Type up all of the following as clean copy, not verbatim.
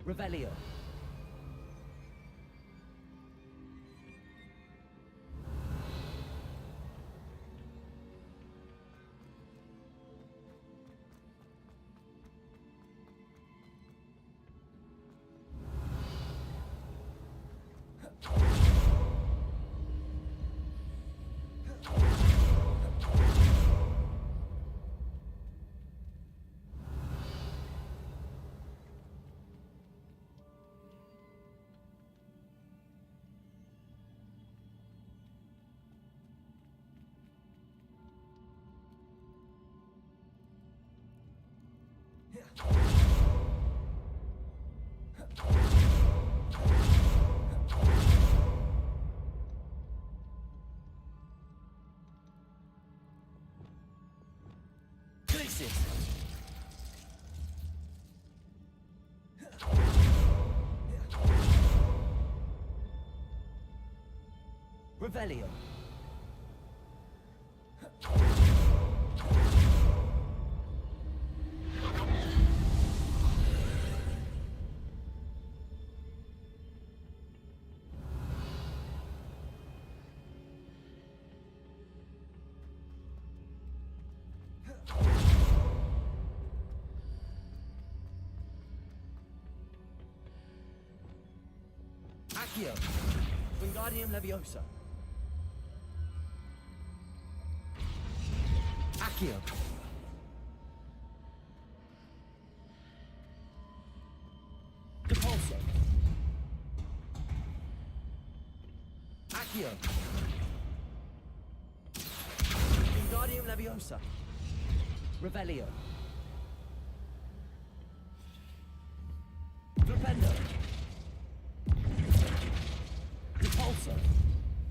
Revelio. Revelio. Accio. Wingardium Leviosa. Accio. Depulso. Accio. Wingardium Leviosa. Revelio. Flipendo. Depulso.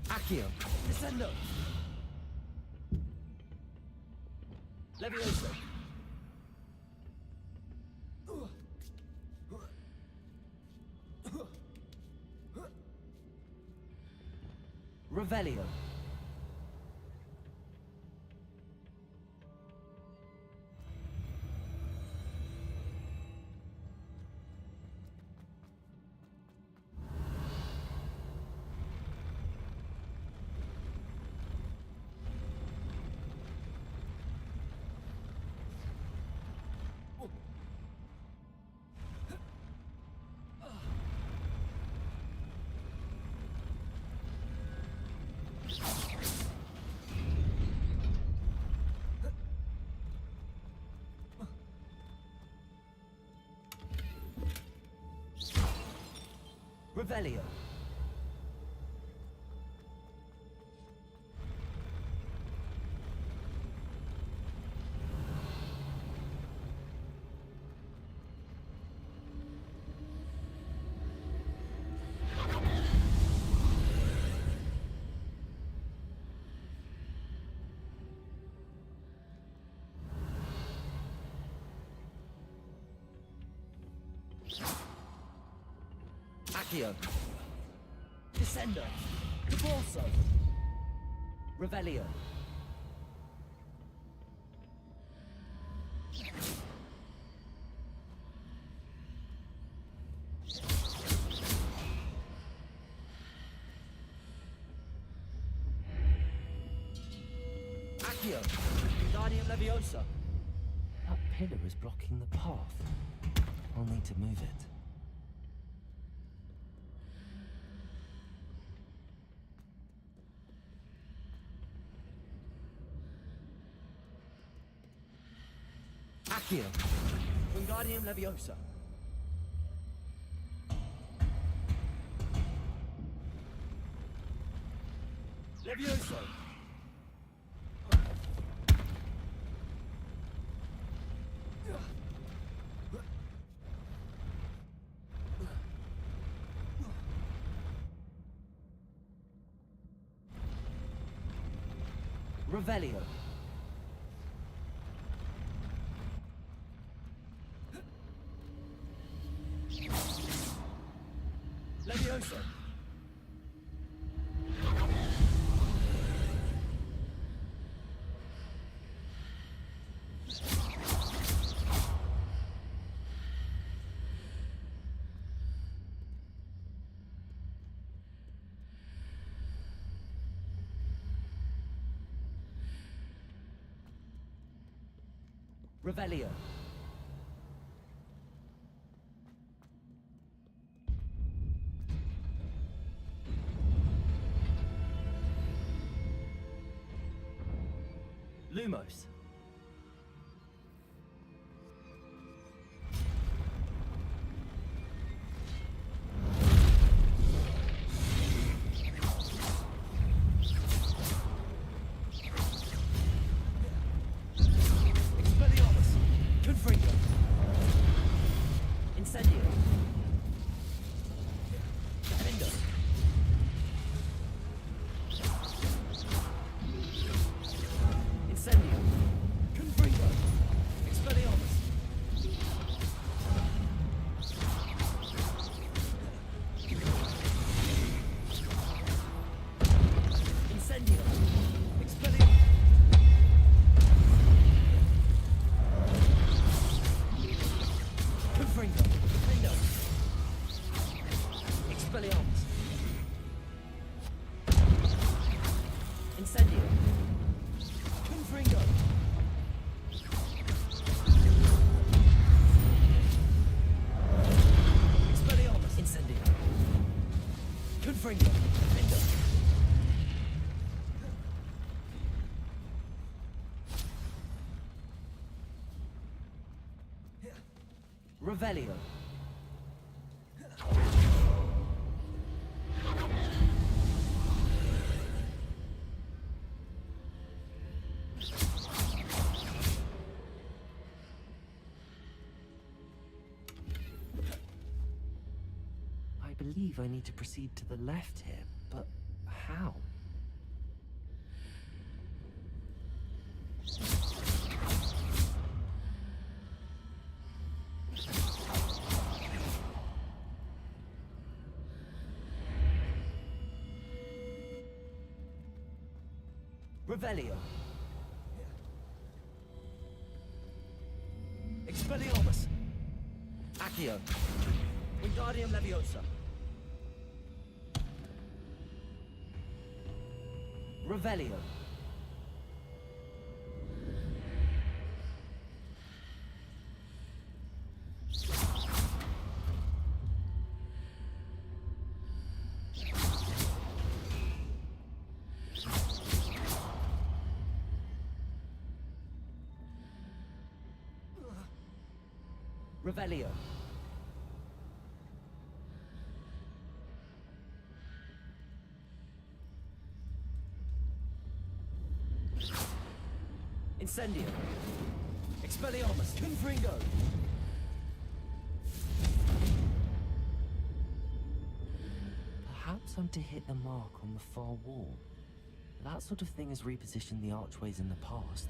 Accio. Descendo. Leviosa. Revelio. Revelio. Accio. Descendo. Depulso. Revelio. Accio. Wingardium Leviosa. That pillar is blocking the path. I'll need to move it. Accio. Wingardium Leviosa. Leviosa. Revelio. Leviosa. Revelio. Lumos. Expelliarmus. Confringo. Incendio. Defendo. Incendio. Confringo. Expelliarmus. Incendio. Expelliarmus. Confringo. Defendo. Expelliarmus. Incendio. Confringo. Expelliarmus. Incendio. Confringo. Defendo. Revelio. I believe I need to proceed to the left here, but how? Revelio. Expelliarmus. Accio. Wingardium Leviosa. Revelio. Revelio. Incendio. Expelliarmus. Confringo. Perhaps I'm to hit the mark on the far wall. That sort of thing has repositioned the archways in the past.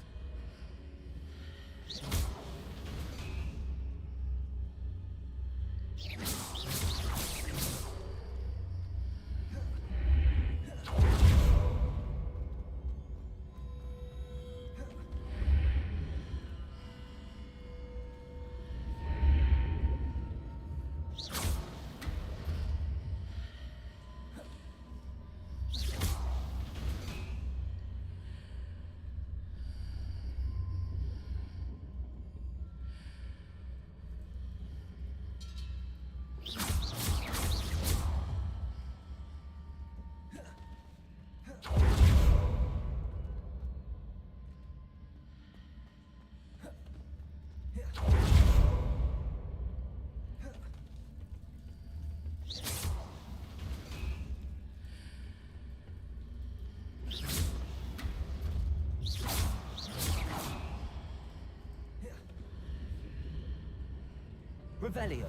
Revelio.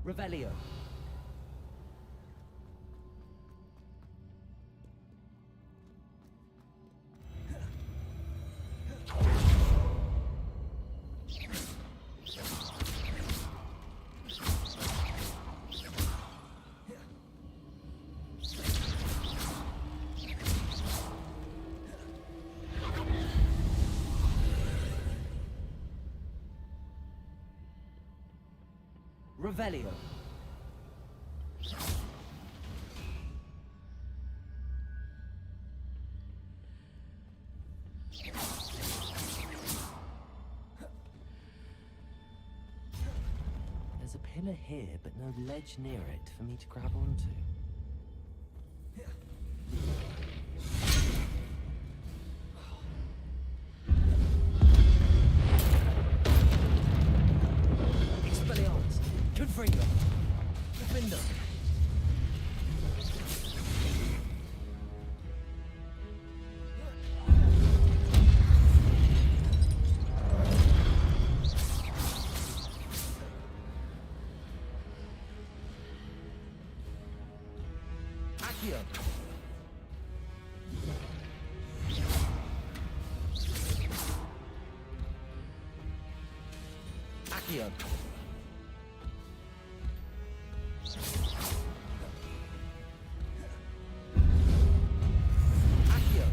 Revelio. Revelio. There's a pillar here, but no ledge near it for me to grab onto. Expelliarmus. Confringo. Puffenduy. Accio. Accio. Accio.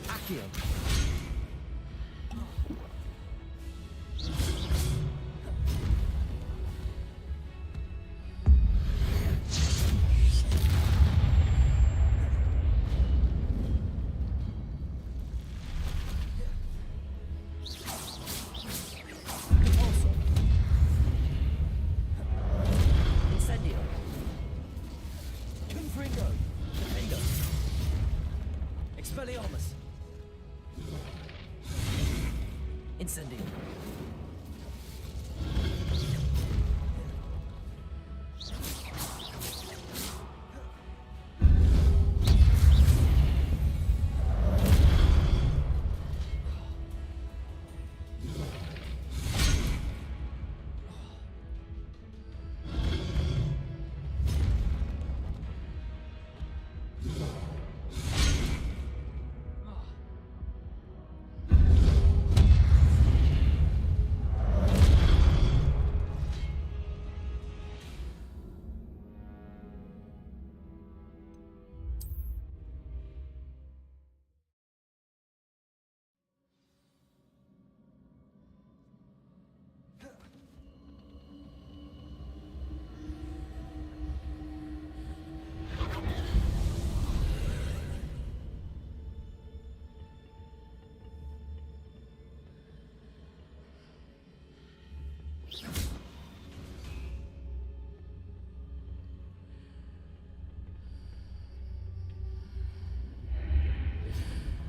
Accio. Repulso. Incendio. Confringo. Defendo. Expelliarmus. Incendio.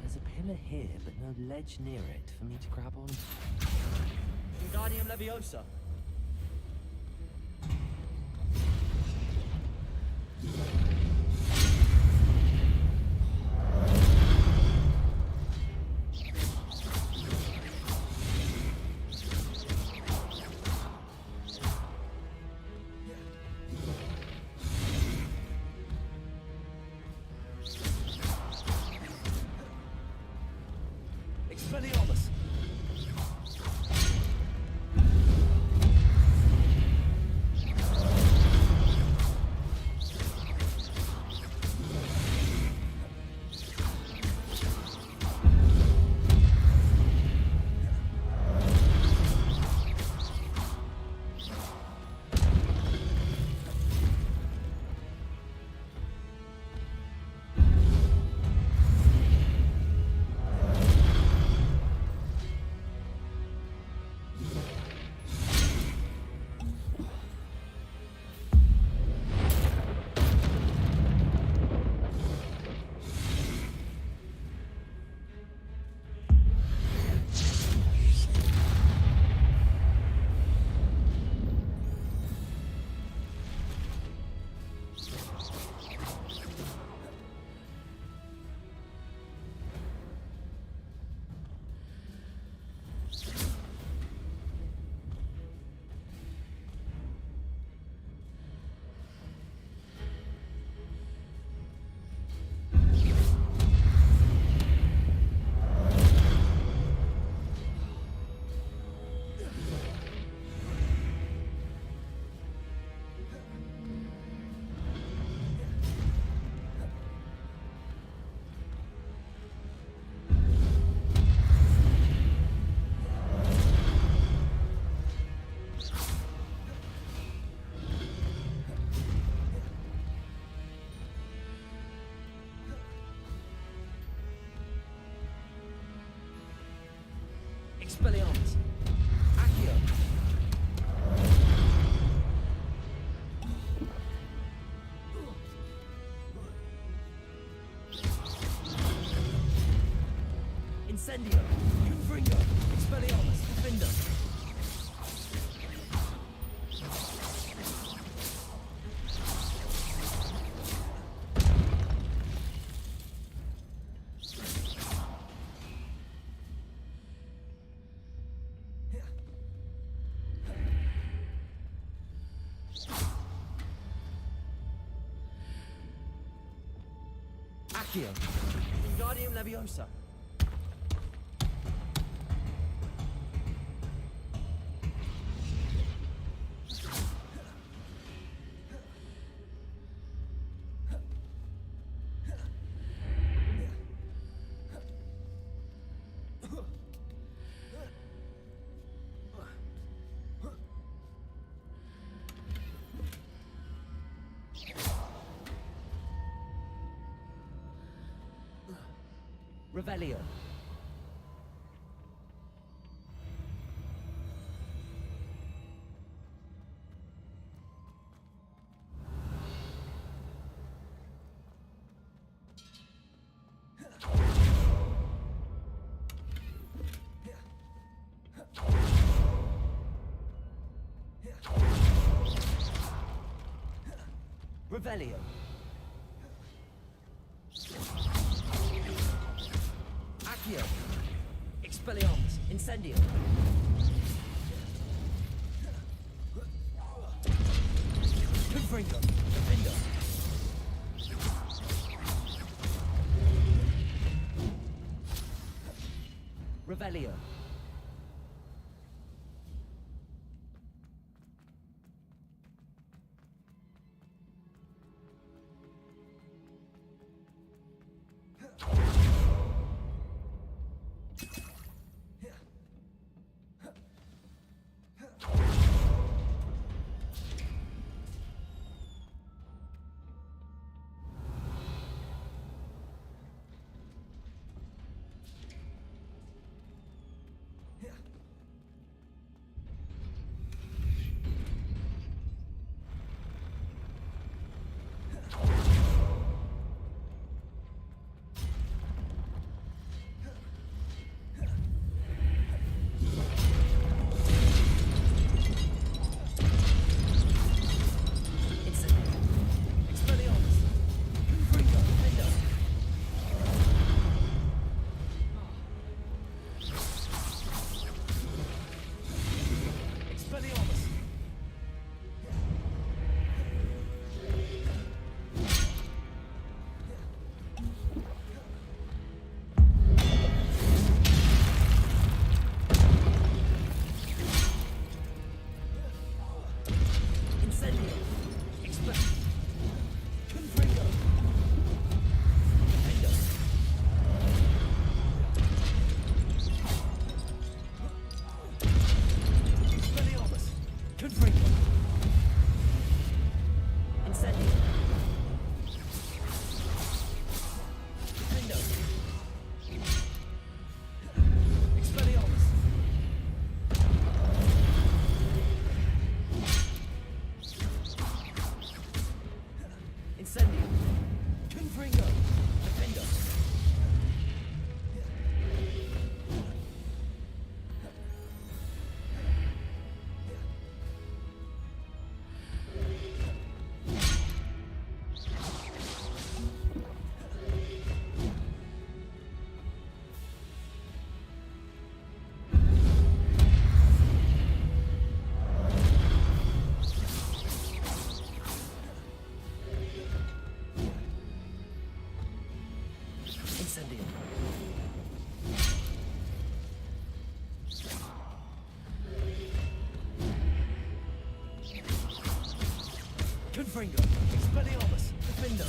There's a pillar here, but no ledge near it for me to grab onto. Wingardium Leviosa. Expelliarmus. Expelliarmus. Accio. Incendio. Confringo. Expelliarmus. Defender. Accio. Wingardium Leviosa. Revelio. Revelio. Accio. Expelliarmus. Incendio. Confringo. Defender. Revelio. Confringo. Expelliarmus. Defender. Incendio. Expelliarmus. Confringo. Defender.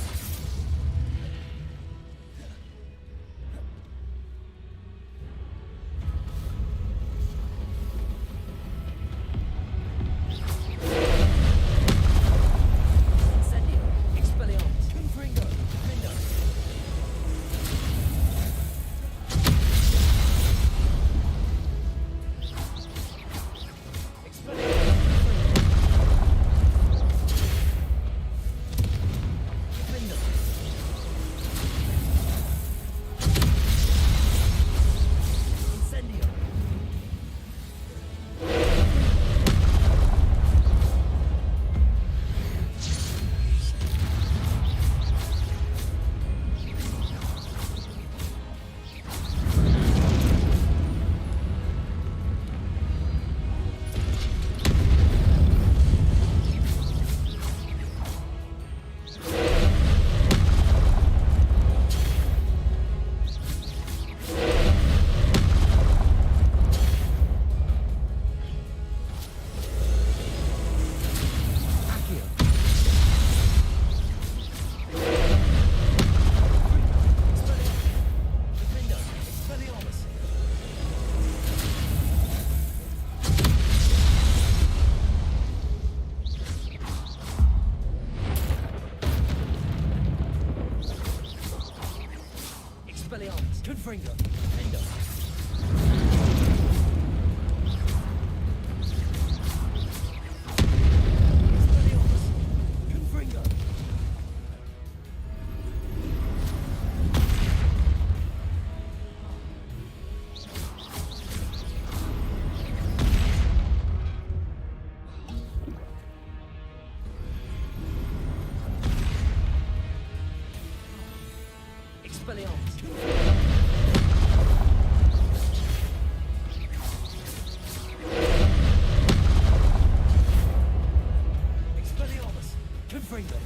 Confringo. Defender. Expelliarmus. Confringo. Expelliarmus. Expelliarmus. Confringo.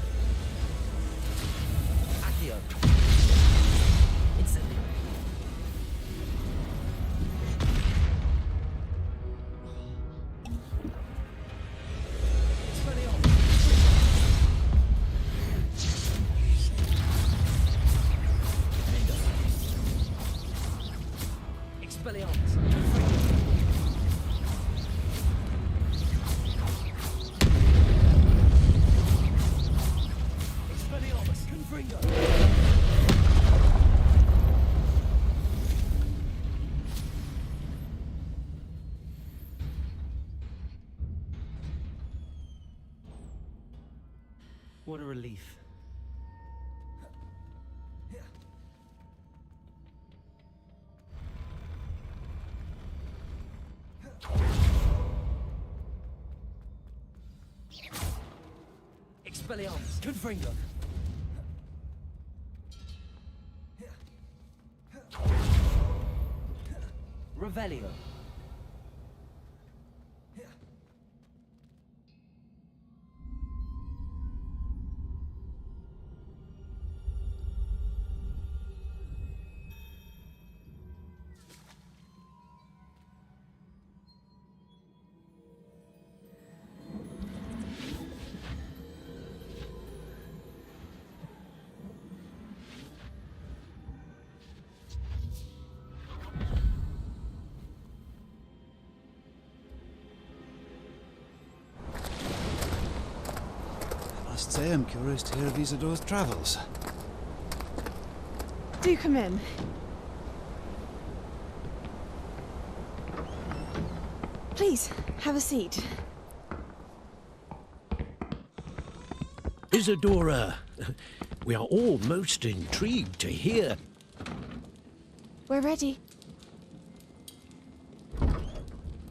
Accio. Instantly. Expelliarmus. Expelliarmus. Expelliarmus. Confringo. What a relief. Expelliarmus. Confringo. Revelio. I must say I'm curious to hear of Isidore's travels. Do come in. Please, have a seat. Isadora, we are all most intrigued to hear. We're ready.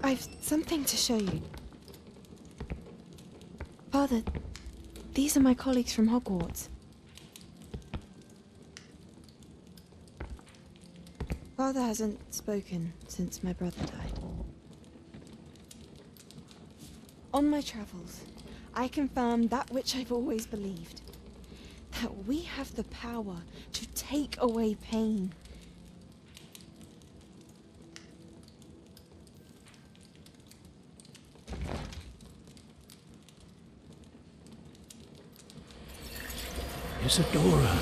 I've something to show you. Father, these are my colleagues from Hogwarts. Father hasn't spoken since my brother died. On my travels, I confirmed that which I've always believed. That we have the power to take away pain. Isadora.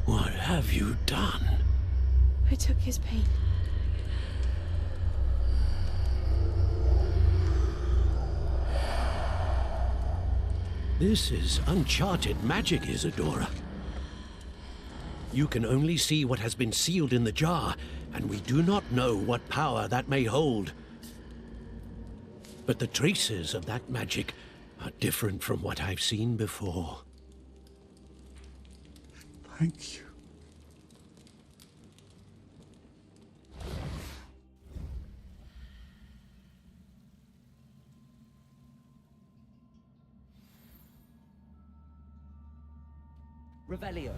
What have you done? I took his pain. This is uncharted magic, Isadora. You can only see what has been sealed in the jar, and we do not know what power that may hold. But the traces of that magic are different from what I've seen before. Thank you. Revelio.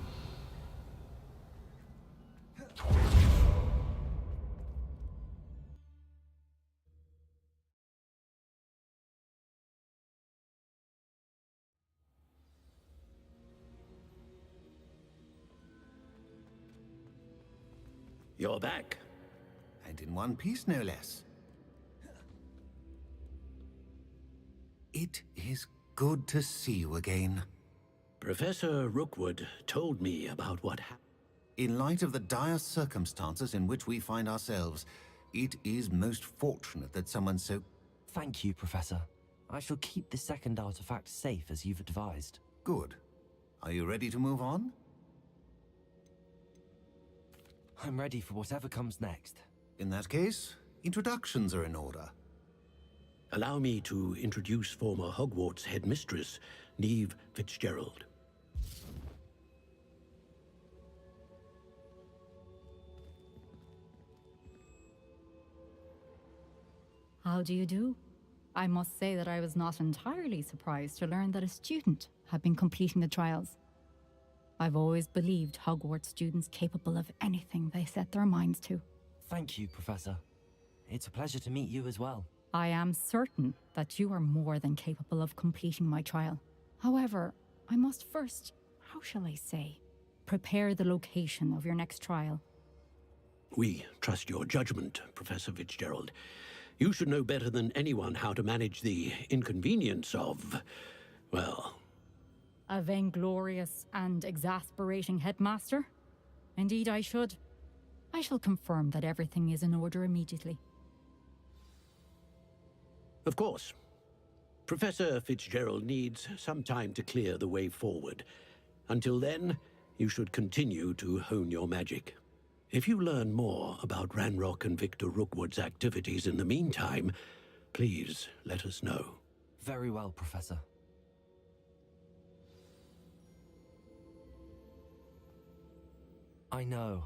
You're back. And in one piece, no less. It is good to see you again. Professor Rookwood told me about what happened. In light of the dire circumstances in which we find ourselves, it is most fortunate that someone so... Thank you, Professor. I shall keep the second artifact safe as you've advised. Good. Are you ready to move on? I'm ready for whatever comes next. In that case, introductions are in order. Allow me to introduce former Hogwarts headmistress, Neve Fitzgerald. How do you do? I must say that I was not entirely surprised to learn that a student had been completing the trials. I've always believed Hogwarts students capable of anything they set their minds to. Thank you, Professor. It's a pleasure to meet you as well. I am certain that you are more than capable of completing my trial. However, I must first, how shall I say, prepare the location of your next trial. We trust your judgment, Professor Fitzgerald. You should know better than anyone how to manage the inconvenience of, well... A vainglorious and exasperating headmaster? Indeed I should. I shall confirm that everything is in order immediately. Of course. Professor Fitzgerald needs some time to clear the way forward. Until then, you should continue to hone your magic. If you learn more about Ranrock and Victor Rookwood's activities in the meantime, please let us know. Very well, Professor. I know.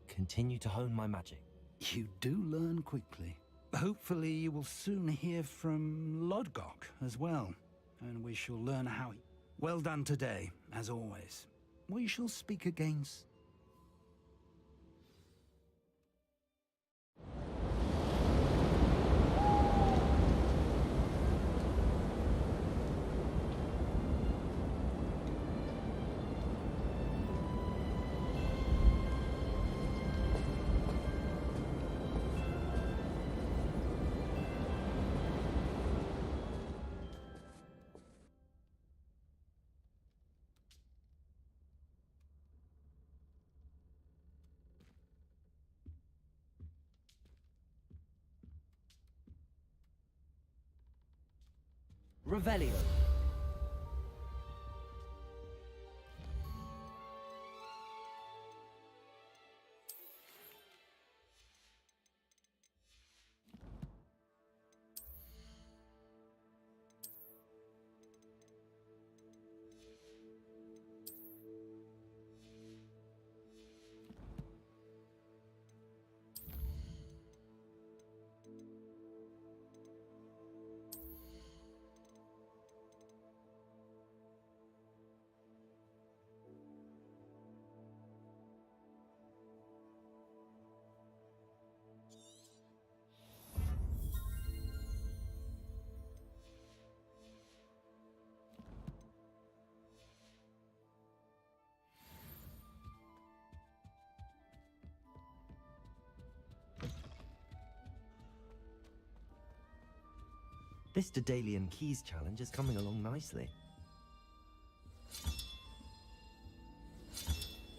Continue to hone my magic. You do learn quickly. Hopefully you will soon hear from Lodgok as well, and we shall learn how... Well done today, as always. We shall speak again. Revelio. This Daedalian Keys challenge is coming along nicely.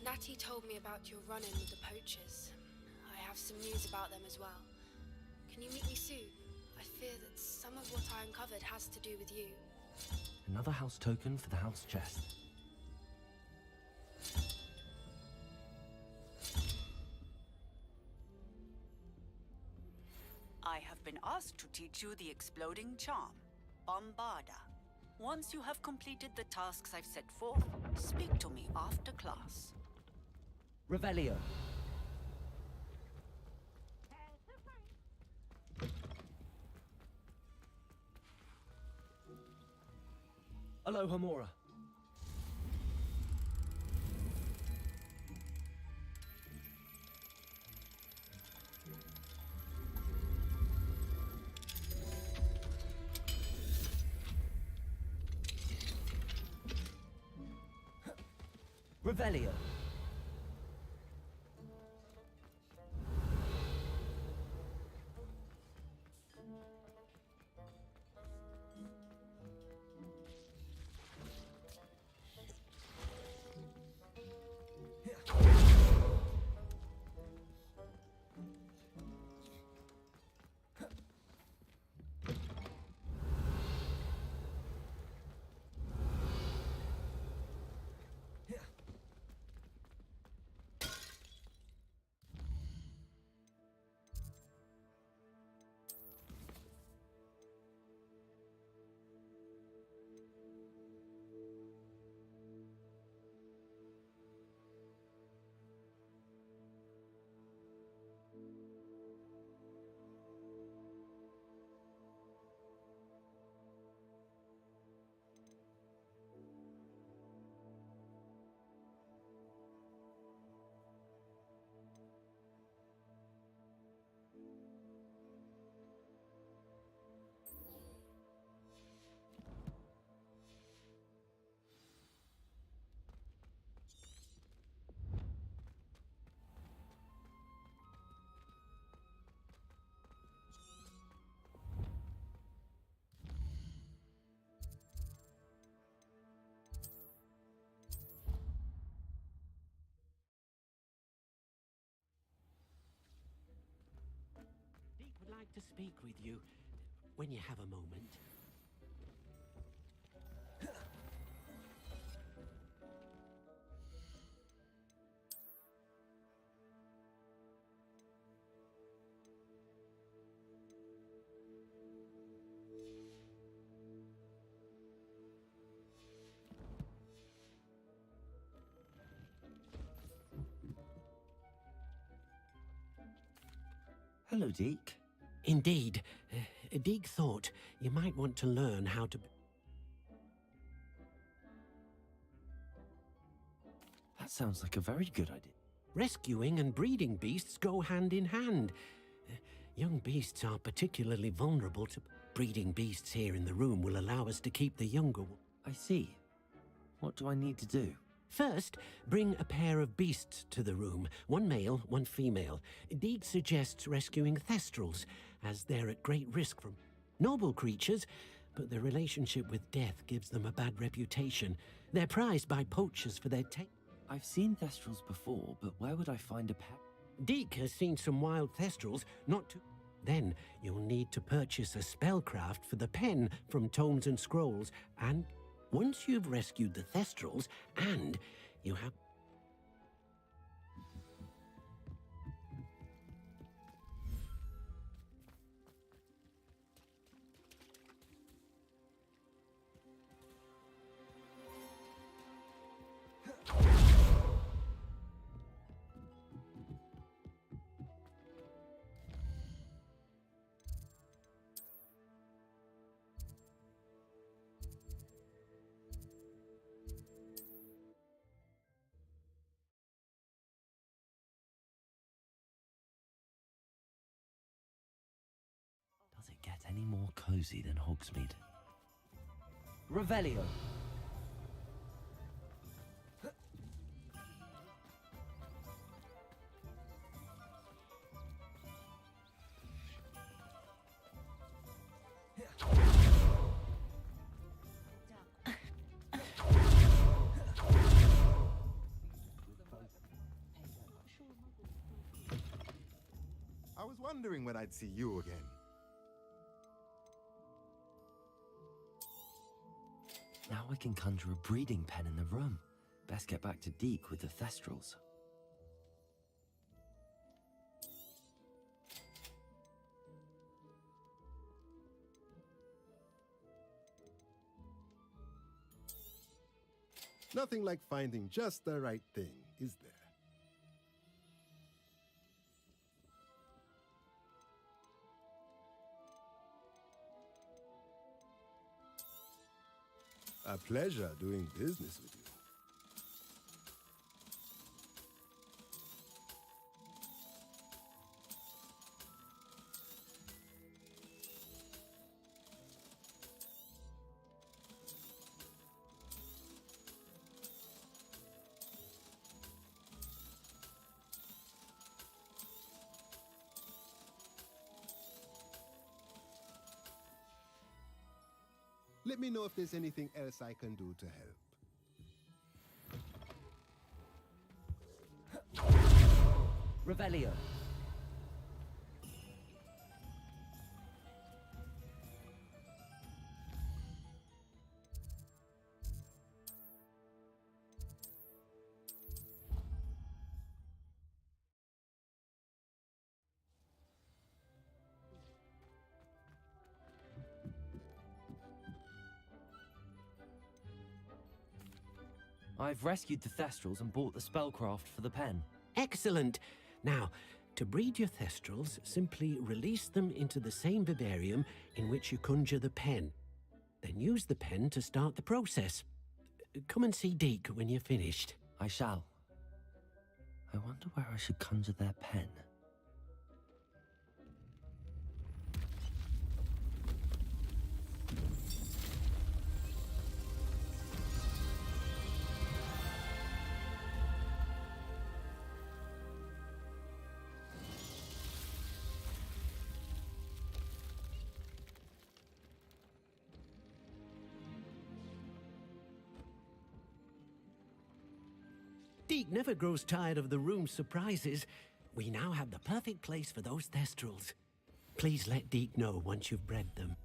Natty told me about your run-in with the poachers. I have some news about them as well. Can you meet me soon? I fear that some of what I uncovered has to do with you. Another house token for the house chest. I have been asked to teach you the exploding charm, Bombarda. Once you have completed the tasks I've set forth, speak to me after class. Revelio. Aloha Mora. Revelio. like to speak with you when you have a moment. Hello, Deke. Indeed. Deke thought you might want to learn how to... That sounds like a very good idea. Rescuing and breeding beasts go hand in hand. Young beasts are particularly vulnerable to... Breeding beasts here in the room will allow us to keep the younger... I see. What do I need to do? First, bring a pair of beasts to the room. One male, one female. Deke suggests rescuing thestrals, as they're at great risk from noble creatures, but their relationship with death gives them a bad reputation. They're prized by poachers for their I've seen thestrals before, but where would I find a pack? Deke has seen some wild thestrals, not to... Then you'll need to purchase a spellcraft for the pen from Tomes and Scrolls, and... Once you've rescued the thestrals, and you have... Does it get any more cozy than Hogsmeade? Revelio. I was wondering when I'd see you again. Now I can conjure a breeding pen in the room. Best get back to Deke with the thestrals. Nothing like finding just the right thing, is there? A pleasure doing business with you. Let me know if there's anything else I can do to help. Revelio. I've rescued the thestrals and bought the spellcraft for the pen. Excellent! Now, to breed your thestrals, simply release them into the same vivarium in which you conjure the pen. Then use the pen to start the process. Come and see Deke when you're finished. I shall. I wonder where I should conjure their pen. Deke never grows tired of the room's surprises. We now have the perfect place for those thestrals. Please let Deke know once you've bred them.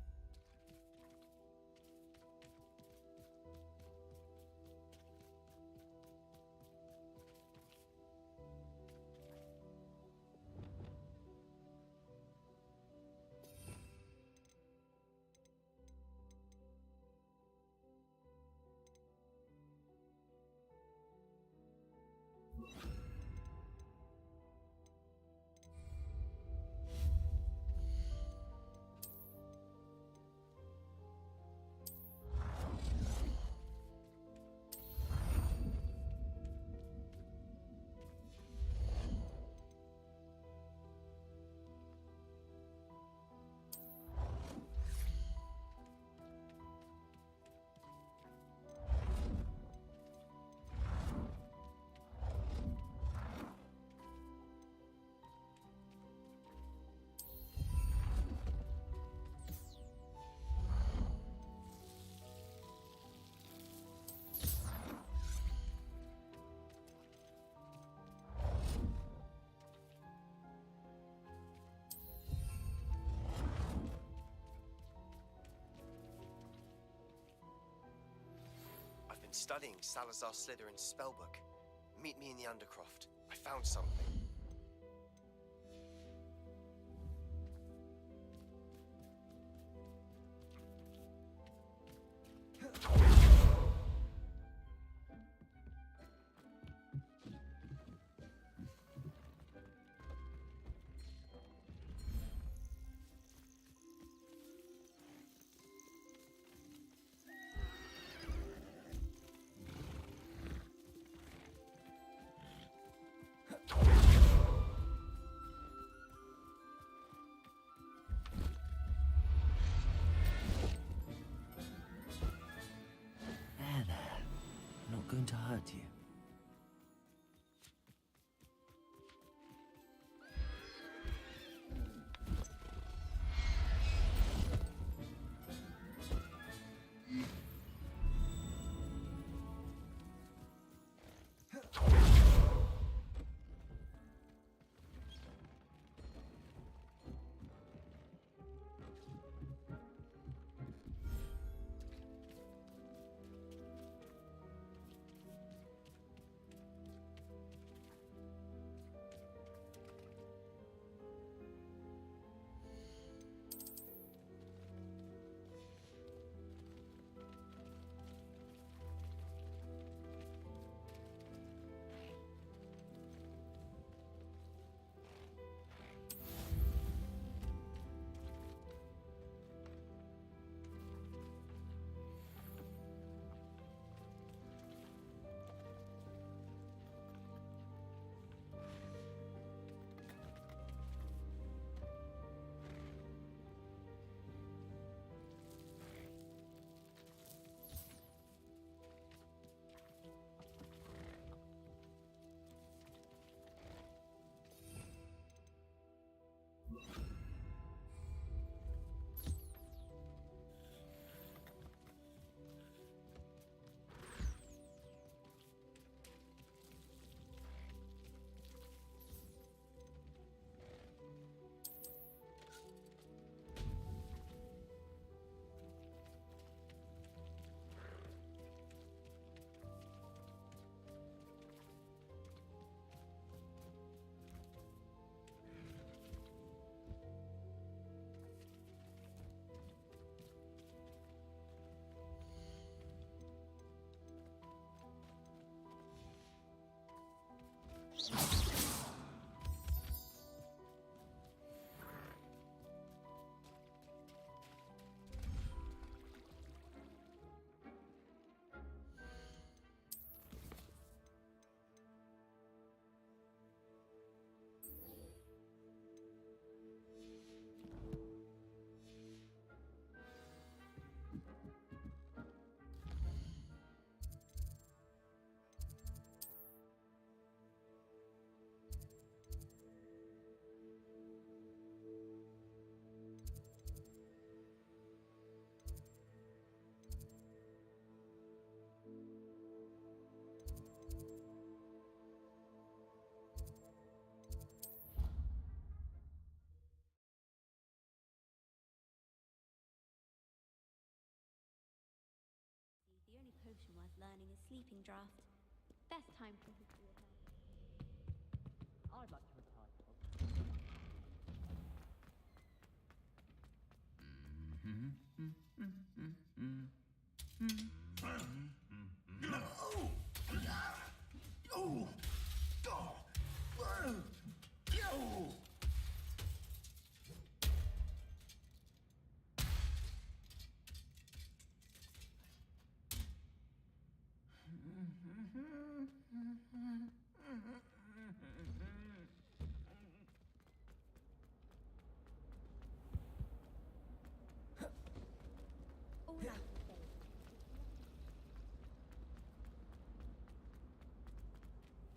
Studying Salazar Slytherin's spellbook. Meet me in the Undercroft. I found something. Going to hurt you. learning a sleeping draft. Best time for his I'd like to retire.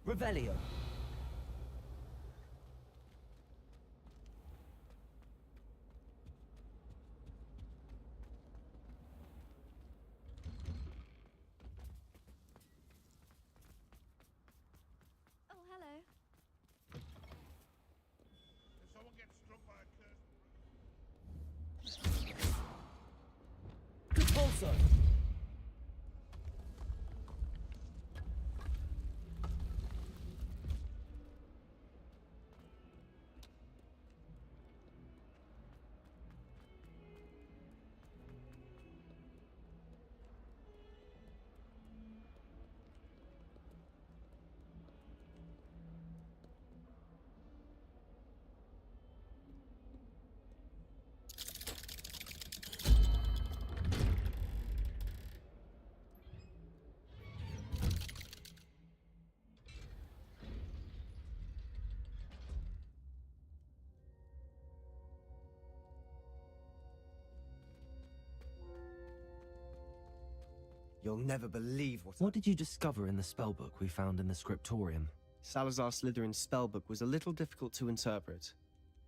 Revelio. Oh, hello. If someone gets struck by a curse. Compulso. You'll never believe What did you discover in the spellbook we found in the scriptorium? Salazar Slytherin's spellbook was a little difficult to interpret,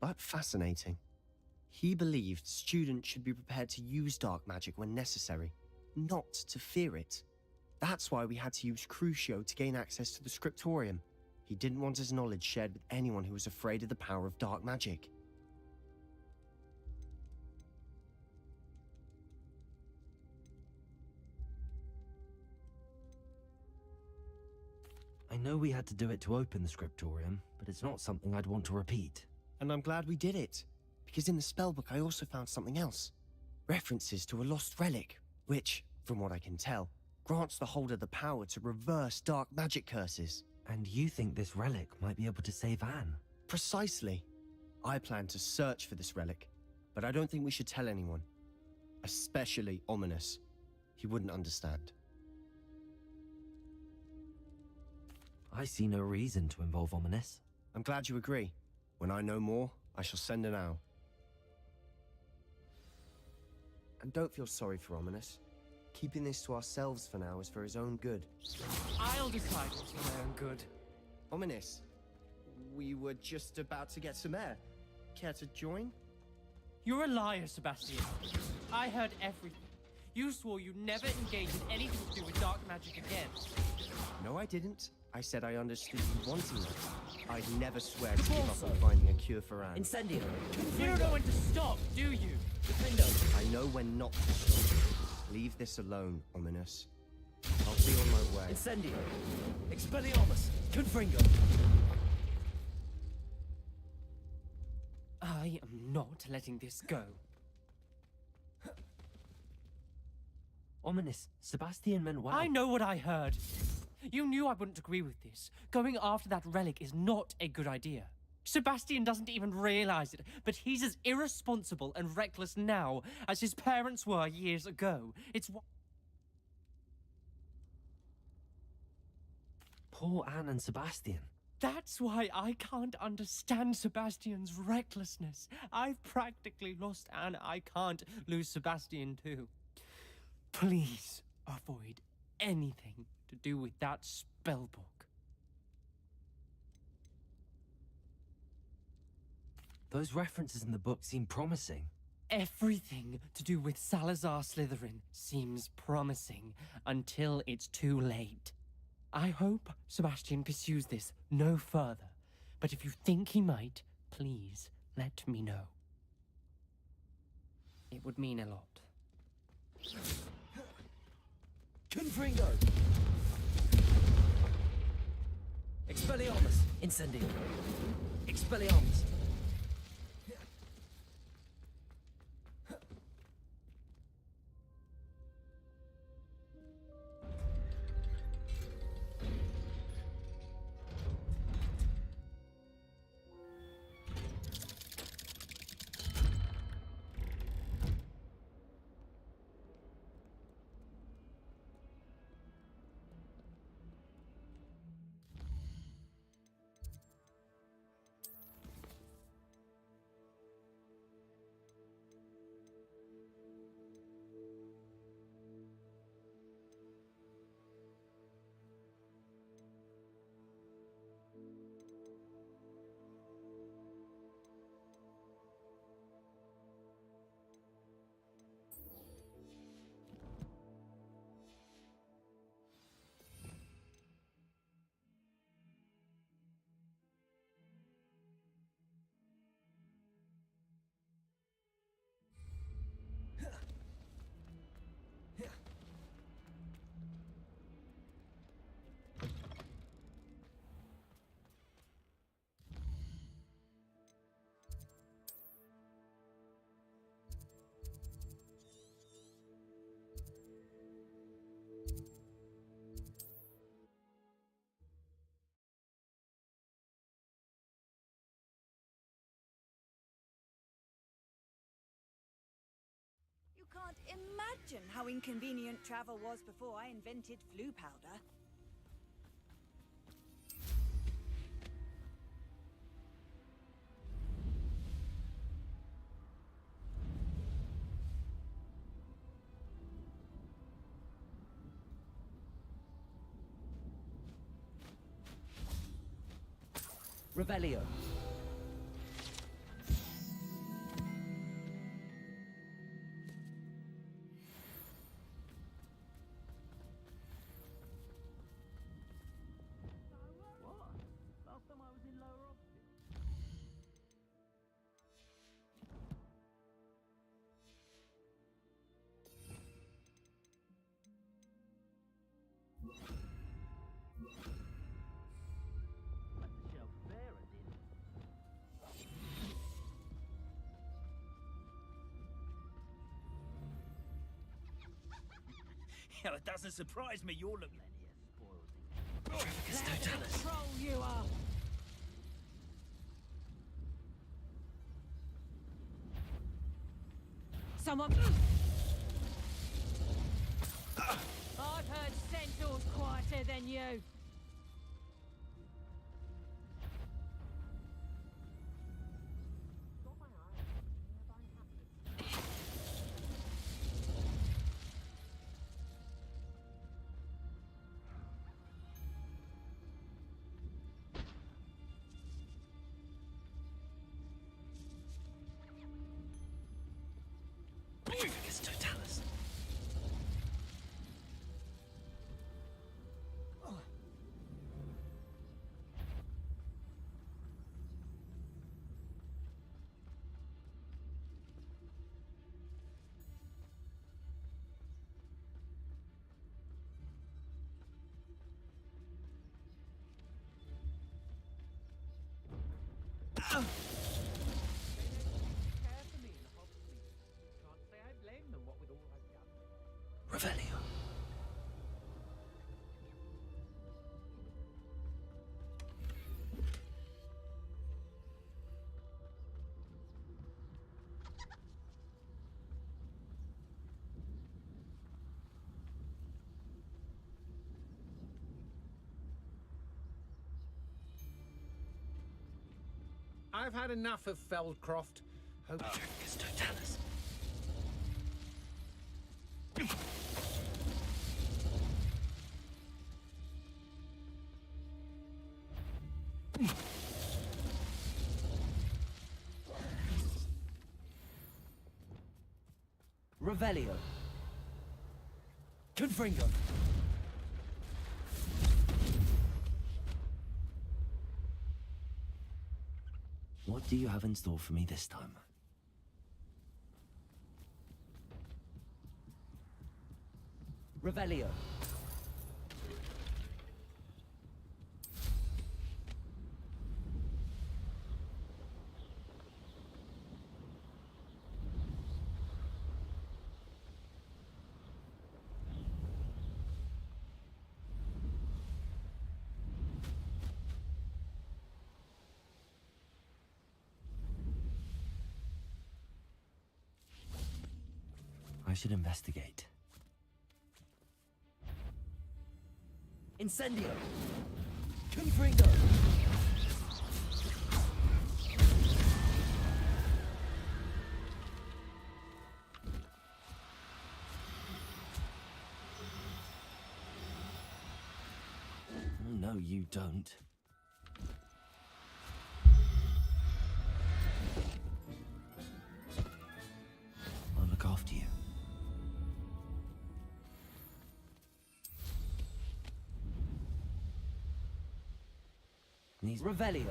but fascinating. He believed students should be prepared to use dark magic when necessary, not to fear it. That's why we had to use Crucio to gain access to the scriptorium. He didn't want his knowledge shared with anyone who was afraid of the power of dark magic. I know we had to do it to open the scriptorium, but it's not something I'd want to repeat. And I'm glad we did it, because in the spellbook I also found something else. References to a lost relic, which, from what I can tell, grants the holder the power to reverse dark magic curses. And you think this relic might be able to save Anne? Precisely. I plan to search for this relic, but I don't think we should tell anyone. Especially Ominous. He wouldn't understand. I see no reason to involve Ominous. I'm glad you agree. When I know more, I shall send an owl. And don't feel sorry for Ominous. Keeping this to ourselves for now is for his own good. I'll decide what's for my own good. Ominous, we were just about to get some air. Care to join? You're a liar, Sebastian. I heard everything. You swore you'd never engage in anything to do with dark magic again. No, I didn't. I said I understood you wanting it. I'd never swear to give up on finding a cure for Anne. Incendio. You don't know when to stop, do you? I know when not to stop. Leave this alone, Ominous. I'll be on my way. Incendio. Expelliarmus. Confringo. I am not letting this go. Ominous, Sebastian meant well. I know what I heard. You knew I wouldn't agree with this. Going after that relic is not a good idea. Sebastian doesn't even realize it, but he's as irresponsible and reckless now as his parents were years ago. It's what... Poor Anne and Sebastian. That's why I can't understand Sebastian's recklessness. I've practically lost Anne. I can't lose Sebastian too. Please avoid anything to do with that spellbook. Those references in the book seem promising. Everything to do with Salazar Slytherin seems promising until it's too late. I hope Sebastian pursues this no further, but if you think he might, please let me know. It would mean a lot. Confringo! Expelliarmus! Incendio! Expelliarmus! You can't imagine how inconvenient travel was before I invented flu powder. Revelio. Yeah, it doesn't surprise me you're looking at here. Troll you are! Someone... I've heard centaurs quieter than you. Revelio. I've had enough of Feldcroft. Hope Dracus Totalis. Revelio. Confringo. What do you have in store for me this time? Revelio. I should investigate. Incendio! Confringo! No, you don't. I'll look after you. These Revelio.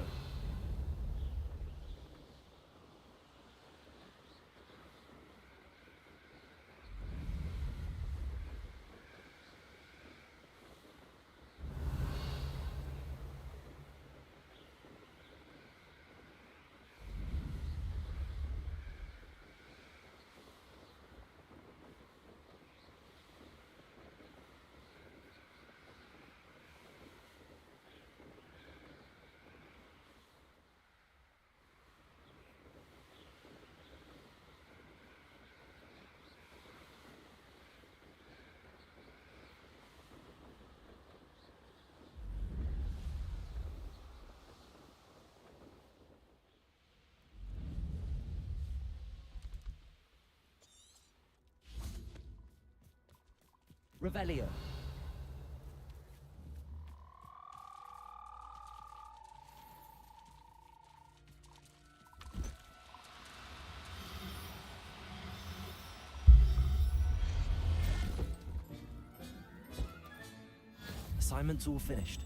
Revelio. Assignment's all finished.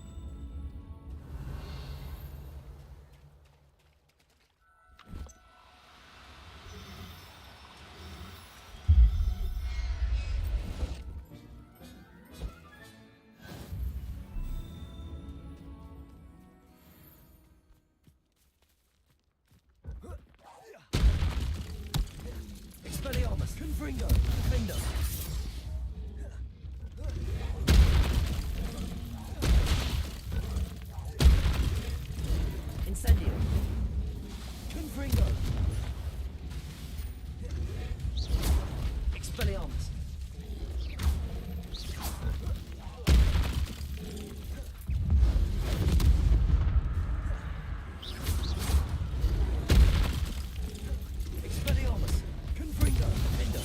Expelliarmus, Confringo, Defender. Incendio. Confringo. Expelliarmus. Expelliarmus. Confringo. Defender.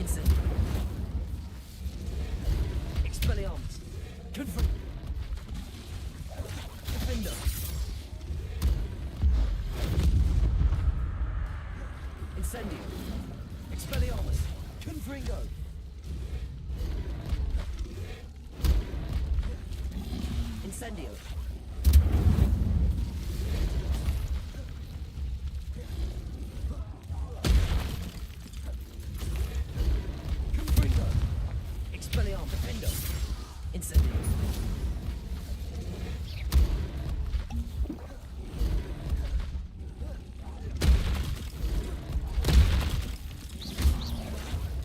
Incendio. Expelliarmus. Confringo. Defender. Incendio. Expelliarmus. Confringo. Incendio. Confringo. Expelliarmus. Defender. Incendio.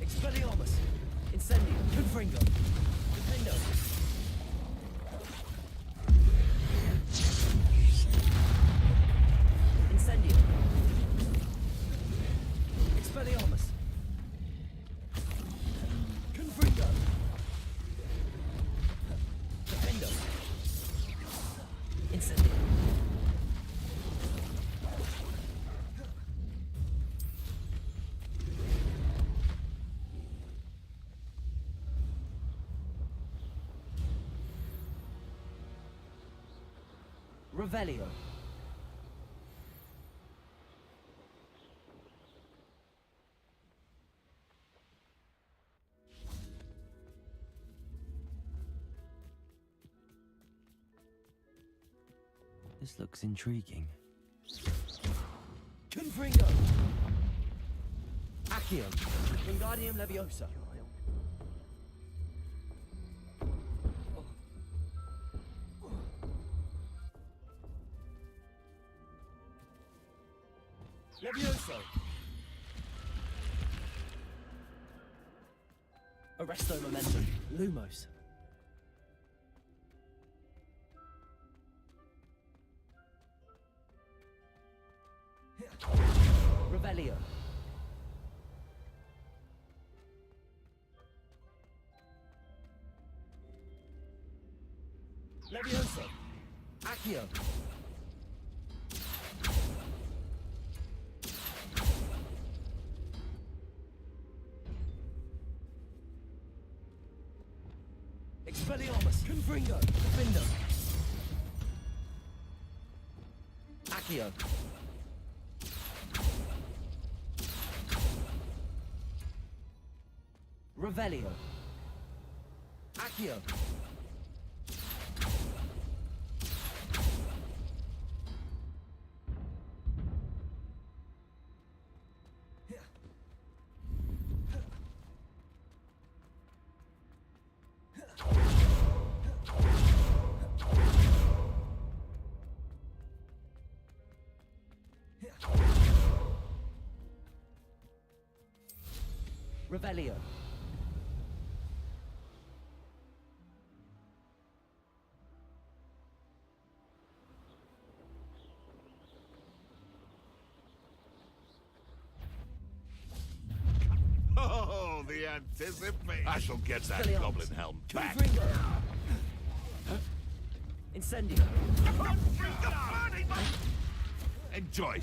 Expelliarmus. Incendio. Confringo. Defender. Incendio. Expelliarmus. Confringo. Defender. Incendio. Revelio. This looks intriguing. Confringo! Accio! Wingardium Leviosa! Levioso! Arresto Momentum! Lumos! Revelio! Levioso! Accio! Expelliarmus! Confringo! Defendo! Accio! Revelio! Accio! Revelio! Oh, the anticipation. I shall get that goblin helm back. Incendio! Enjoy.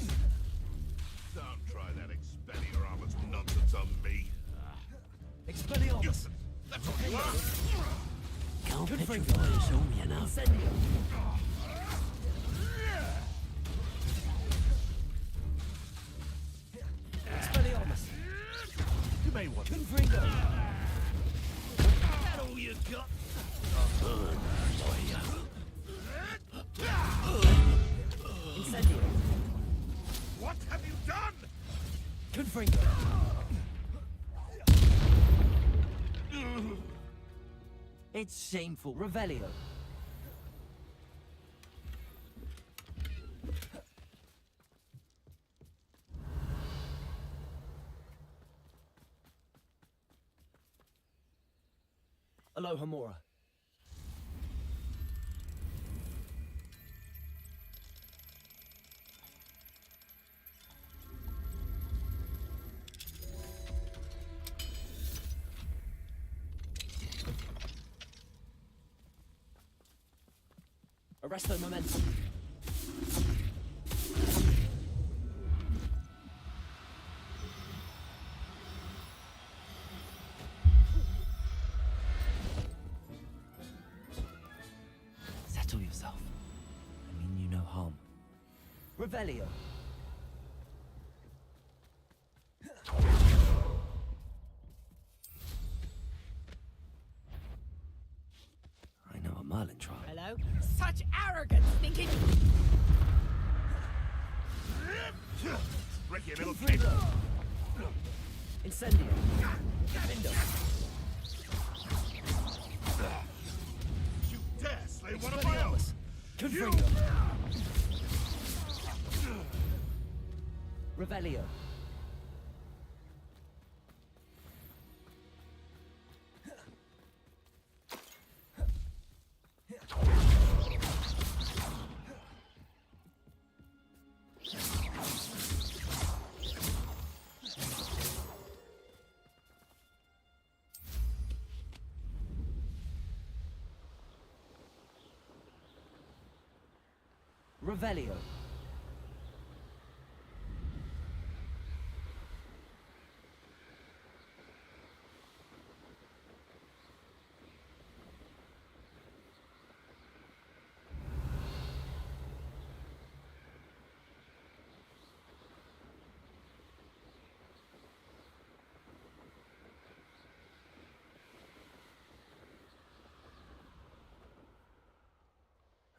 Don't try that Expelliarmus nonsense on me. Expelliarmus! That's what you are. Can't petrify us all, you know. Incendio! Expelliarmus! You may want to. Confringo! That all you got? Incendio! What have you done? Confringo! It's shameful. Revelio! Alohomora! Arresto Momentum! Settle yourself. I mean you no harm. Revelio! I know a Merlin trial. Hello? Such arrogance, thinking... Break your little kid. Incendio! Defendo! You dare slay one of my own. Confringo! Revelio! Revelio!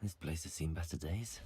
This place has seen better days.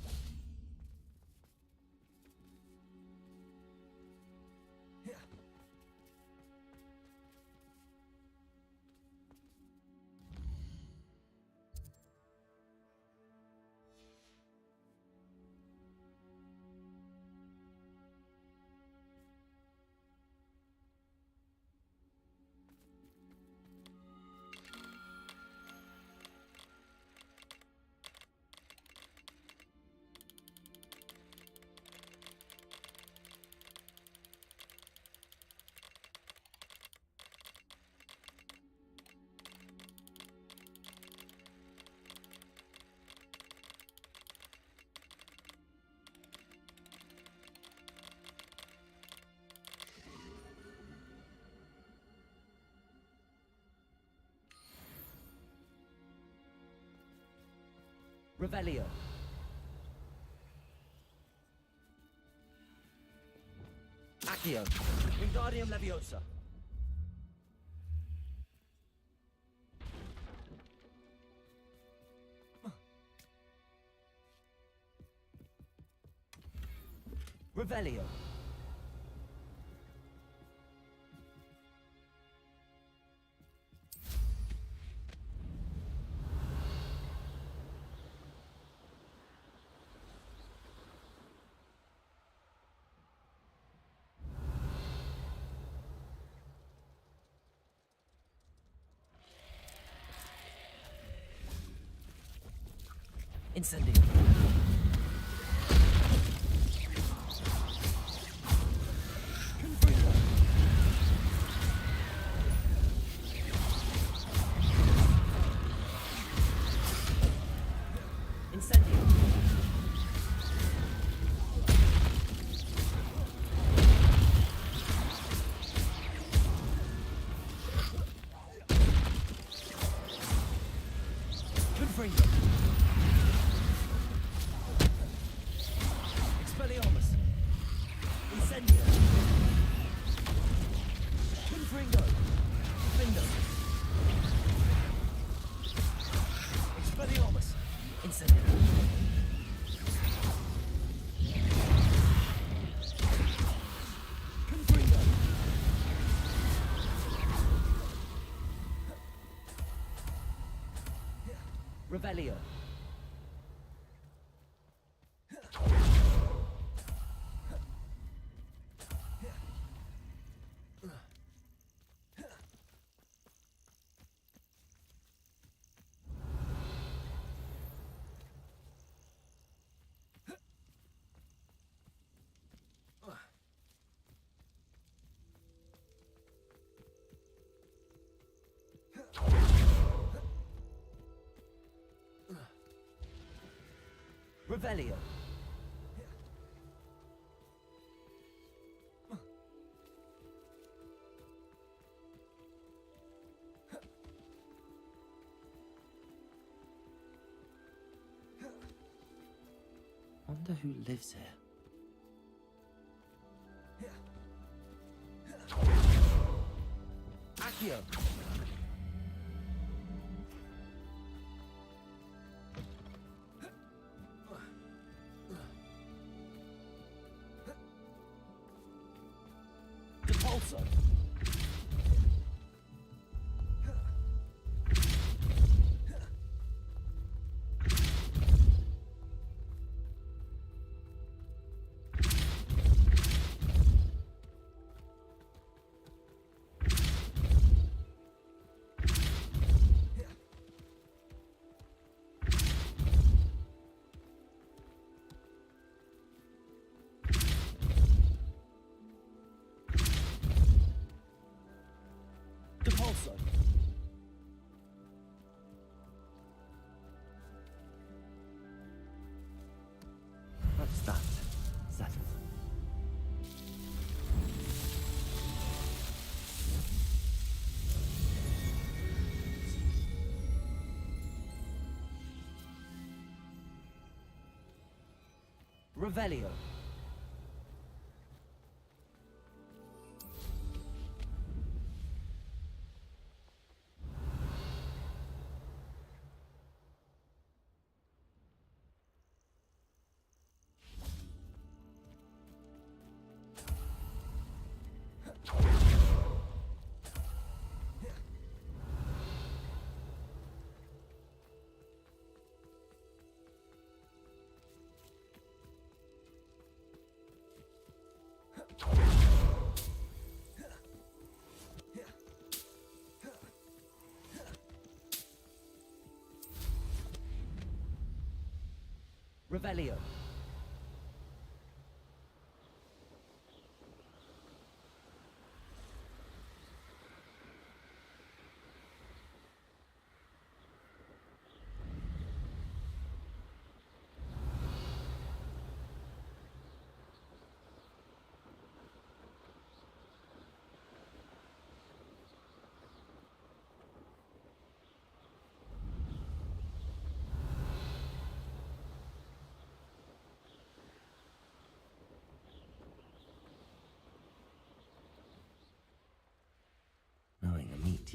Revelio. Accio. Wingardium Leviosa. Revelio. Incendio. Revelio. Revelio. Wonder who lives here. Accio. Depulso. Depulso. What's that? Settled. Revelio. Revelio.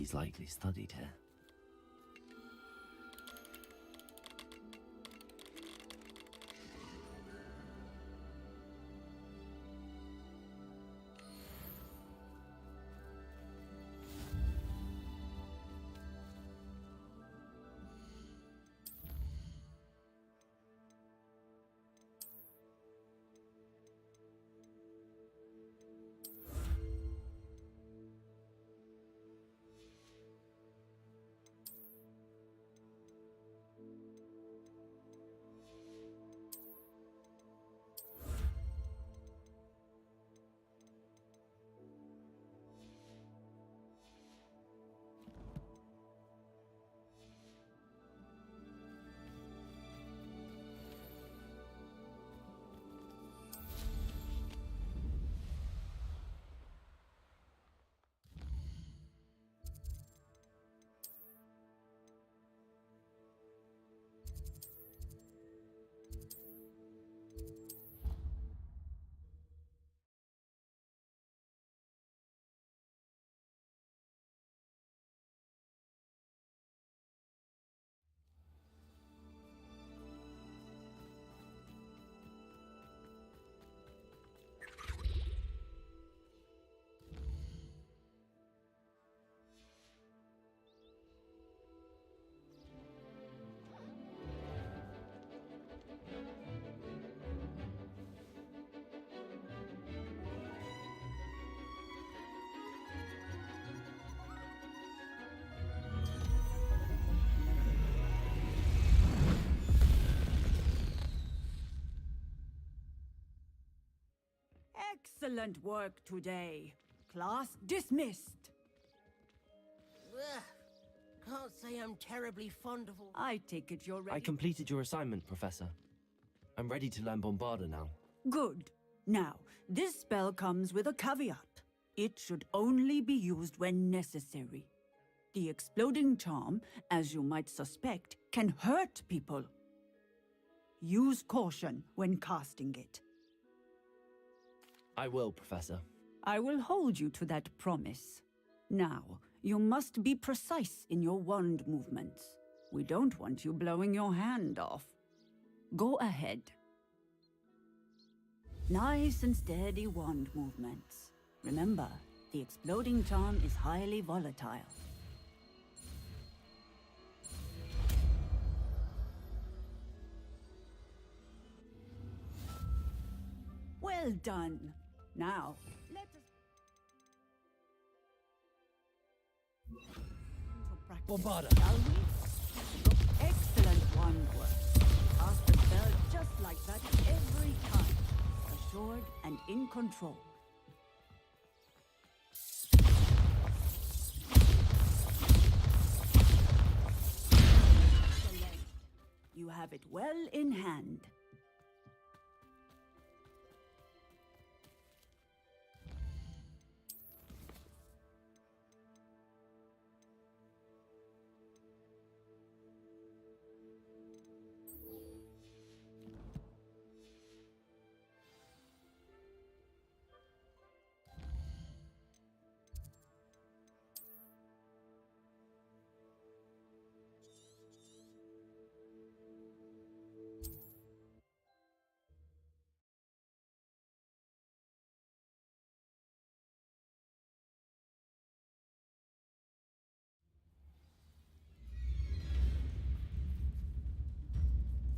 he's likely studied here. Excellent work today. Class dismissed. Ugh. Can't say I'm terribly fond of all... I take it you're ready. I completed your assignment, Professor. I'm ready to learn Bombarda now. Good. Now, this spell comes with a caveat. It should only be used when necessary. The exploding charm, as you might suspect, can hurt people. Use caution when casting it. I will, Professor. I will hold you to that promise. Now, you must be precise in your wand movements. We don't want you blowing your hand off. Go ahead. Nice and steady wand movements. Remember, the exploding charm is highly volatile. Well done. Now, let us... Bombarda! Shall we? Excellent wand work. Cast the spell just like that every time. Assured and in control. Excellent. You have it well in hand.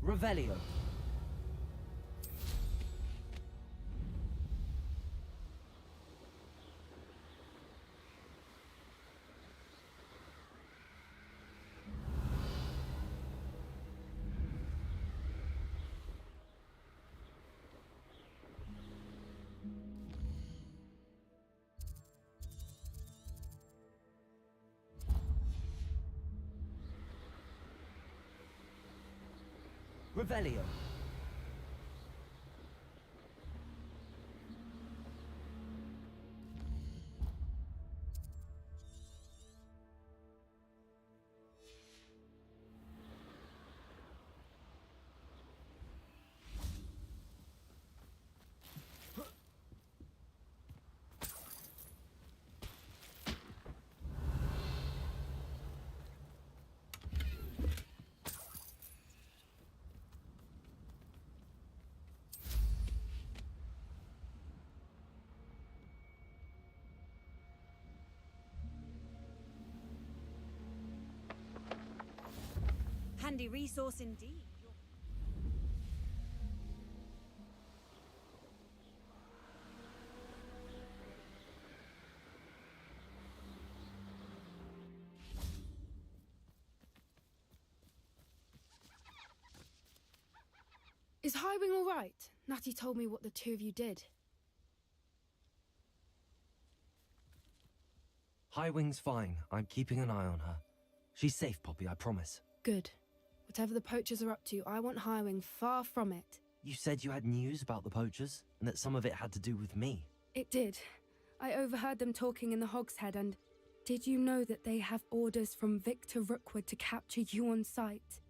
Revelio. Revelio. handy resource indeed. Is Highwing all right? Natty told me what the two of you did. Highwing's fine. I'm keeping an eye on her. She's safe, Poppy, I promise. Good. Whatever the poachers are up to, I want Highwing far from it. You said you had news about the poachers, and that some of it had to do with me. It did. I overheard them talking in the Hogshead, and did you know that they have orders from Victor Rookwood to capture you on sight?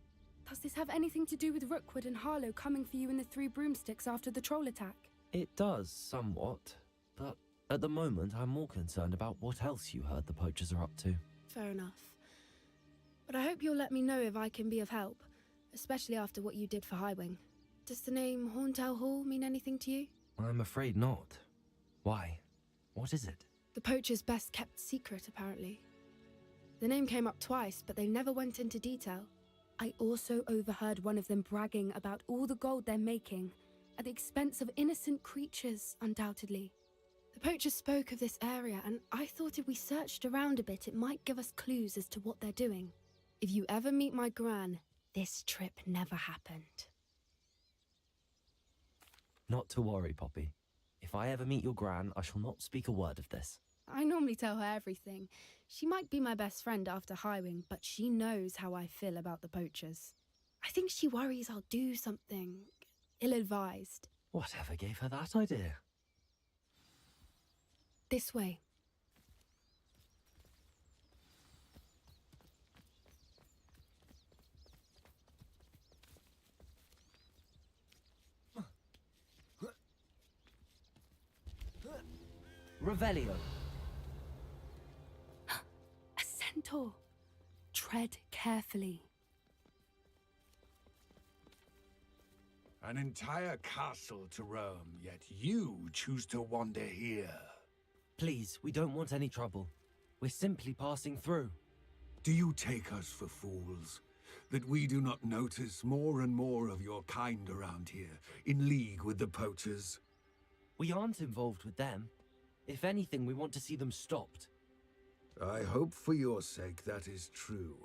Does this have anything to do with Rookwood and Harlow coming for you in the Three Broomsticks after the troll attack? It does, somewhat. But at the moment, I'm more concerned about what else you heard the poachers are up to. Fair enough. But I hope you'll let me know if I can be of help, especially after what you did for Highwing. Does the name Horntail Hall mean anything to you? I'm afraid not. Why? What is it? The poachers' best kept secret, apparently. The name came up twice, but they never went into detail. I also overheard one of them bragging about all the gold they're making, at the expense of innocent creatures, undoubtedly. The poachers spoke of this area, and I thought if we searched around a bit, it might give us clues as to what they're doing. If you ever meet my gran, this trip never happened. Not to worry, Poppy. If I ever meet your gran, I shall not speak a word of this. I normally tell her everything. She might be my best friend after Highwing, but she knows how I feel about the poachers. I think she worries I'll do something ill-advised. Whatever gave her that idea? This way. Revelio. A centaur. Tread carefully. An entire castle to roam, yet you choose to wander here. Please, we don't want any trouble. We're simply passing through. Do you take us for fools? That we do not notice more and more of your kind around here, in league with the poachers? We aren't involved with them. If anything, we want to see them stopped. I hope for your sake that is true.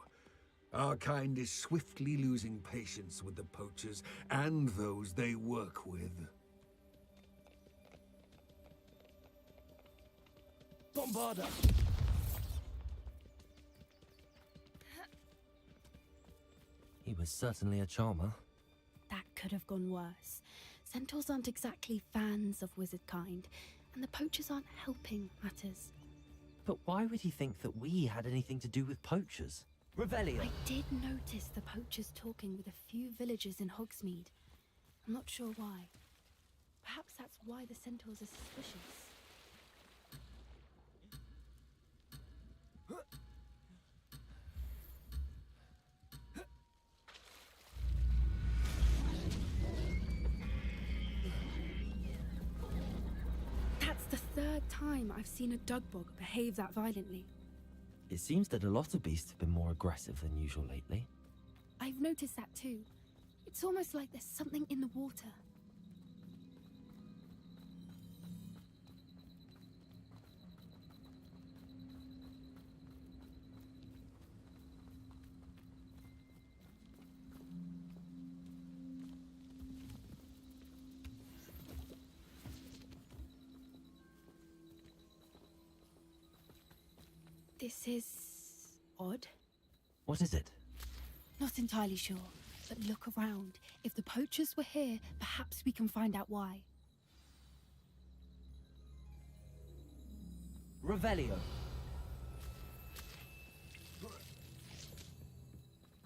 Our kind is swiftly losing patience with the poachers and those they work with. Bombarda! He was certainly a charmer. That could have gone worse. Centaurs aren't exactly fans of wizard kind, and the poachers aren't helping matters. But why would he think that we had anything to do with poachers? Revelio! I did notice the poachers talking with a few villagers in Hogsmeade. I'm not sure why. Perhaps that's why the centaurs are suspicious. That's the third time I've seen a dugbog behave that violently. It seems that a lot of beasts have been more aggressive than usual lately. I've noticed that too. It's almost like there's something in the water. This is odd. What is it? Not entirely sure, but look around. If the poachers were here, perhaps we can find out why. Revelio!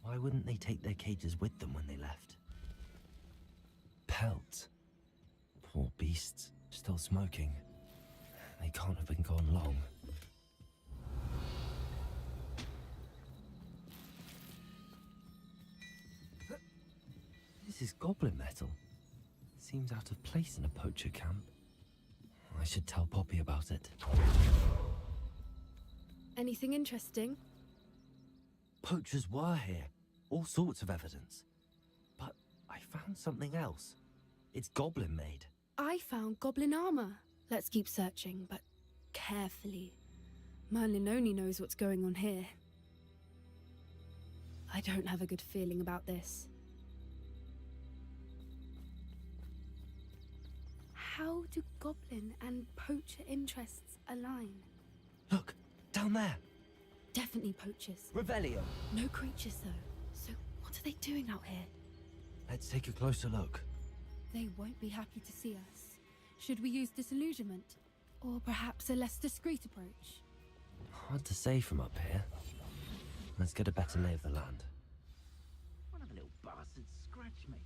Why wouldn't they take their cages with them when they left? Pelts. Poor beasts, still smoking. They can't have been gone long. This is goblin metal. Seems out of place in a poacher camp. I should tell Poppy about it. Anything interesting? Poachers were here. all sorts of evidence. But I found something else. It's goblin made. I found goblin armor. Let's keep searching, but carefully. Merlin only knows what's going on here. I don't have a good feeling about this. How do goblin and poacher interests align? Look, down there. Definitely poachers. Revelio. No creatures, though. So what are they doing out here? Let's take a closer look. They won't be happy to see us. Should we use disillusionment? Or perhaps a less discreet approach? Hard to say from up here. Let's get a better lay of the land. One of the little bastards scratched me.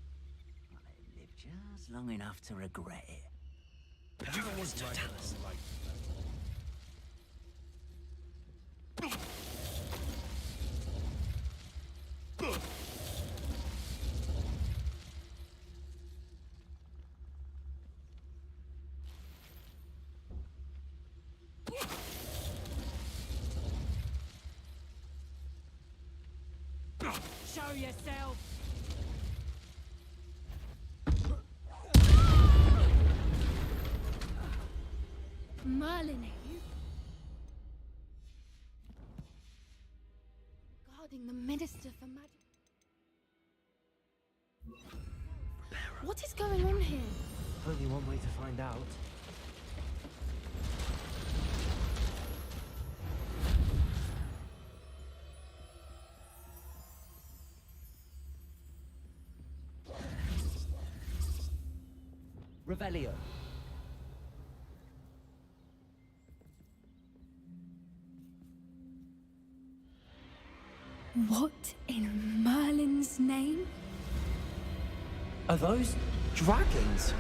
I let him live just long enough to regret it. You always tell us. Show yourself! Merlin, are you? Guarding the Minister for Magic. What is going on here? Only one way to find out. Revelio. What in Merlin's name? Are those dragons?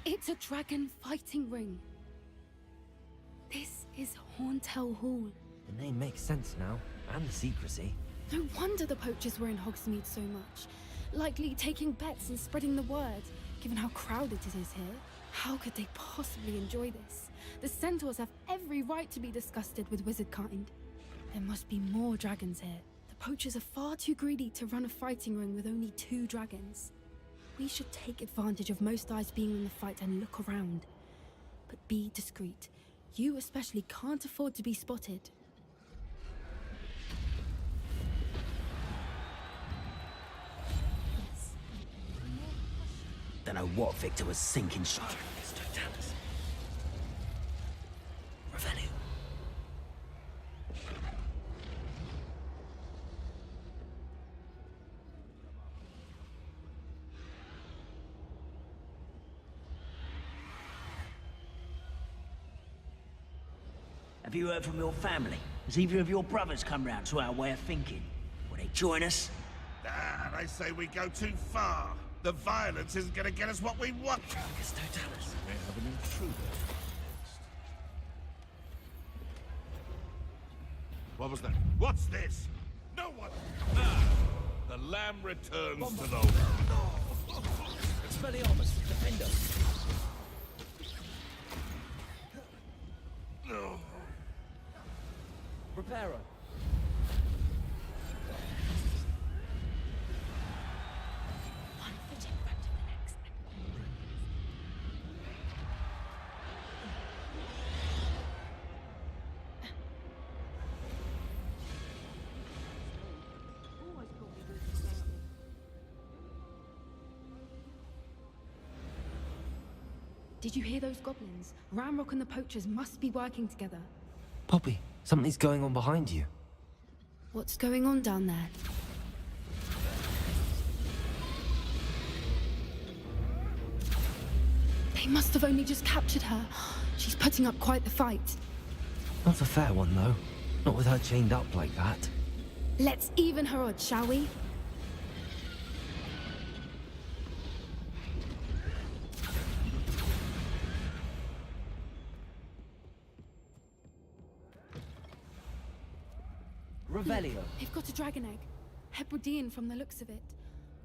It's a dragon fighting ring. This is Horntail Hall. The name makes sense now, and the secrecy. No wonder the poachers were in Hogsmeade so much. Likely taking bets and spreading the word, given how crowded it is here. How could they possibly enjoy this? The centaurs have every right to be disgusted with wizard kind. There must be more dragons here. The poachers are far too greedy to run a fighting ring with only 2 dragons. We should take advantage of most eyes being in the fight and look around. But be discreet. You especially can't afford to be spotted. Don't know what Victor was thinking. Revelio. Have you heard from your family? Has either of your brothers come round to our way of thinking? Will they join us? Ah, they say we go too far. The violence isn't going to get us what we want. We're having an intruder. What was that? What's this? No one. Ah, the lamb returns to the. Expelliarmus, defend us. No. Reparo. Did you hear those goblins? Ramrock and the poachers must be working together. Poppy, something's going on behind you. What's going on down there? They must have only just captured her. She's putting up quite the fight. Not a fair one, though. Not with her chained up like that. Let's even her odds, shall we? Revelio. They've got a dragon egg. Hebridean from the looks of it.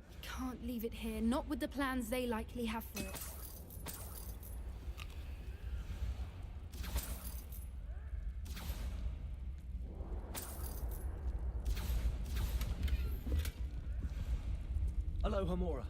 We can't leave it here, not with the plans they likely have for it. Hello, Hamora.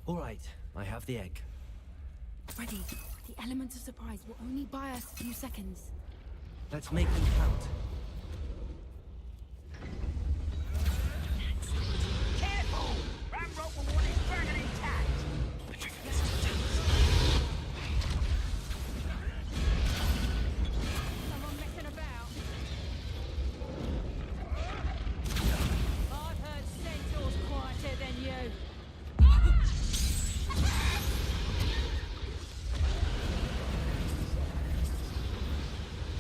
All right, I have the egg. Ready. The element of surprise will only buy us a few seconds. Let's make them count. Careful! Ramrock will want his dragon intact! Someone messing about. I've heard centaurs quieter than you.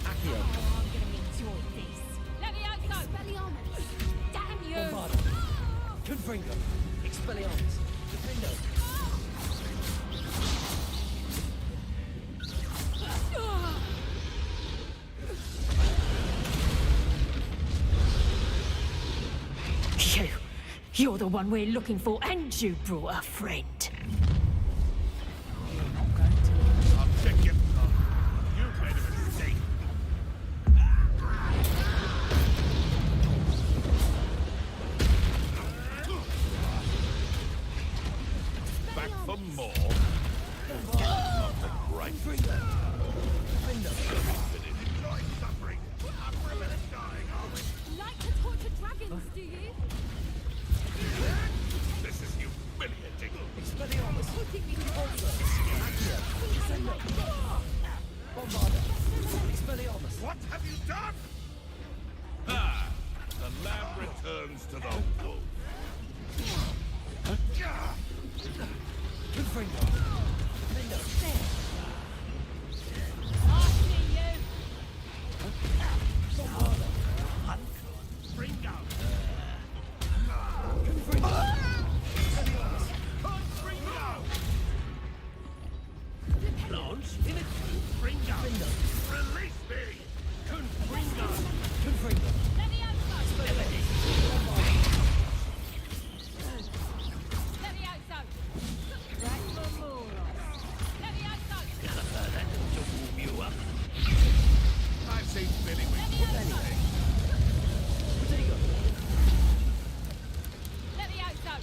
Accio. Oh, I'm gonna enjoy this. Levioso! Expelliarmus! Damn you! Bombarda. Confringo. Expelliarmus. Defendo. You're the one we're looking for, and you brought a friend. I'll check you. You made a mistake. Back for more. Not the right. Enjoy suffering. I'm really dying, are we? Like to torture dragons, do you? This is humiliating. Expelliarmus. You think we can hold it? Accio. Defendo. Bombarda. Expelliarmus. What have you done? Ah, the lamb returns to the wolf. Confringo. Defendo. I see you. Bombarda. Bring out. Confringo. Expelliarmus. Bring out. Launch. In it. Bring out. Defendo. Release me. Confringo. Confringo. Levioso! Back for more. Levioso! To warm you up. I've seen Billy with Levioso! Protego. Levioso!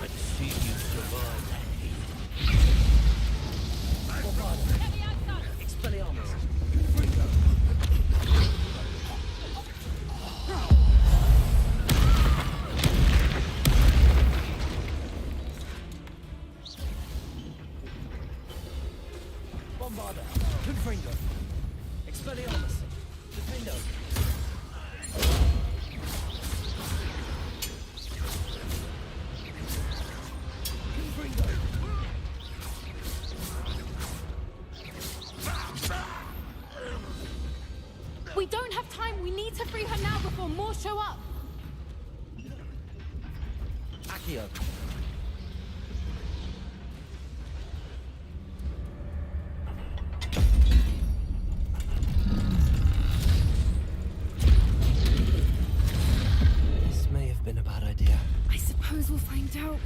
Let's see you survive that heat. Bombarda. Levioso! Expelliarmus. Confringo. Bombarda. Confringo. Expelliarmus. Defendo. Confringo. We don't have time. We need to free her now before more show up. Accio. This may have been a bad idea. I suppose we'll find out.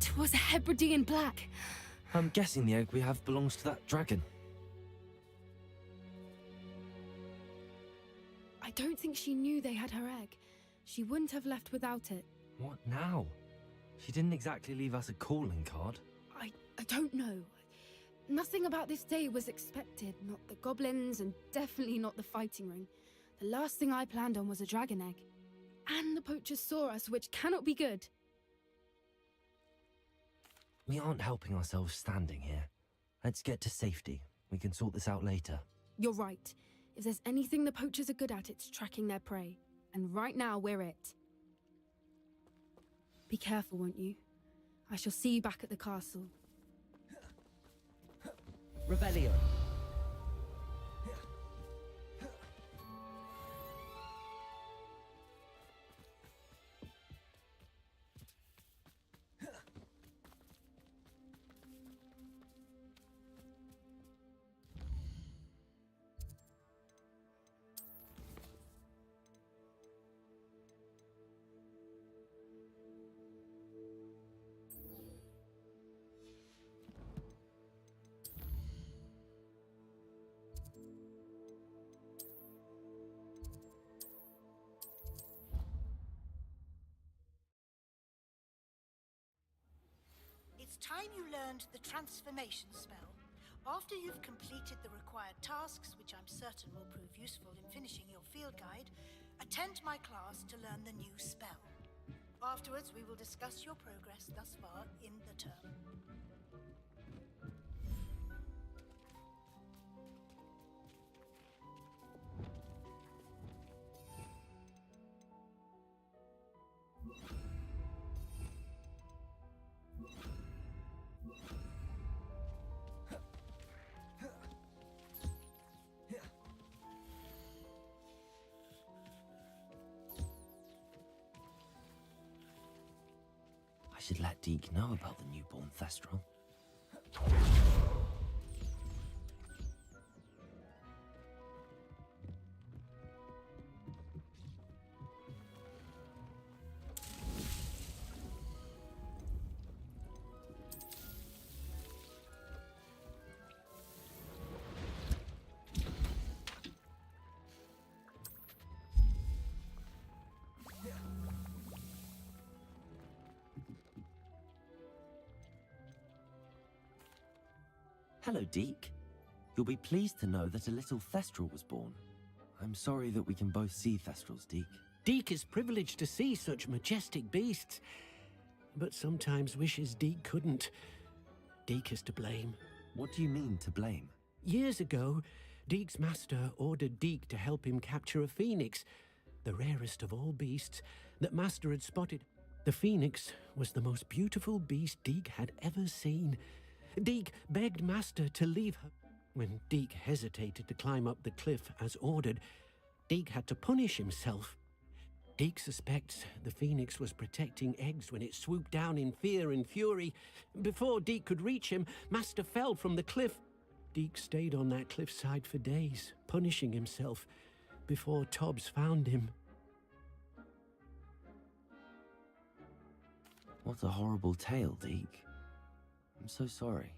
It was a Hebridean black. I'm guessing the egg we have belongs to that dragon. I don't think she knew they had her egg. She wouldn't have left without it. What now? She didn't exactly leave us a calling card. I don't know. Nothing about this day was expected. Not the goblins, and definitely not the fighting ring. The last thing I planned on was a dragon egg. And the poachers saw us, which cannot be good. We aren't helping ourselves standing here. Let's get to safety. We can sort this out later. You're right. If there's anything the poachers are good at, it's tracking their prey. And right now, we're it. Be careful, won't you? I shall see you back at the castle. Revelio. It's time you learned the transformation spell. After you've completed the required tasks, which I'm certain will prove useful in finishing your field guide, attend my class to learn the new spell. Afterwards, we will discuss your progress thus far in the term. I should let Deke know about the newborn Thestral. Hello, Deke. You'll be pleased to know that a little Thestral was born. I'm sorry that we can both see Thestrals, Deke. Deke is privileged to see such majestic beasts, but sometimes wishes Deke couldn't. Deke is to blame. What do you mean, to blame? Years ago, Deke's master ordered Deke to help him capture a phoenix, the rarest of all beasts that master had spotted. The phoenix was the most beautiful beast Deke had ever seen. Deke begged master to leave her. When Deke hesitated to climb up the cliff as ordered, Deke had to punish himself. Deke suspects the phoenix was protecting eggs when it swooped down in fear and fury. Before Deke could reach him, master fell from the cliff. Deke stayed on that cliffside for days, punishing himself, before Tobbs found him. What a horrible tale, Deke. I'm so sorry.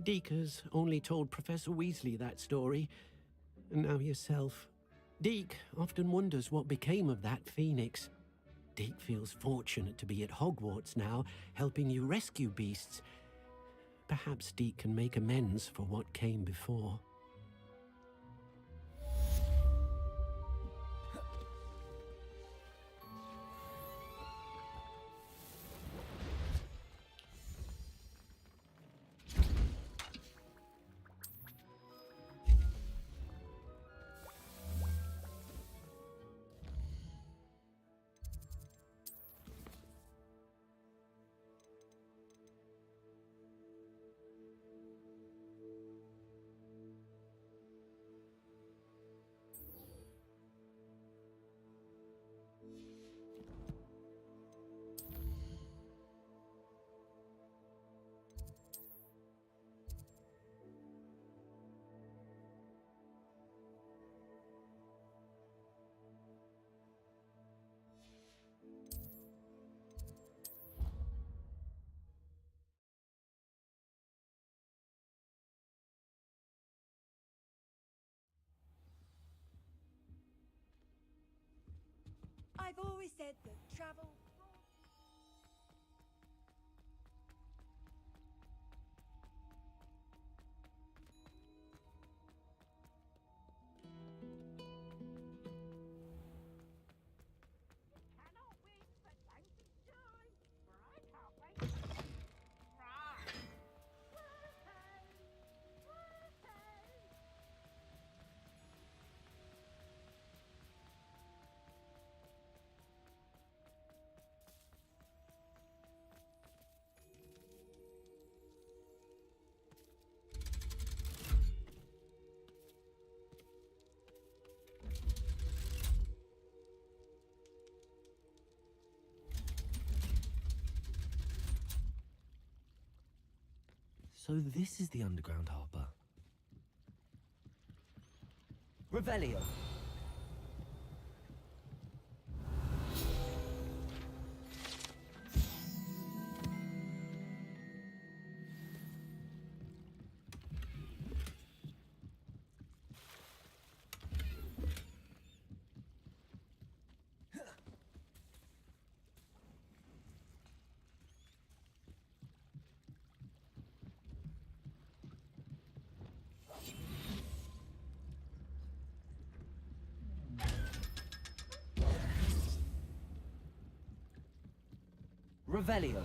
Deke has only told Professor Weasley that story, and now yourself. Deke often wonders what became of that phoenix. Deke feels fortunate to be at Hogwarts now, helping you rescue beasts. Perhaps Deke can make amends for what came before. I've always said that travel... So this is the underground harbor. Revelio. Revelio.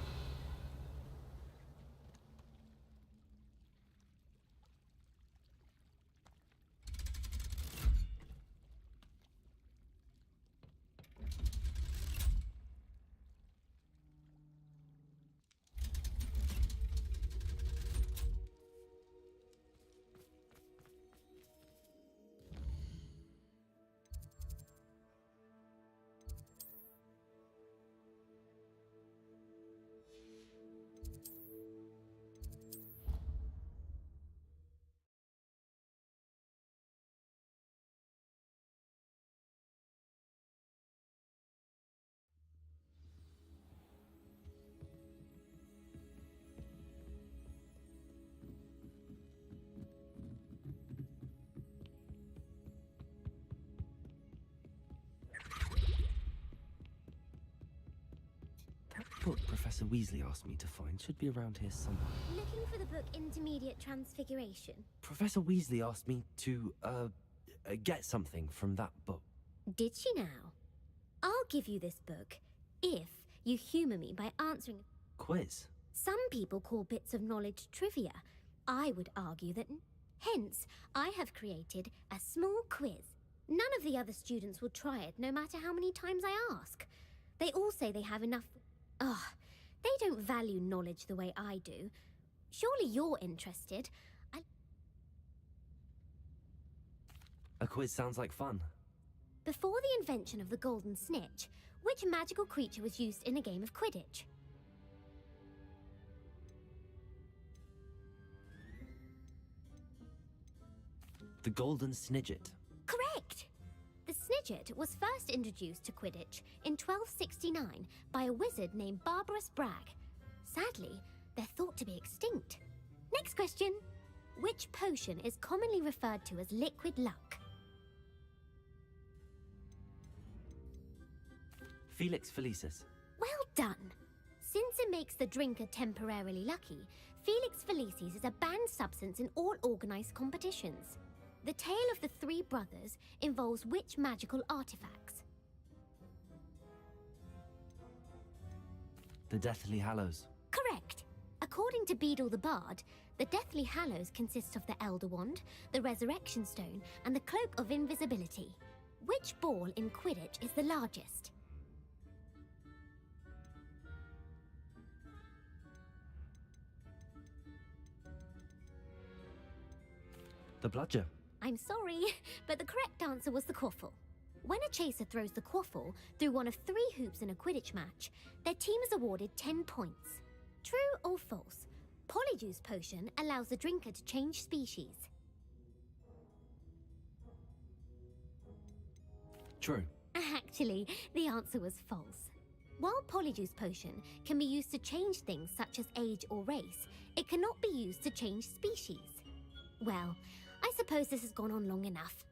That book Professor Weasley asked me to find should be around here somewhere. Looking for the book Intermediate Transfiguration? Professor Weasley asked me to, get something from that book. Did she now? I'll give you this book if you humour me by answering... Quiz? Some people call bits of knowledge trivia. I would argue that... Hence, I have created a small quiz. None of the other students will try it, no matter how many times I ask. They all say they have enough... Ugh, they don't value knowledge the way I do. Surely you're interested. A quiz sounds like fun. Before the invention of the golden snitch, which magical creature was used in a game of Quidditch? The golden snidget. Correct! The snidget was first introduced to Quidditch in 1269 by a wizard named Barbarous Bragg. Sadly, they're thought to be extinct. Next question. Which potion is commonly referred to as liquid luck? Felix Felicis. Well done! Since it makes the drinker temporarily lucky, Felix Felicis is a banned substance in all organised competitions. The tale of the three brothers involves which magical artifacts? The Deathly Hallows. Correct! According to Beedle the Bard, the Deathly Hallows consists of the Elder Wand, the Resurrection Stone, and the Cloak of Invisibility. Which ball in Quidditch is the largest? The bludger. I'm sorry, but the correct answer was the quaffle. When a chaser throws the quaffle through one of 3 hoops in a Quidditch match, their team is awarded 10 points. True or false? Polyjuice potion allows the drinker to change species. True. Actually, the answer was false. While Polyjuice potion can be used to change things such as age or race, it cannot be used to change species. Well, I suppose this has gone on long enough.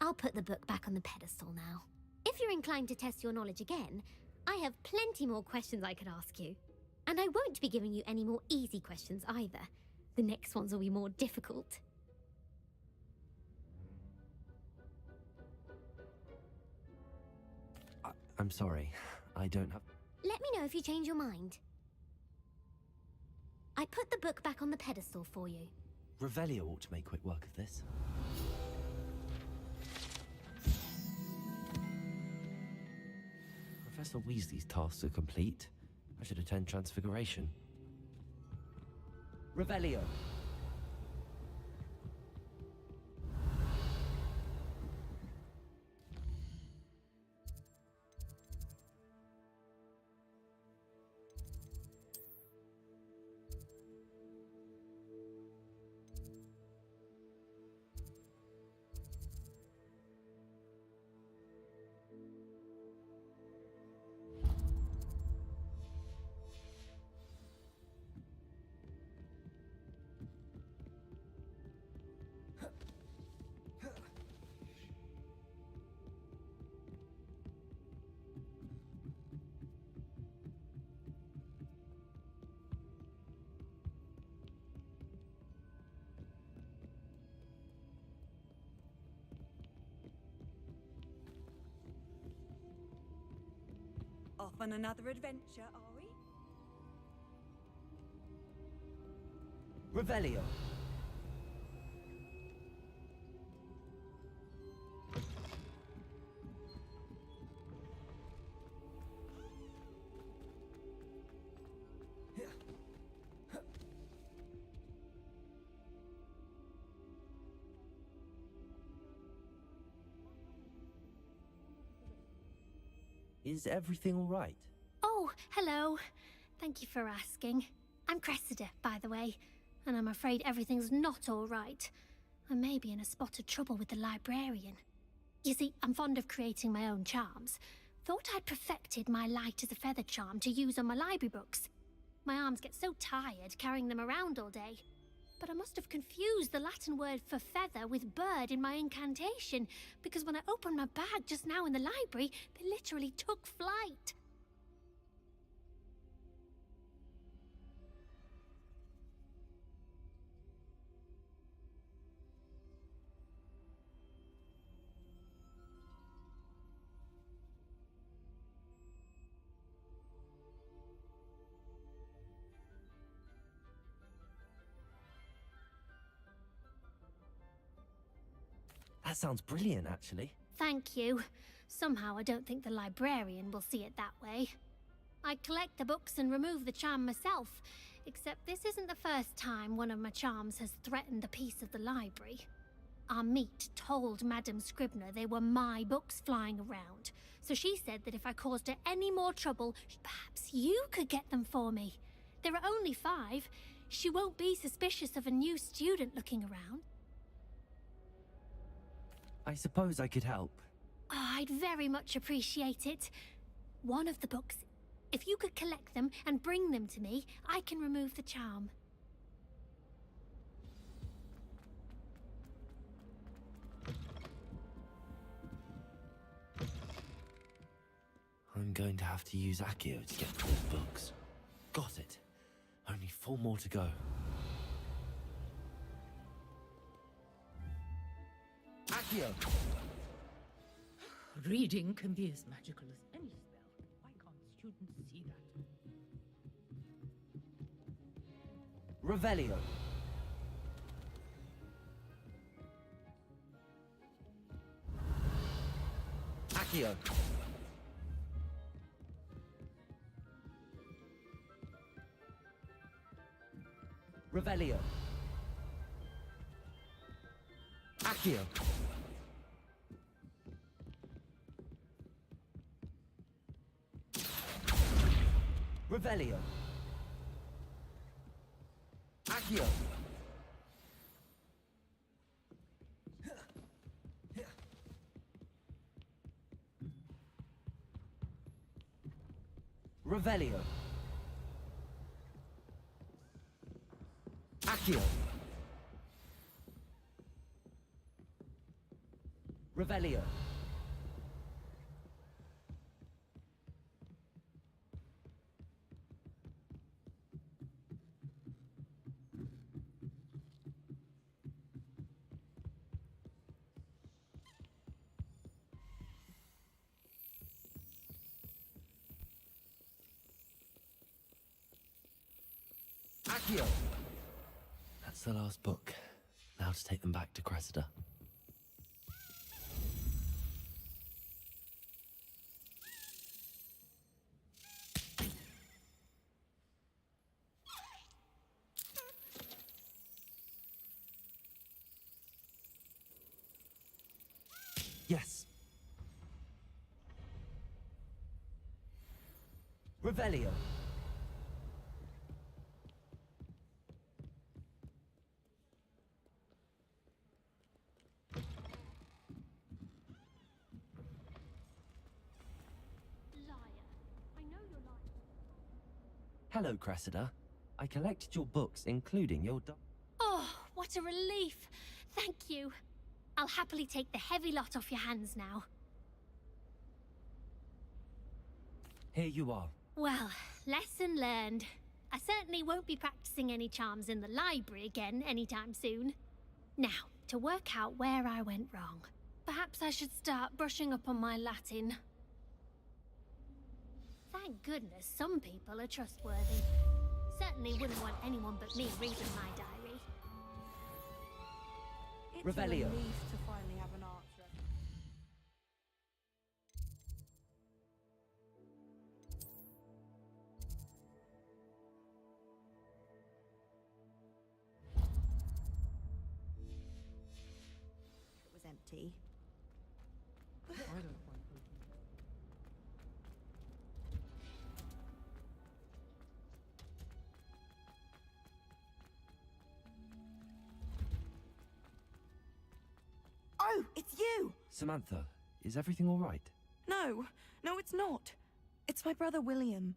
I'll put the book back on the pedestal now. If If you're inclined to test your knowledge again, I have plenty more questions I could ask you. And I won't be giving you any more easy questions either. The next ones will be more difficult. I'm sorry. I don't have... Let me know if you change your mind. I put the book back on the pedestal for you. Revelio ought to make quick work of this. Professor Weasley's tasks are complete. I should attend Transfiguration. Revelio! Off on another adventure, are we? Revelio! Is everything all right? Oh, hello. Thank you for asking. I'm Cressida, by the way, and I'm afraid everything's not all right. I may be in a spot of trouble with the librarian. You see, I'm fond of creating my own charms. Thought I'd perfected my light as a feather charm to use on my library books. My arms get so tired carrying them around all day. But I must have confused the Latin word for feather with bird in my incantation, because when I opened my bag just now in the library, they literally took flight. That sounds brilliant, actually. Thank you. Somehow I don't think the librarian will see it that way. I collect the books and remove the charm myself, except this isn't the first time one of my charms has threatened the peace of the library. Our meet told Madame Scribner they were my books flying around, so she said that if I caused her any more trouble, perhaps you could get them for me. There are only 5. She won't be suspicious of a new student looking around. I suppose I could help. Oh, I'd very much appreciate it. One of the books, if you could collect them and bring them to me, I can remove the charm. I'm going to have to use Accio to get those books. Got it. Only 4 more to go. Accio! Reading can be as magical as any spell. Why can't students see that? Revelio! Accio! Revelio! Accio! Revelio! Accio! Revelio! Accio! Revelio! Accio! That's the last book. Now to take them back to Cressida. Yes. Revelio. Hello, Cressida. I collected your books, including your Oh, what a relief. Thank you. I'll happily take the heavy lot off your hands now. Here you are. Well, lesson learned. I certainly won't be practicing any charms in the library again anytime soon. Now, to work out where I went wrong. Perhaps I should start brushing up on my Latin. Thank goodness some people are trustworthy. Certainly wouldn't want anyone but me reading my diary. It's Revelio. a relief to finally have an answer. It was empty. I don't find Oh, it's you! Samantha, is everything all right? No, it's not. It's my brother William.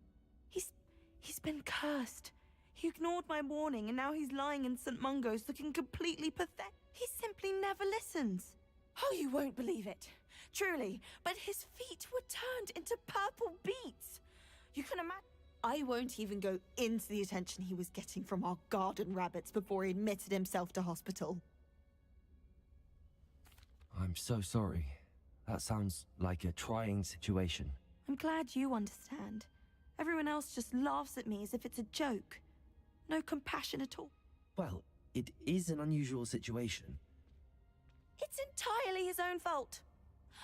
He's been cursed. He ignored my warning and now he's lying in St. Mungo's looking completely pathetic. He simply never listens. Oh, you won't believe it. Truly, but his feet were turned into purple beets. You can imagine. I won't even go into the attention he was getting from our garden rabbits before he admitted himself to hospital. I'm so sorry. That sounds like a trying situation. I'm glad you understand. Everyone else just laughs at me as if it's a joke. No compassion at all. Well, it is an unusual situation. It's entirely his own fault.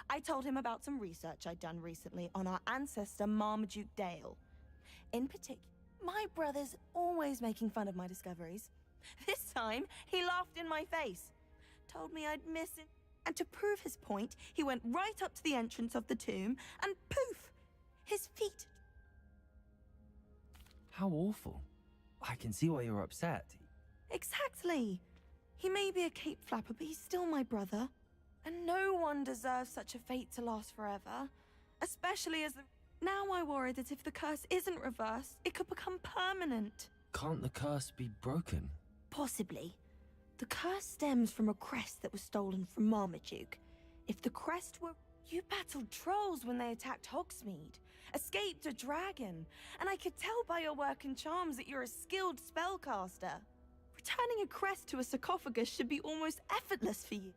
I told him about some research I'd done recently on our ancestor Marmaduke Dale. In particular, my brother's always making fun of my discoveries. This time, he laughed in my face. Told me I'd miss it. And to prove his point, he went right up to the entrance of the tomb and poof! His feet. How awful. I can see why you're upset. Exactly. He may be a cape flapper, but he's still my brother. And no one deserves such a fate to last forever. Especially as now I worry that if the curse isn't reversed, it could become permanent. Can't the curse be broken? Possibly. The curse stems from a crest that was stolen from Marmaduke. If the crest were... You battled trolls when they attacked Hogsmeade, escaped a dragon, and I could tell by your work and charms that you're a skilled spellcaster. Returning a crest to a sarcophagus should be almost effortless for you.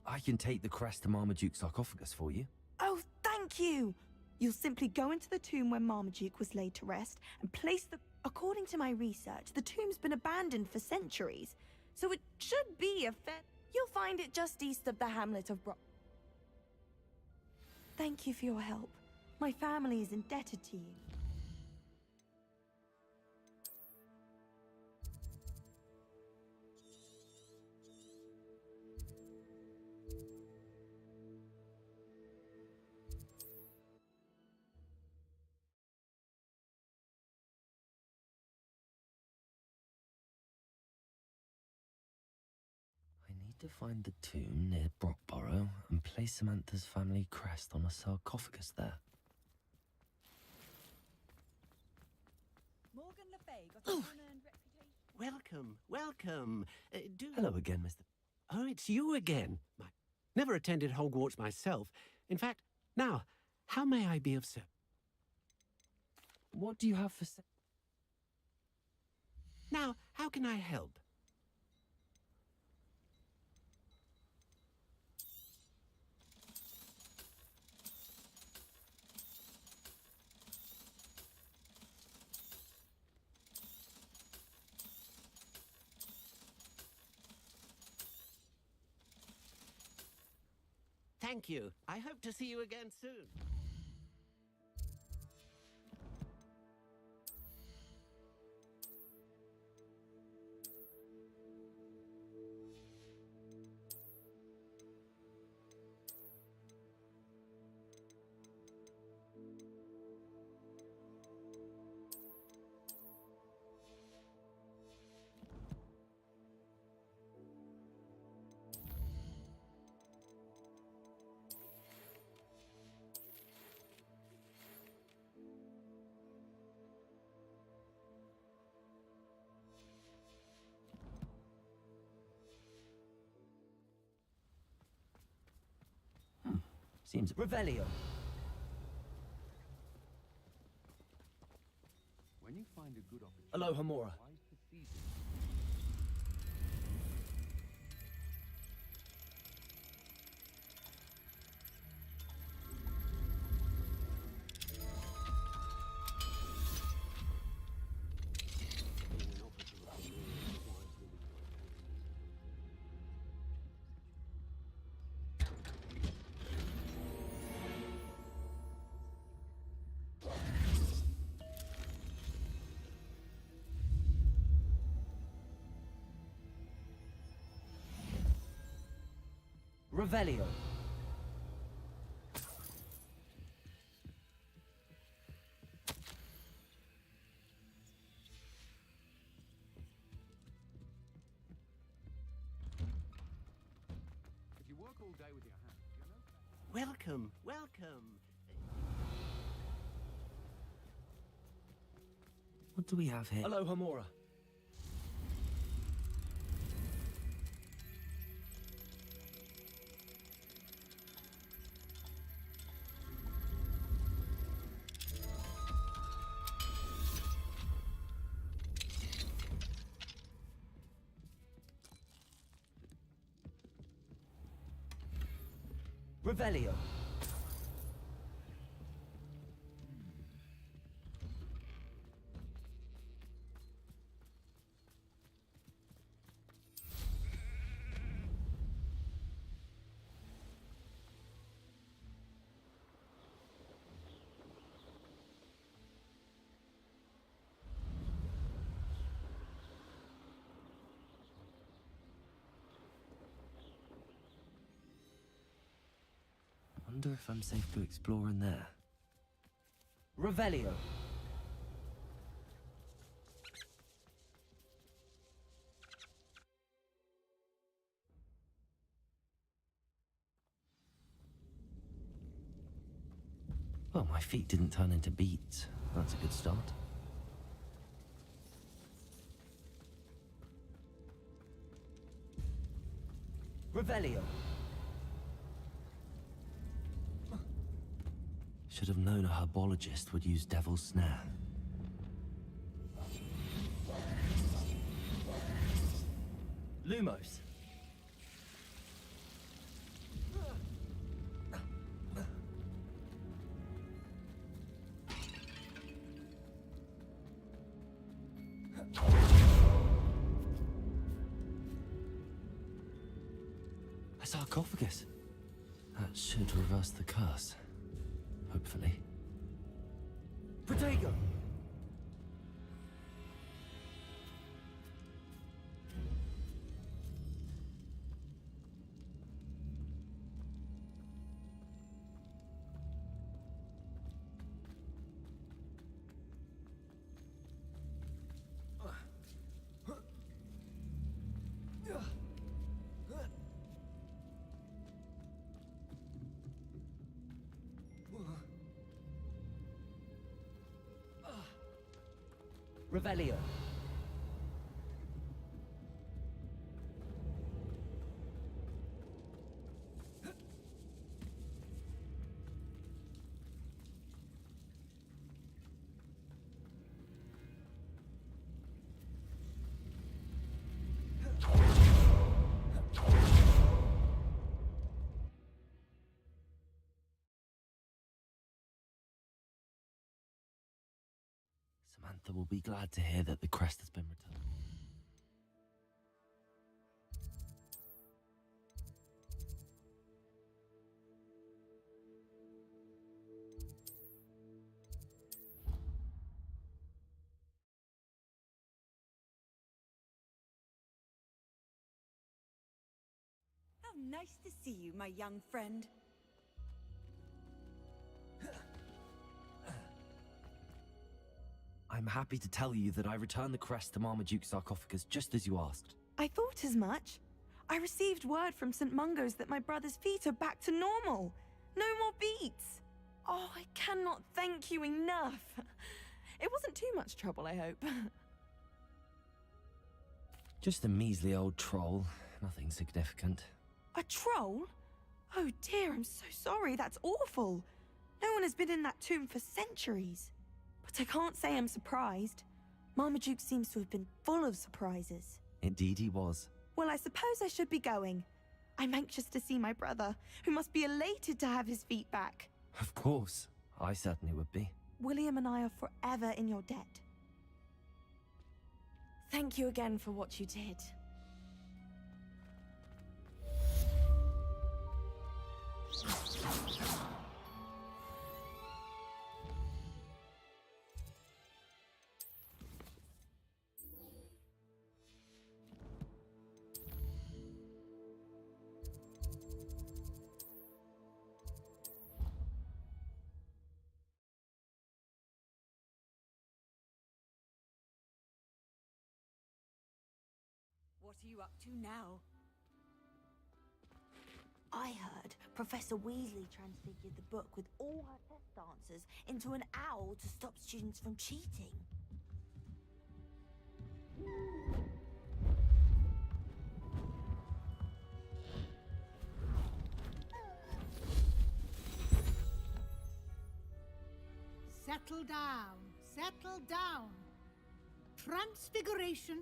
I can take the crest to Marmaduke's sarcophagus for you. Oh, thank you! You'll simply go into the tomb where Marmaduke was laid to rest and place the... According to my research, the tomb's been abandoned for centuries, so it should be a fair... You'll find it just east of the hamlet of Thank you for your help. My family is indebted to you. To find the tomb near Brockborough and place Samantha's family crest on a sarcophagus there. Morgan Le Fay got an unearned reputation. Welcome. Hello again, Mr. Oh, it's you again. I never attended Hogwarts myself. In fact, now, how may I be of service? What do you have for... Now, how can I help? Thank you. I hope to see you again soon. Seems Revelio. When you find a good opportunity, Aloha Mora. Revelio. if you work all day with your hands, you know. Welcome, welcome. What do we have here? Aloha Mora. Revelio. Wonder if I'm safe to explore in there. Revelio. Well, my feet didn't turn into beets. That's a good start. Revelio. Should have known a herbologist would use Devil's Snare. Lumos. A sarcophagus. That should reverse the curse. Hopefully. Protego. Revelio. Samantha will be glad to hear that the crest has been returned. How nice to see you, my young friend. I'm happy to tell you that I returned the crest to Marmaduke's sarcophagus just as you asked. I thought as much. I received word from St. Mungo's that my brother's feet are back to normal. No more beats. Oh, I cannot thank you enough. It wasn't too much trouble, I hope. Just a measly old troll, nothing significant. A troll? Oh dear, I'm so sorry, that's awful. No one has been in that tomb for centuries. But I can't say I'm surprised. Marmaduke seems to have been full of surprises. Indeed he was. Well, I suppose I should be going. I'm anxious to see my brother, who must be elated to have his feet back. Of course, I certainly would be. William and I are forever in your debt. Thank you again for what you did. What are you up to now? I heard Professor Weasley transfigured the book with all her test answers into an owl to stop students from cheating. Settle down, settle down. Transfiguration,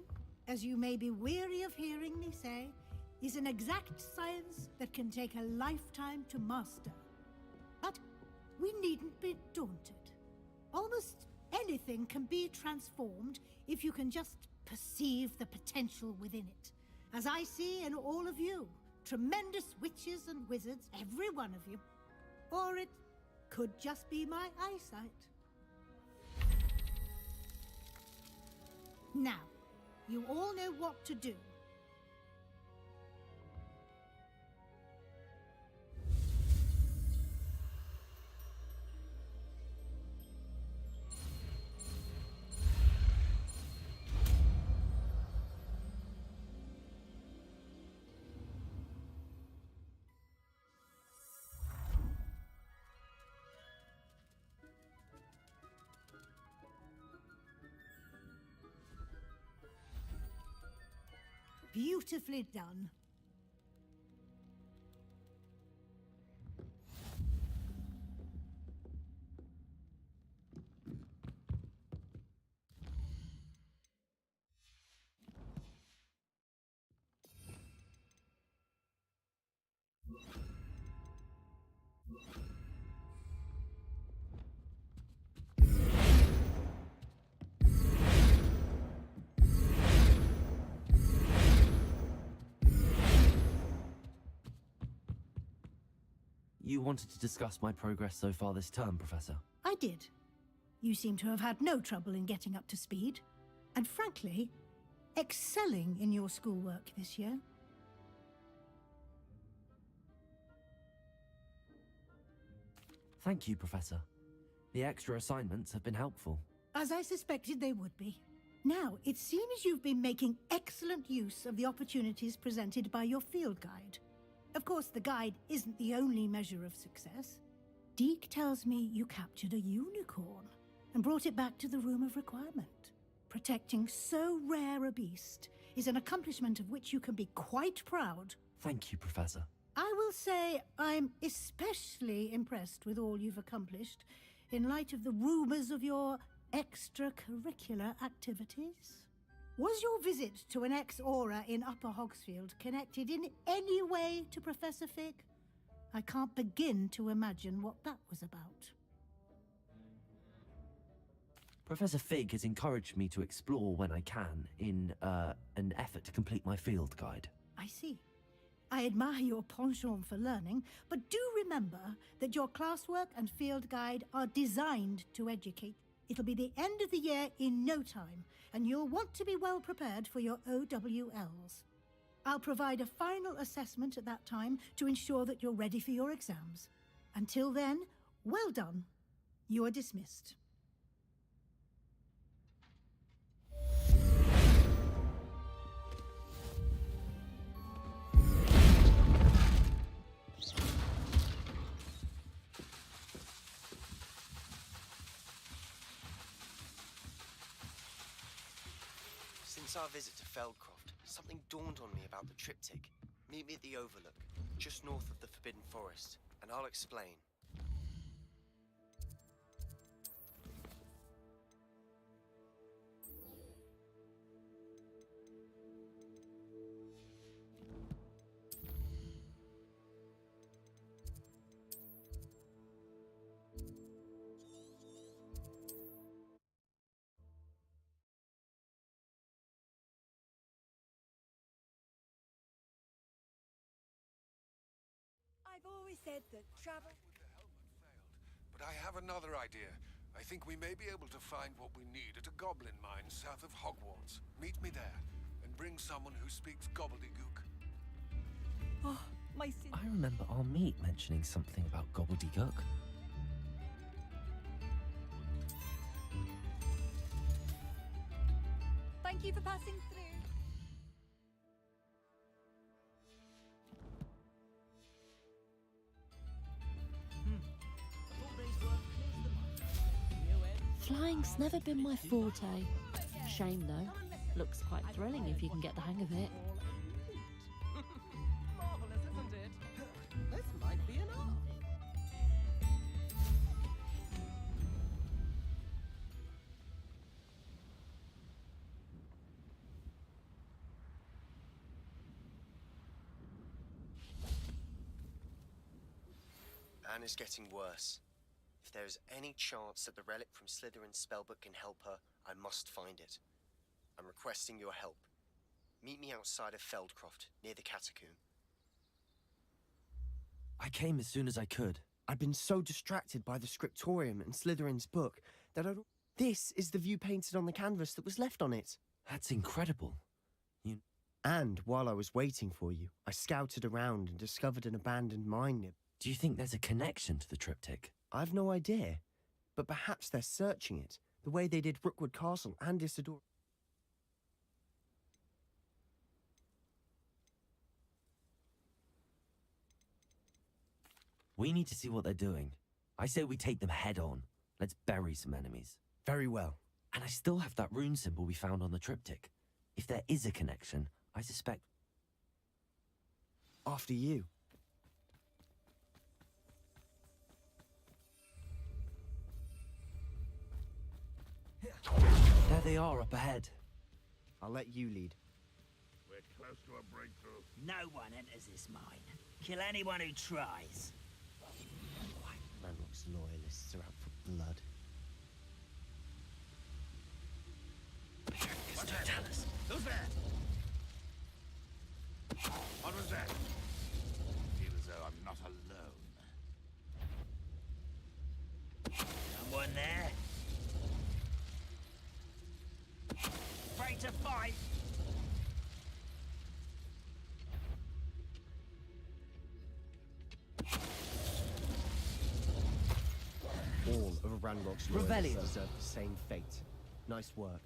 as you may be weary of hearing me say, is an exact science that can take a lifetime to master. But we needn't be daunted. Almost anything can be transformed if you can just perceive the potential within it. As I see in all of you, tremendous witches and wizards, every one of you. Or it could just be my eyesight. Now, you all know what to do. Beautifully done. You wanted to discuss my progress so far this term, Professor? I did. You seem to have had no trouble in getting up to speed, and frankly, excelling in your schoolwork this year. Thank you, Professor. The extra assignments have been helpful. As I suspected they would be. Now, it seems you've been making excellent use of the opportunities presented by your field guide. Of course, the guide isn't the only measure of success. Deke tells me you captured a unicorn and brought it back to the Room of Requirement. Protecting so rare a beast is an accomplishment of which you can be quite proud. Thank you, Professor. I will say I'm especially impressed with all you've accomplished in light of the rumors of your extracurricular activities. Was your visit to an ex-aura in Upper Hogsfield connected in any way to Professor Fig? I can't begin to imagine what that was about. Professor Fig has encouraged me to explore when I can in an effort to complete my field guide. I see. I admire your penchant for learning, but do remember that your classwork and field guide are designed to educate. It'll be the end of the year in no time, and you'll want to be well prepared for your OWLs. I'll provide a final assessment at that time to ensure that you're ready for your exams. Until then, well done. You are dismissed. Since our visit to Feldcroft, something dawned on me about the triptych. Meet me at the Overlook, just north of the Forbidden Forest, and I'll explain. I've always said that travel... But I have another idea. I think we may be able to find what we need at a goblin mine south of Hogwarts. Meet me there, and bring someone who speaks gobbledygook. Oh, my sin. I remember our meet mentioning something about gobbledygook. Thank you for passing through. Flying's never been my forte. Shame though. Looks quite thrilling if you can get the hang of it. Marvelous, isn't it? This might be enough. Anna's getting worse. If there is any chance that the relic from Slytherin's spellbook can help her, I must find it. I'm requesting your help. Meet me outside of Feldcroft, near the catacomb. I came as soon as I could. I've been so distracted by the scriptorium and Slytherin's book that I don't... This is the view painted on the canvas that was left on it. That's incredible. And while I was waiting for you, I scouted around and discovered an abandoned mine. Do you think there's a connection to the triptych? I've no idea, but perhaps they're searching it, the way they did Rookwood Castle and Isidore. We need to see what they're doing. I say we take them head on. Let's bury some enemies. Very well. And I still have that rune symbol we found on the triptych. If there is a connection, I suspect... After you. There they are up ahead. I'll let you lead. We're close to a breakthrough. No one enters this mine. Kill anyone who tries. Manrock's loyalists are out for blood. Tell us. Who's there? What was that? Feel as though I'm not alone. Someone there? Afraid to fight? All of Ranrock's loyalists deserve the same fate. Nice work.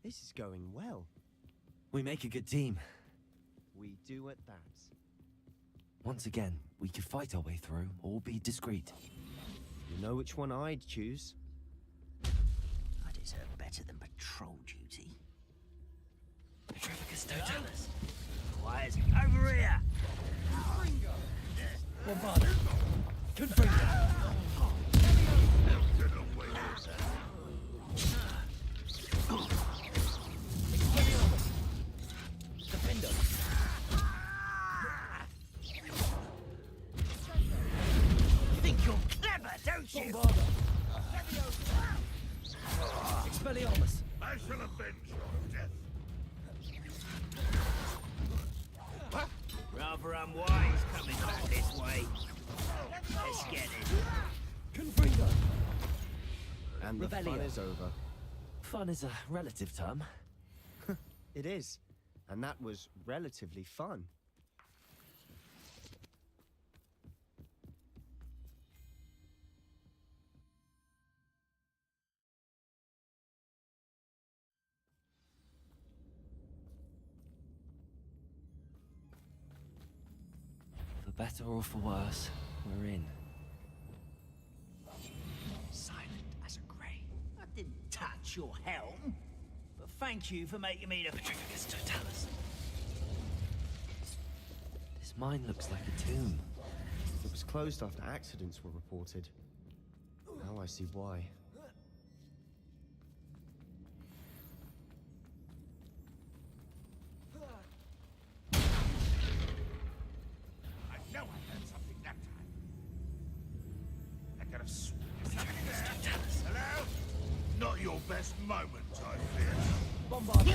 This is going well. We make a good team. We do at that. Once again, we could fight our way through, or be discreet. You know which one I'd choose? I deserve better than patrol duty. Petrificus totalis. Quiet, over here! One bother. Confringo. Defender. You think you're clever, don't you? Expelliarmus. I shall avenge your death. Rather unwise coming back this way. Let's get it. Confringo! And the Rebellion. fun is over. Fun is a relative term. It is. And that was relatively fun. For better or for worse, we're in. Silent as a grave. I didn't touch your helm. But thank you for making me the Petrificus totalis. This mine looks like a tomb. It was closed after accidents were reported. Now I see why. I know I heard something that time. I could have sworn something there. Hello? Not your best moment, I fear. bombard.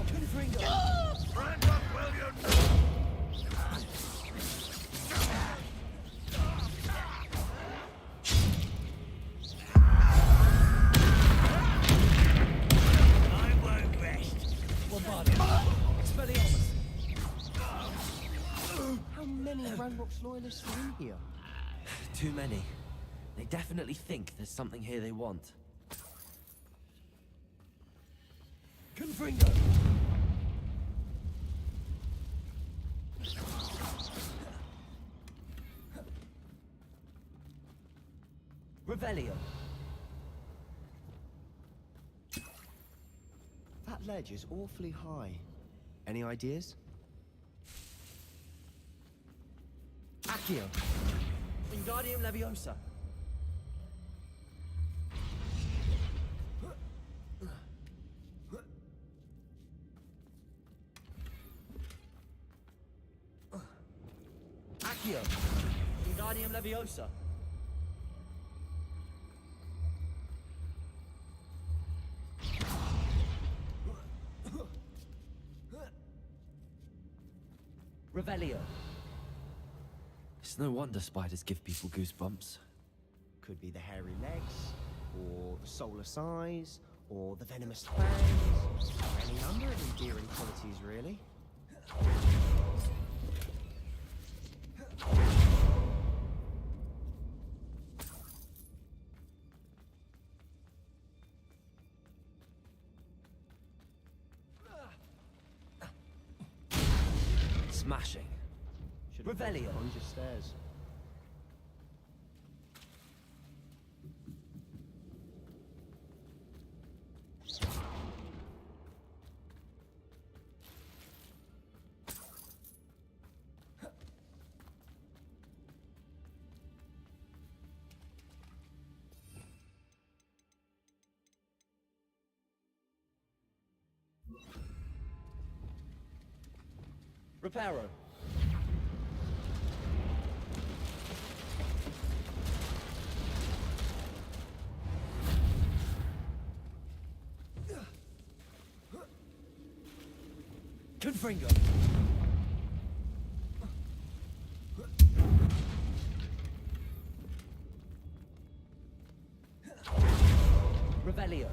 Confringo! Brand up well you know! I won't rest. Bombard. Expelliarmus. How many Ranrock's loyalists are in here? Too many. They definitely think there's something here they want. Confringo. Revelio. That ledge is awfully high. Any ideas? Accio. Wingardium Leviosa. Accio. Wingardium Leviosa. Revelio. It's no wonder spiders give people goosebumps. Could be the hairy legs, or the solar size, or the venomous fangs. Any number of endearing qualities, really. Smashing. Revelio. Conjure stairs. Reparo. Confringo. Revelio.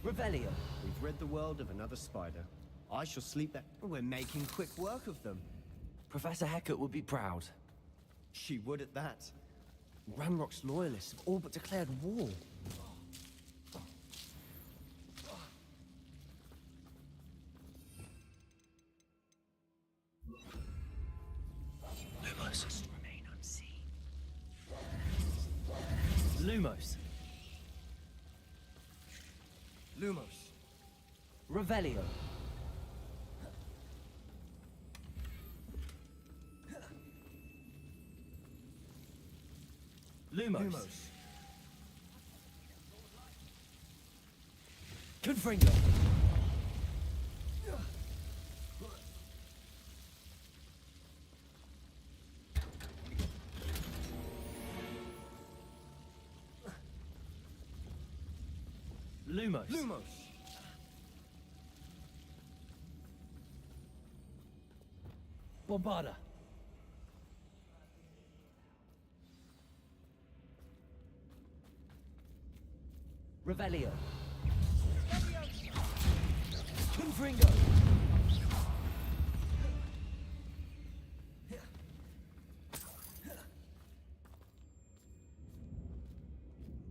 Revelio. We've rid the world of another spider. I shall sleep there. We're making quick work of them. Professor Hecat would be proud. She would at that. Ranrock's loyalists have all but declared war. Lumos must remain unseen. Lumos. Lumos. Revelio. Lumos. Confringo. Lumos. Bombarda. Revelio. Confringo.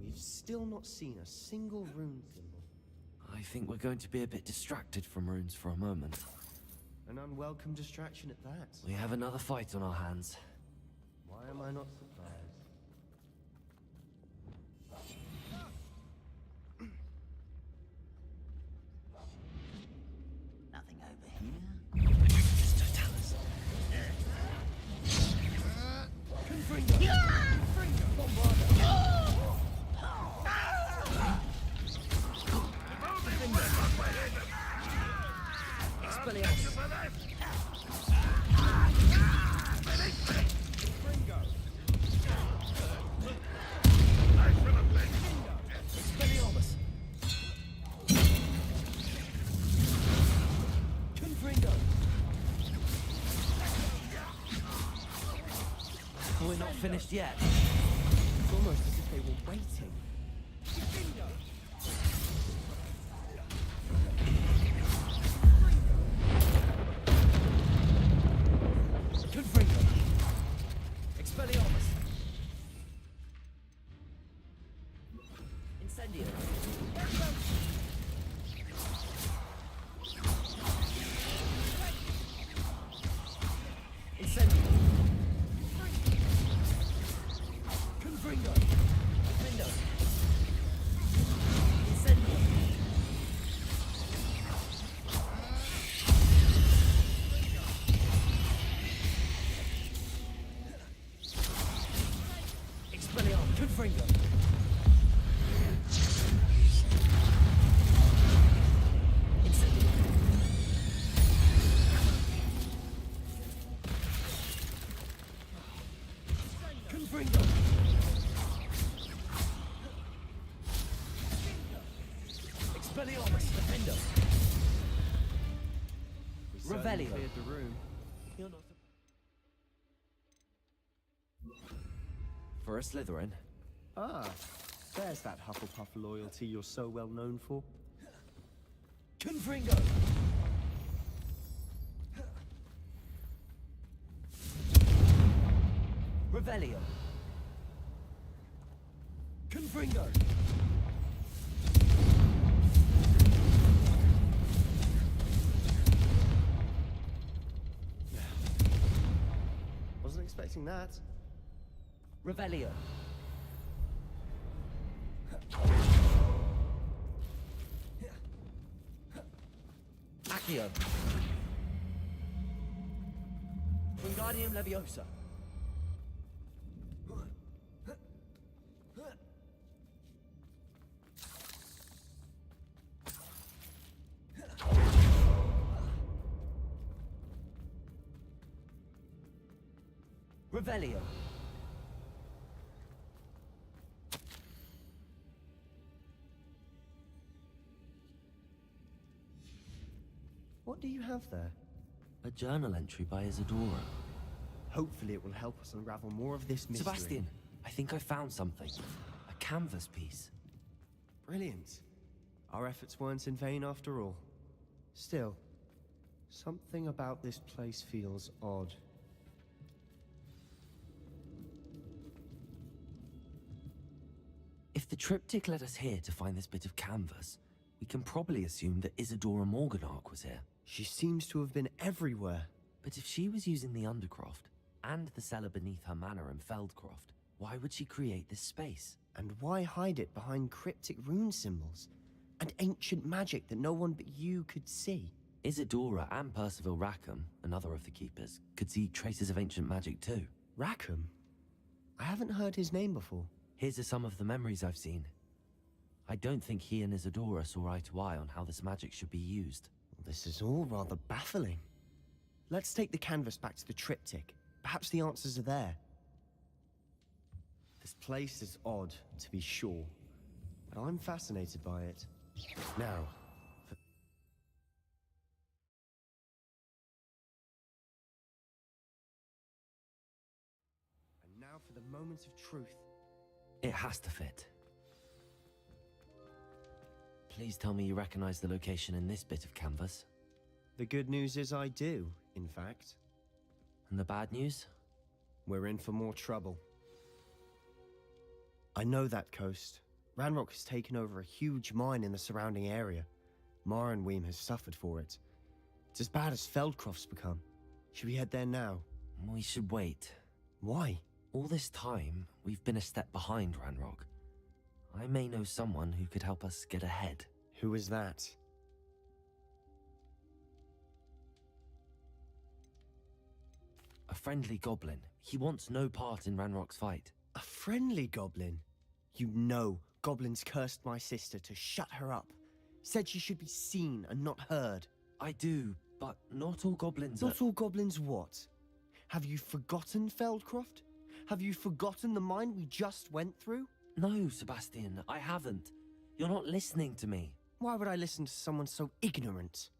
We've still not seen a single rune symbol. I think we're going to be a bit distracted from runes for a moment. An unwelcome distraction at that. We have another fight on our hands. Why am I not surprised? Nothing over here. We're not finished yet. It's almost as if they were waiting. Confringo. Expelliarmus. Incendio. Incendio. Confringo. Defendo. Incendio. Expelliarmus. Confringo. Incendio. Confringo. Expelliarmus. Defendo. Revelio. Cleared the room. For a Slytherin. Ah, there's that Hufflepuff loyalty you're so well known for. Confringo. Revelio. Confringo. Wasn't expecting that. Revelio. Accio. Wingardium Leviosa. Revelio. What do you have there? A journal entry by Isadora. Hopefully it will help us unravel more of this mystery. Sebastian, I think I found something. A canvas piece. Brilliant. Our efforts weren't in vain after all. Still, something about this place feels odd. If the triptych led us here to find this bit of canvas, we can probably assume that Isadora Morganach was here. She seems to have been everywhere. But if she was using the Undercroft, and the cellar beneath her manor in Feldcroft, why would she create this space? And why hide it behind cryptic rune symbols? And ancient magic that no one but you could see? Isadora and Percival Rackham, another of the Keepers, could see traces of ancient magic too. Rackham? I haven't heard his name before. Here's some of the memories I've seen. I don't think he and Isadora saw eye to eye on how this magic should be used. This is all rather baffling. Let's take the canvas back to the triptych. Perhaps the answers are there. This place is odd, to be sure, but I'm fascinated by it. Now, and now for the moment of truth. It has to fit. Please tell me you recognize the location in this bit of canvas. The good news is I do, in fact. And the bad news? We're in for more trouble. I know that coast. Ranrock has taken over a huge mine in the surrounding area. Marenweem has suffered for it. It's as bad as Feldcroft's become. Should we head there now? We should wait. Why? All this time, we've been a step behind Ranrock. I may know someone who could help us get ahead. Who is that? A friendly goblin. He wants no part in Ranrock's fight. A friendly goblin? You know, goblins cursed my sister to shut her up. Said she should be seen and not heard. I do, but not all goblins Not all goblins what? Have you forgotten Feldcroft? Have you forgotten the mine we just went through? No, Sebastian, I haven't. You're not listening to me. Why would I listen to someone so ignorant?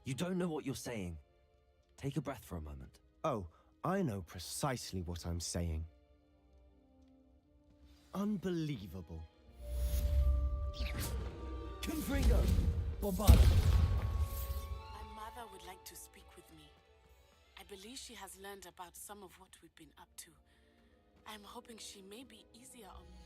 You don't know what you're saying. Take a breath for a moment. Oh, I know precisely what I'm saying. Unbelievable. Confringo! Bombard! My mother would like to speak with me. I believe she has learned about some of what we've been up to. I'm hoping she may be easier on me.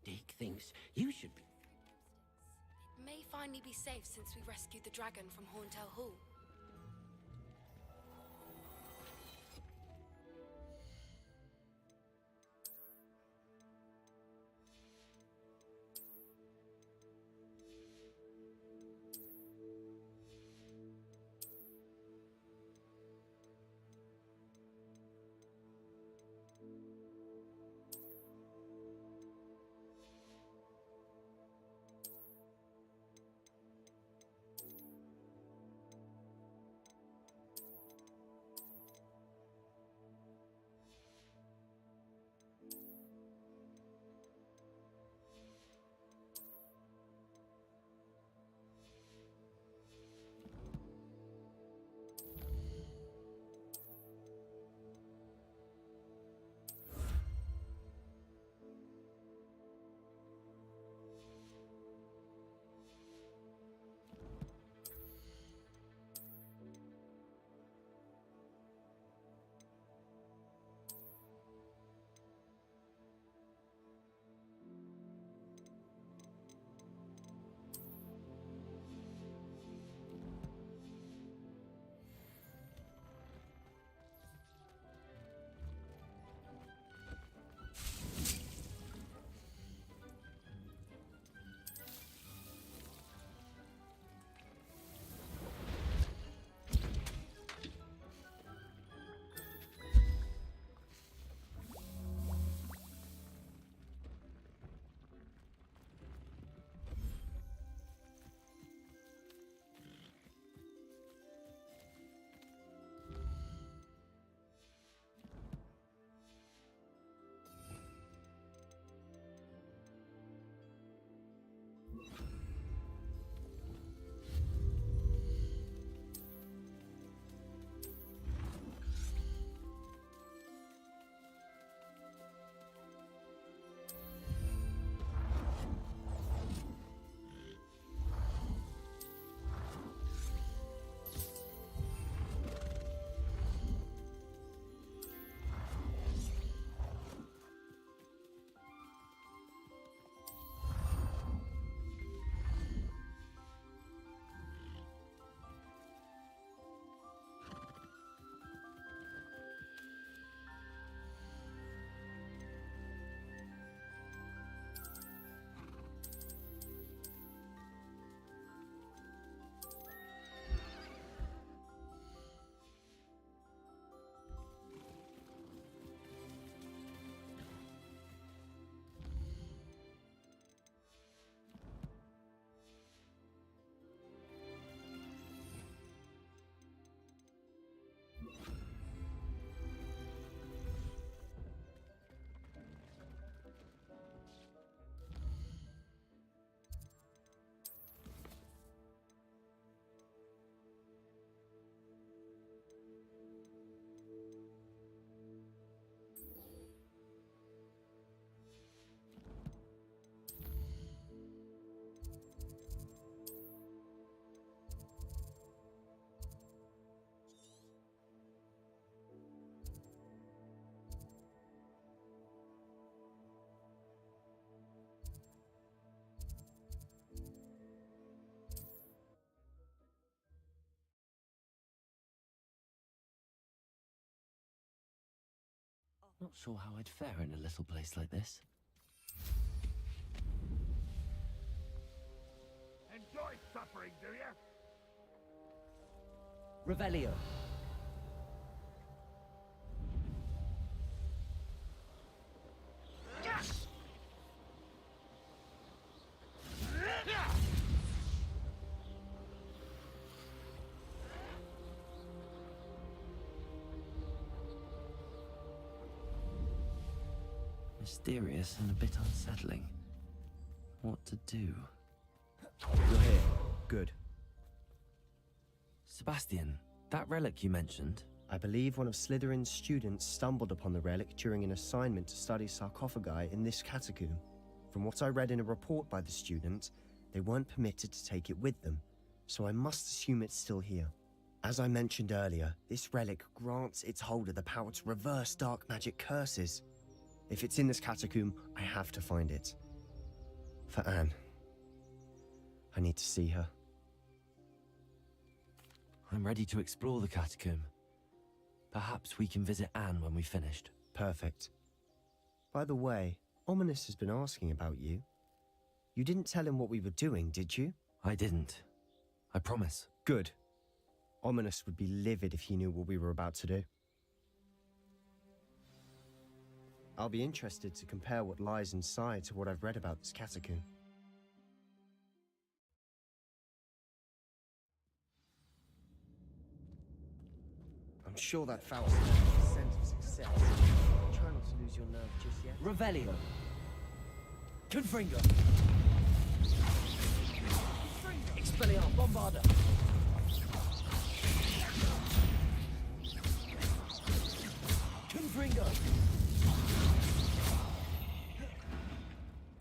Dick thinks you should be. It may finally be safe since we rescued the dragon from Horntail Hall. Not sure how I'd fare in a little place like this. Enjoy suffering, do you? Revelio. Mysterious and a bit unsettling. What to do? You're here. Good. Sebastian, that relic you mentioned? I believe one of Slytherin's students stumbled upon the relic during an assignment to study sarcophagi in this catacomb. From what I read in a report by the student, they weren't permitted to take it with them, so I must assume it's still here. As I mentioned earlier, this relic grants its holder the power to reverse dark magic curses. If it's in this catacomb, I have to find it. For Anne. I need to see her. I'm ready to explore the catacomb. Perhaps we can visit Anne when we've finished. Perfect. By the way, Ominous has been asking about you. You didn't tell him what we were doing, did you? I didn't. I promise. Good. Ominous would be livid if he knew what we were about to do. I'll be interested to compare what lies inside to what I've read about this catacomb. I'm sure that Faust has a sense of success. Try not to lose your nerve just yet. Revelio. Confringo. Expelliarmus Bombarda. Confringo.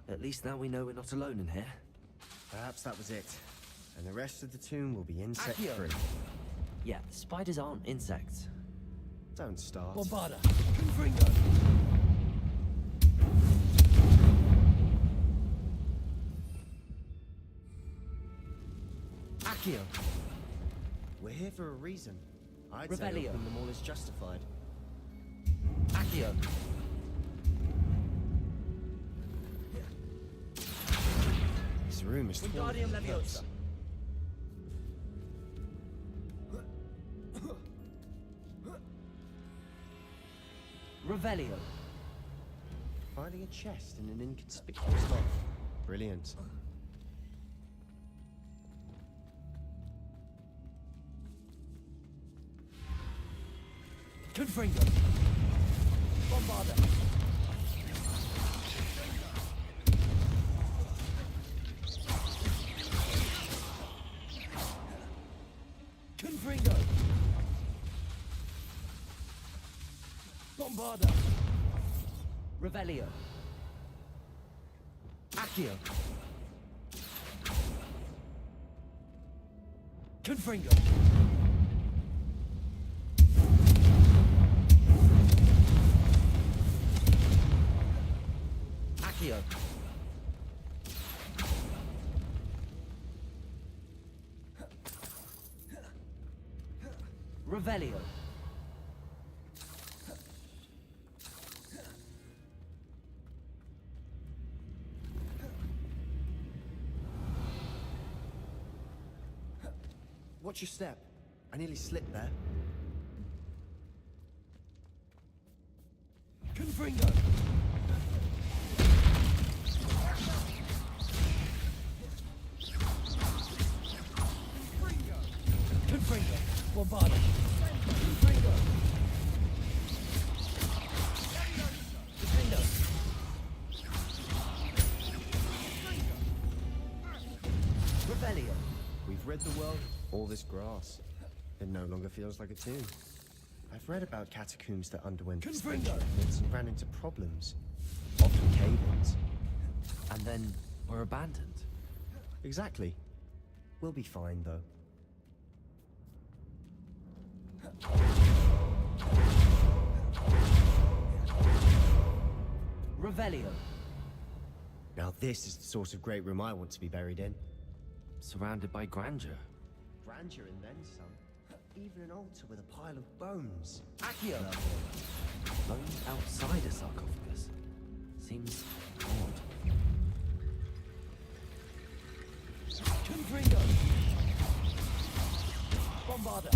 At least now we know we're not alone in here. Perhaps that was it. And the rest of the tomb will be insect-free. Yeah, spiders aren't insects. Don't start. Bombarda. Confringo. Accio. We're here for a reason. I'd say Revelio. opening them all is justified. Accio. This room is full of Wingardium hooks. Leviosa. Revelio. Finding a chest in an inconspicuous spot. Brilliant. Confringo. Bombarda. Confringo. Bombarda. Revelio. Accio. Confringo. Accio. Revelio. Watch your step. I nearly slipped there. Confringo. Confringo. Bombarda. Confringo. Defendo. Revelio. We've rid the world of all this grass. It no longer feels like a tomb. I've read about catacombs that underwent Confringo. treatments and ran into problems. Often cave-ins. And then were abandoned. Exactly. We'll be fine, though. Revelio. Now this is the sort of great room I want to be buried in. Surrounded by grandeur. Grandeur and then some. even an altar with a pile of bones. Accio! Bones outside a sarcophagus. Seems odd. Confringo! Bombarder!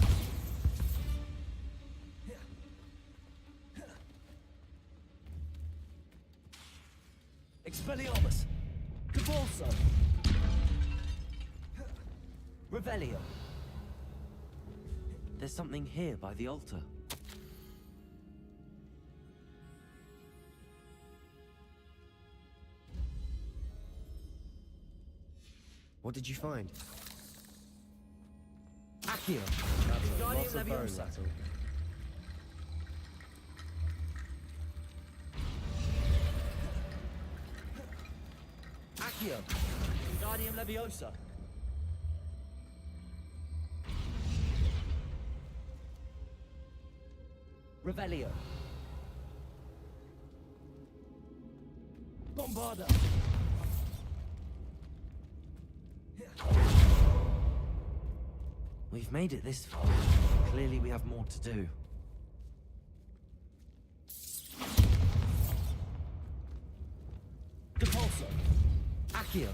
Expelliarmus! Cabalso! Revelio! There's something here by the altar. What did you find? Accio! Guardian Lots of bone Leviosa! rattle. Accio! Guardian Leviosa! Revelio! Bombarder! We've made it this far. Clearly we have more to do. Depulso! Accio!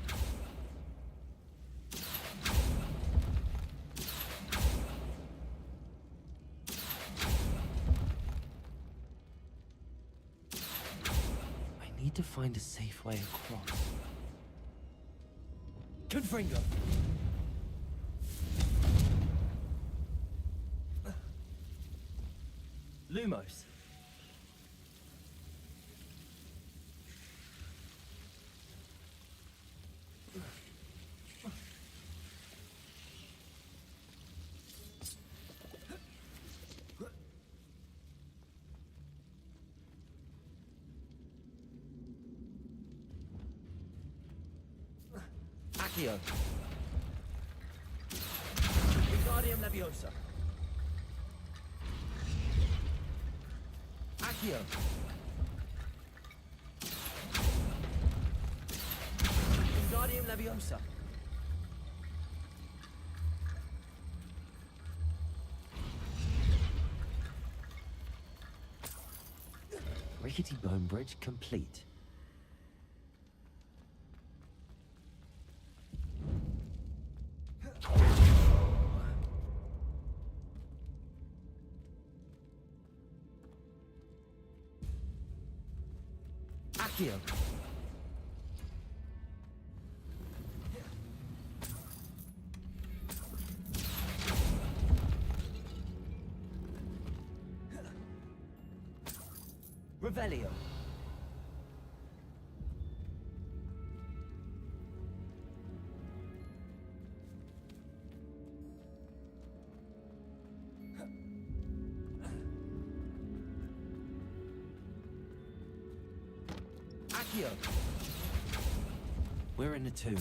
I need to find a safe way across. Confringo! Lumos! Accio! Wingardium Leviosa! Accio! Wingardium Leviosa! Rickety bone bridge complete. Accio! Revelio! Accio! We're in a tomb.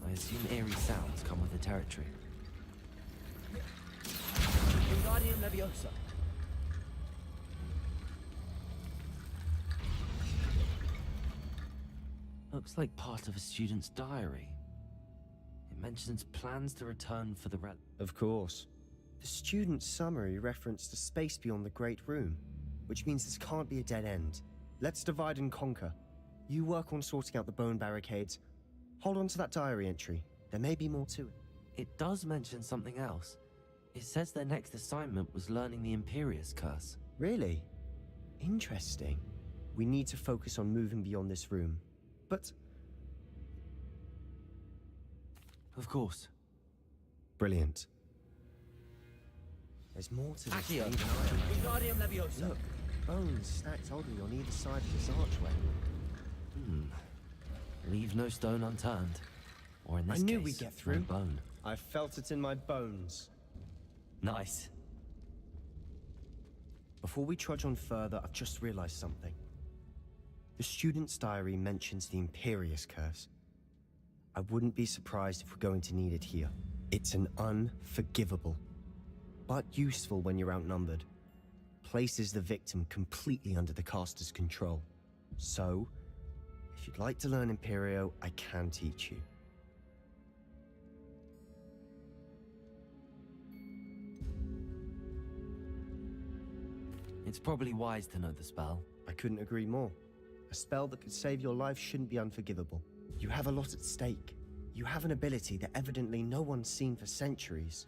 I assume eerie sounds come with the territory. Wingardium Leviosa! Looks like part of a student's diary. It mentions plans to return for the Of course. The student's summary referenced a space beyond the Great Room, which means this can't be a dead end. Let's divide and conquer. You work on sorting out the bone barricades. Hold on to that diary entry. There may be more to it. It does mention something else. It says their next assignment was learning the Imperius Curse. Really? Interesting. We need to focus on moving beyond this room. But... Of course. Brilliant. There's more to this Accio! than even I imagined. Wingardium Leviosa! Look, bones stacked oddly on either side of this archway. Leave no stone unturned. Or in this I knew case, we'd get through. no bone. I felt it in my bones. Nice. Before we trudge on further, I've just realized something. The student's diary mentions the Imperius Curse. I wouldn't be surprised if we're going to need it here. It's an unforgivable, but useful when you're outnumbered. Places the victim completely under the caster's control. So, if you'd like to learn Imperio, I can teach you. It's probably wise to know the spell. I couldn't agree more. A spell that could save your life shouldn't be unforgivable. You have a lot at stake. You have an ability that evidently no one's seen for centuries.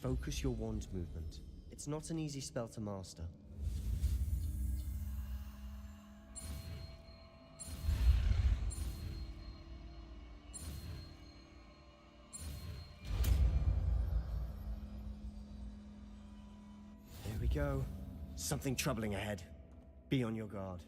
Focus your wand movement. It's not an easy spell to master. There we go. Something troubling ahead. Be on your guard.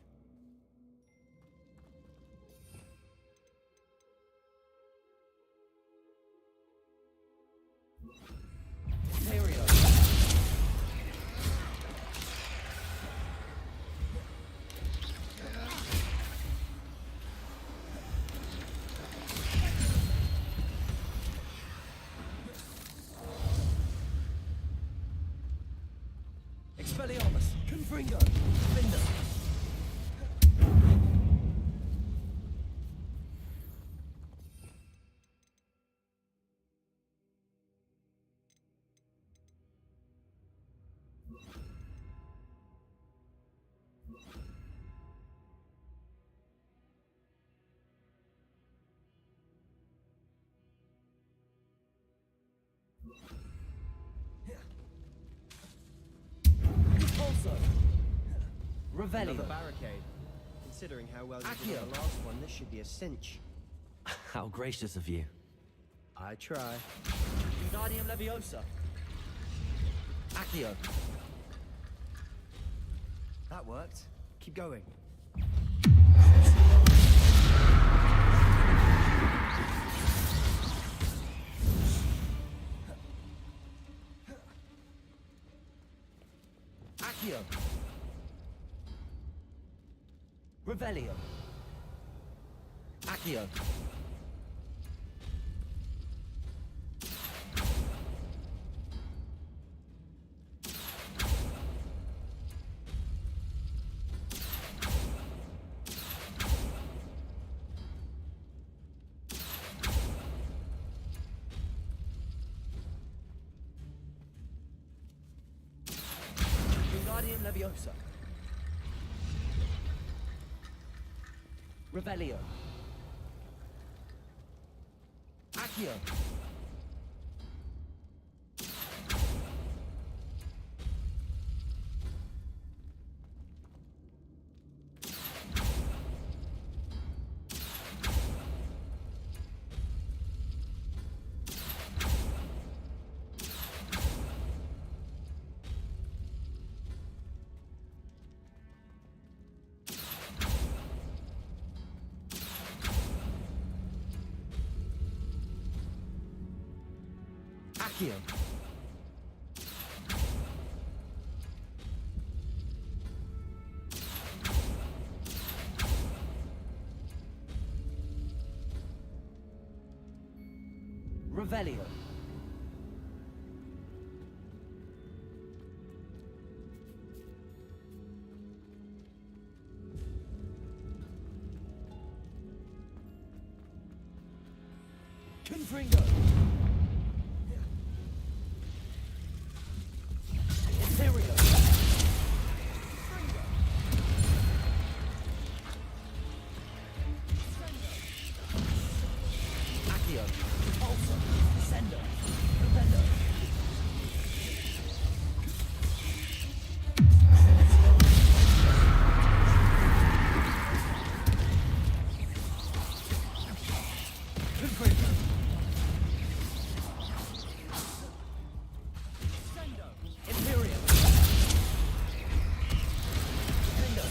Expelliarmus! Confringo! Finder! Revelio. Another barricade. Considering how well you did on the last one, this should be a cinch. How gracious of you. I try. Wingardium Leviosa. Accio. That worked. Keep going. Accio. Revelio. Accio. Wingardium Leviosa. Revelio. Accio. Accio. Revelio. Confringo. Imperio. Accio. Pulsar. Sendo. Propendo. Confringo. Imperium. Defender.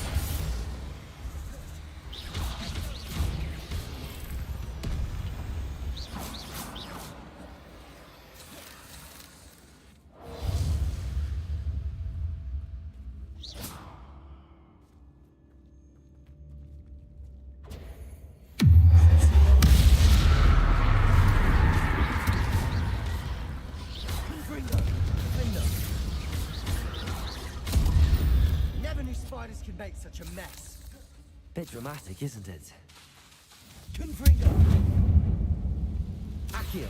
Confringo. Defender. Never knew spiders could make such a mess. Bit dramatic, isn't it? Confringo. Accio.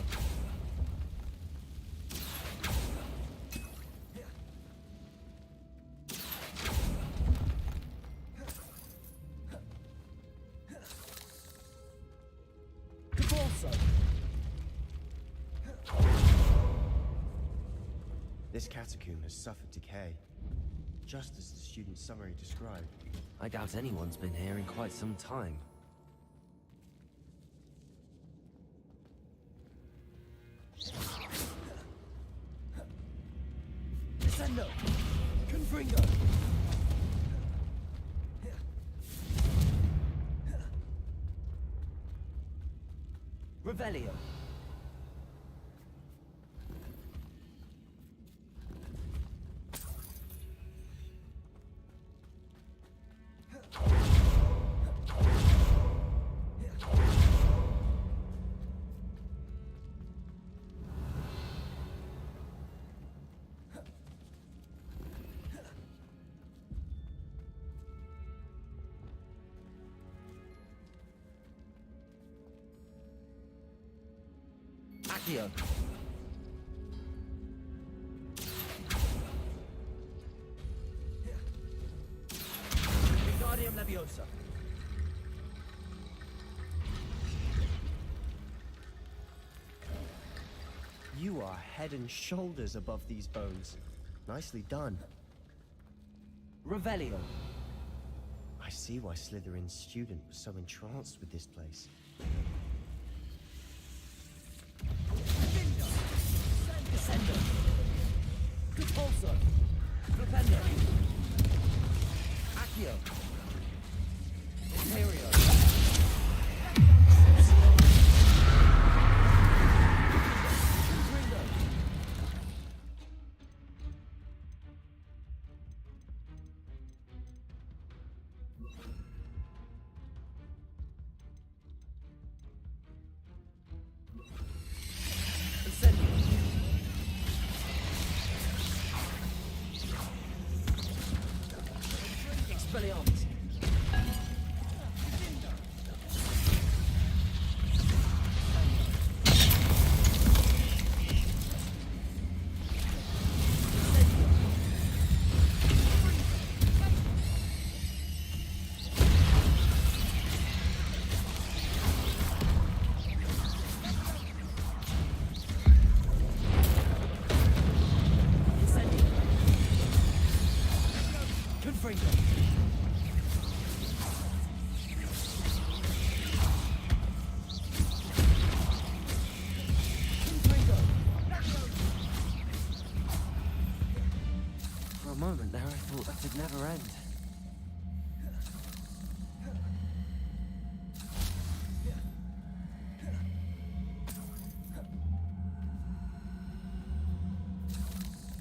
This catacomb has suffered decay, just as the student's summary described. I doubt anyone's been here in quite some time. Descendo! Confringo! Revelio! Accio. Wingardium Leviosa. You are head and shoulders above these bones. Nicely done. Revelio. I see why Slytherin's student was so entranced with this place. Descendo. Repulsor. Flipendo. Accio. Imperio. Expelliarmus. For a moment there, I thought that would never end.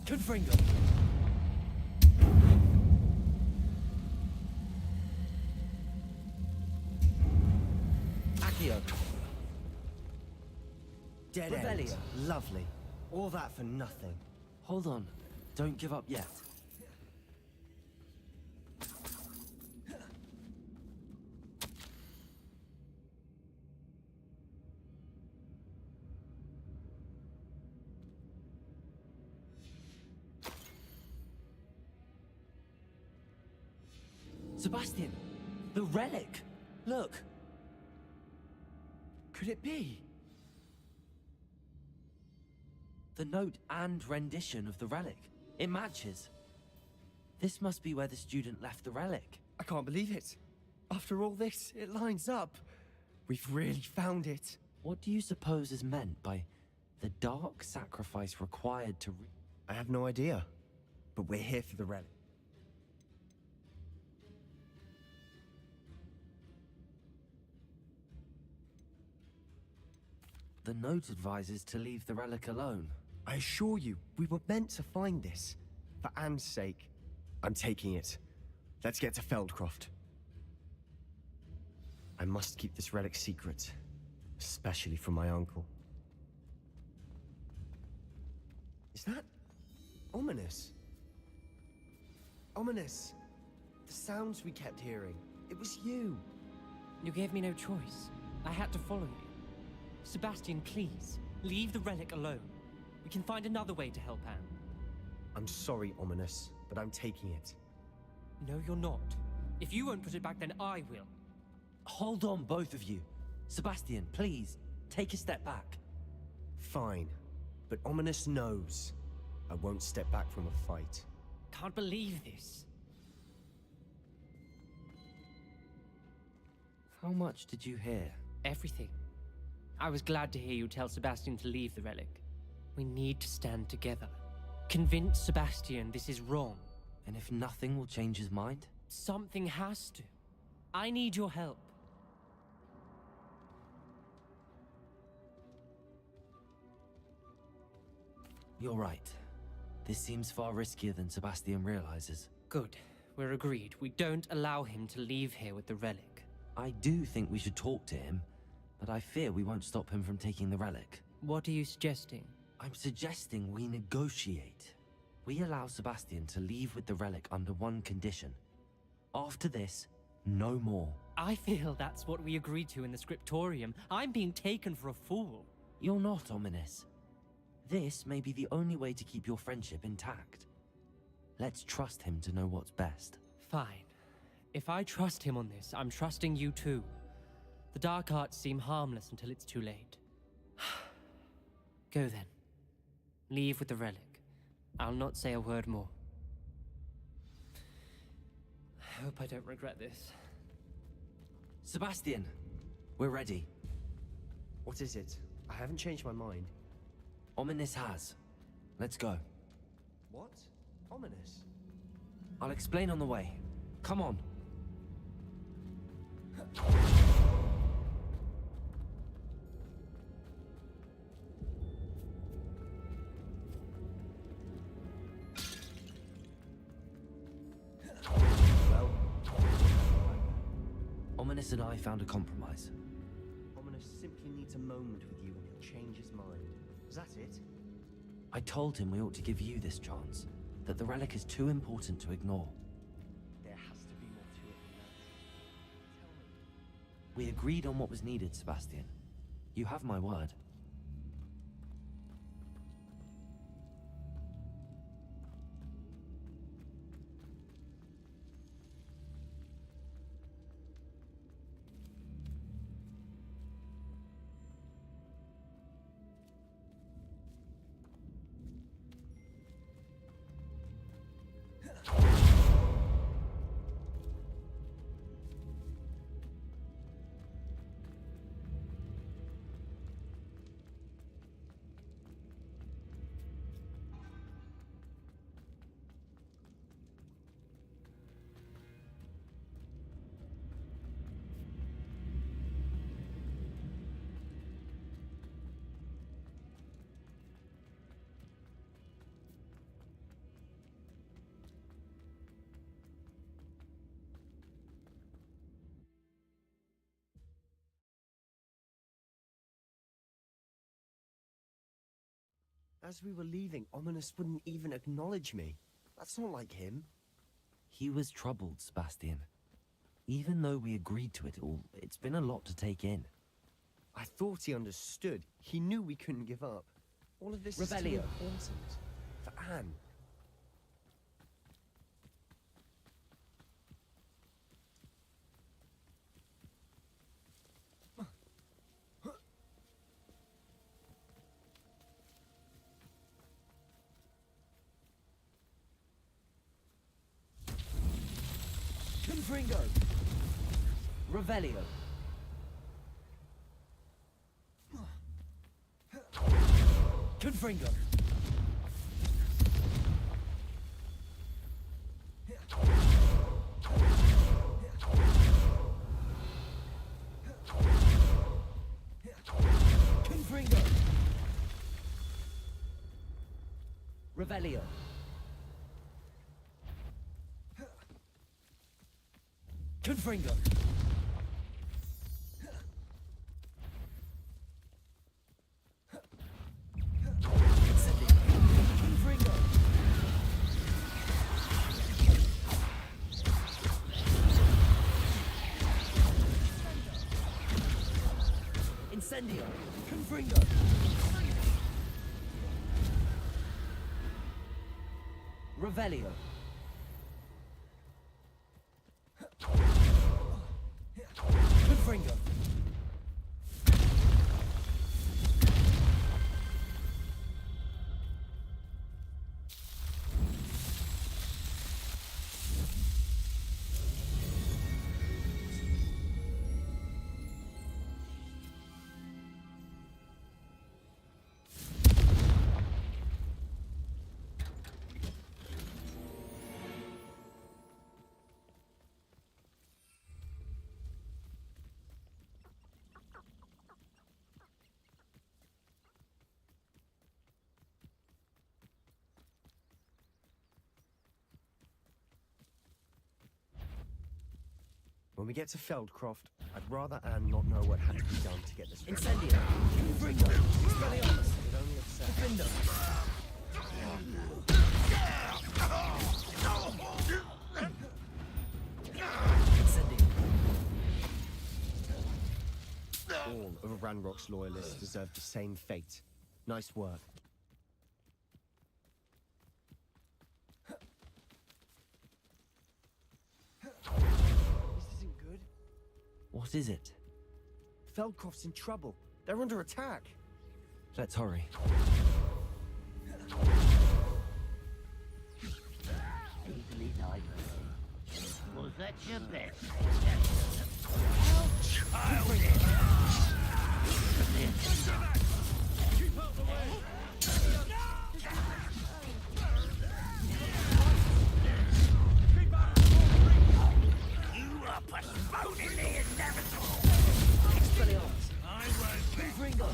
Confringo. Accio. Dead end. Lovely. All that for nothing. Hold on. Don't give up yet. Sebastian! The relic! Look! Could it be? The note and rendition of the relic. It matches. This must be where the student left the relic. I can't believe it. After all this, it lines up. We've really found it. What do you suppose is meant by the dark sacrifice required to I have no idea. But we're here for the relic. The note advises to leave the relic alone. I assure you, we were meant to find this. For Anne's sake. I'm taking it. Let's get to Feldcroft. I must keep this relic secret. Especially from my uncle. Is that ominous? Ominous. The sounds we kept hearing. It was you. You gave me no choice. I had to follow you. Sebastian, please, leave the relic alone. We can find another way to help Anne. I'm sorry, Ominous, but I'm taking it. No, you're not. If you won't put it back, then I will. Hold on, both of you. Sebastian, please, take a step back. Fine, but Ominous knows. I won't step back from a fight. Can't believe this. How much did you hear? Everything. I was glad to hear you tell Sebastian to leave the relic. We need to stand together. Convince Sebastian this is wrong. And if nothing will change his mind? Something has to. I need your help. You're right. This seems far riskier than Sebastian realizes. Good. We're agreed. We don't allow him to leave here with the relic. I do think we should talk to him, but I fear we won't stop him from taking the relic. What are you suggesting? I'm suggesting we negotiate. We allow Sebastian to leave with the relic under one condition. After this, no more. I feel that's what we agreed to in the scriptorium. I'm being taken for a fool. You're not, Ominous. This may be the only way to keep your friendship intact. Let's trust him to know what's best. Fine. If I trust him on this, I'm trusting you too. The dark arts seem harmless until it's too late. Go then. Leave with the relic. I'll not say a word more. I hope I don't regret this. Sebastian, we're ready. What is it? I haven't changed my mind. Ominous has. Let's go. What? Ominous? I'll explain on the way. Come on. Well, Ominous and I found a compromise. Ominous simply needs a moment with you and he'll change his mind. Is that it? I told him we ought to give you this chance, that the relic is too important to ignore. There has to be more to it than that. Tell me. We agreed on what was needed, Sebastian. You have my word. As we were leaving, Ominous wouldn't even acknowledge me. That's not like him. He was troubled, Sebastian. Even though we agreed to it all, it's been a lot to take in. I thought he understood. He knew we couldn't give up. All of this is too Revelio. important. For Anne. Confringo! Revelio! Confringo! Confringo! Revelio! Confringo! Confringo! Incendio! Confringo! Revelio! Confringo! When we get to Feldcroft, I'd rather Anne not know what had to be done to get this ready. Incendio! Fringo! Expelliarmus! It only upset Defendo! All of Ranrock's loyalists deserve the same fate. Nice work. This isn't good. What is it? Feldcroft's in trouble. They're under attack. Let's hurry. Easily diverted. Was that your best? Keep out the way! You are postponing the inevitable! Expelliarmus! I won't bet. Ringo!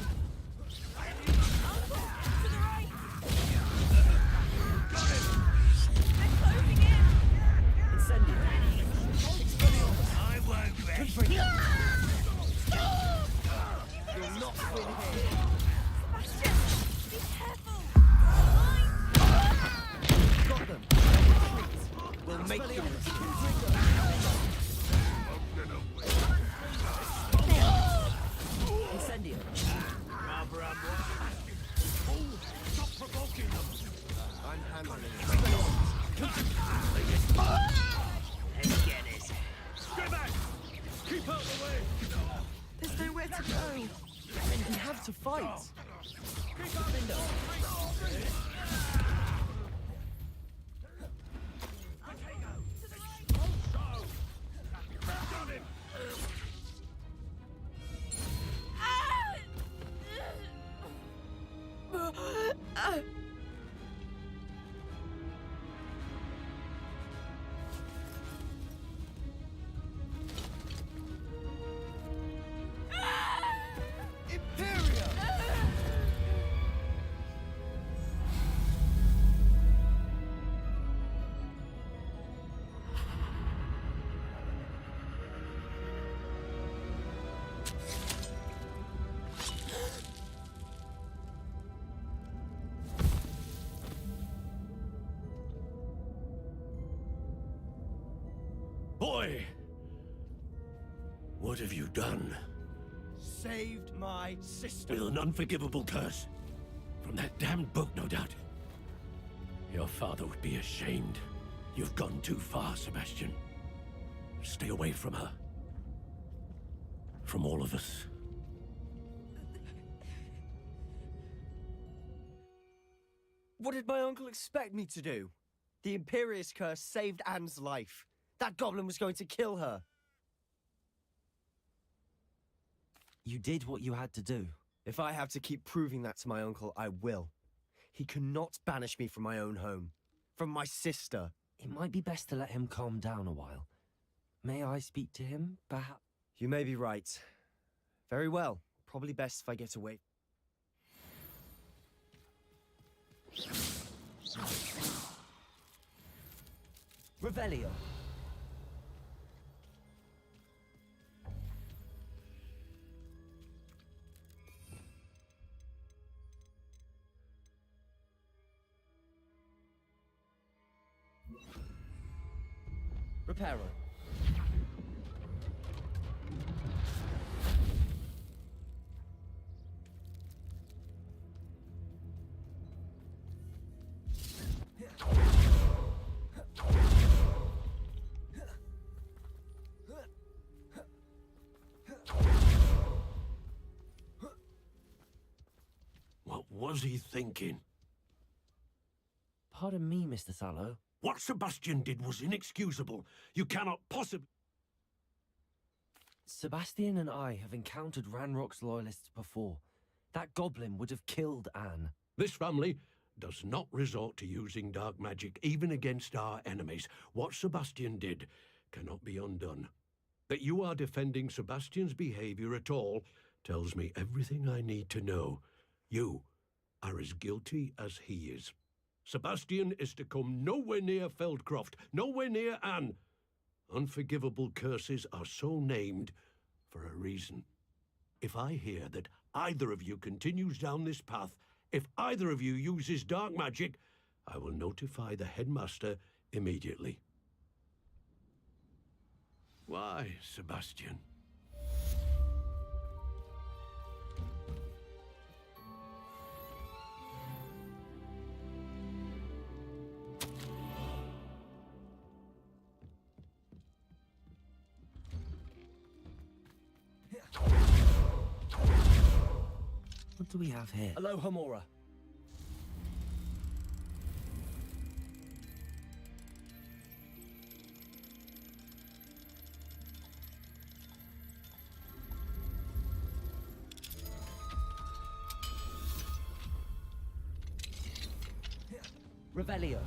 To the right! Got him! They're closing in! Incendio! Expelliarmus! I won't bet. Confringo! You'll not win here! Sebastian, be careful! Got them. We'll make them. Incendio! Barbara, oh, stop provoking them! I'm handling it. Let's get it. Stay back! Keep out the way! There's nowhere to go. We have to fight. Keep out the Got him! Boy! What have you done? Saved my sister. With an unforgivable curse. From that damned book, no doubt. Your father would be ashamed. You've gone too far, Sebastian. Stay away from her. From all of us. What did my uncle expect me to do? The Imperious curse saved Anne's life. That goblin was going to kill her. You did what you had to do. If I have to keep proving that to my uncle, I will. He cannot banish me from my own home. From my sister. It might be best to let him calm down a while. May I speak to him, perhaps? You may be right. Very well. Probably best if I get away. Revelio. Reparo. What was he thinking? Pardon me, Mr. Sallow. What Sebastian did was inexcusable. You cannot possibly... Sebastian and I have encountered Ranrock's loyalists before. That goblin would have killed Anne. This family does not resort to using dark magic, even against our enemies. What Sebastian did cannot be undone. That you are defending Sebastian's behavior at all tells me everything I need to know. You are as guilty as he is. Sebastian is to come nowhere near Feldcroft, nowhere near Anne, Unforgivable curses are so named for a reason. If I hear that either of you continues down this path, if either of you uses dark magic, I will notify the headmaster immediately. Why, Sebastian? What do we have here? Aloha Mora. Revelio.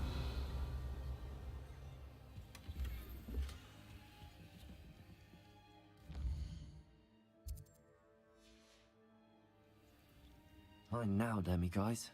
Fine now, demiguys.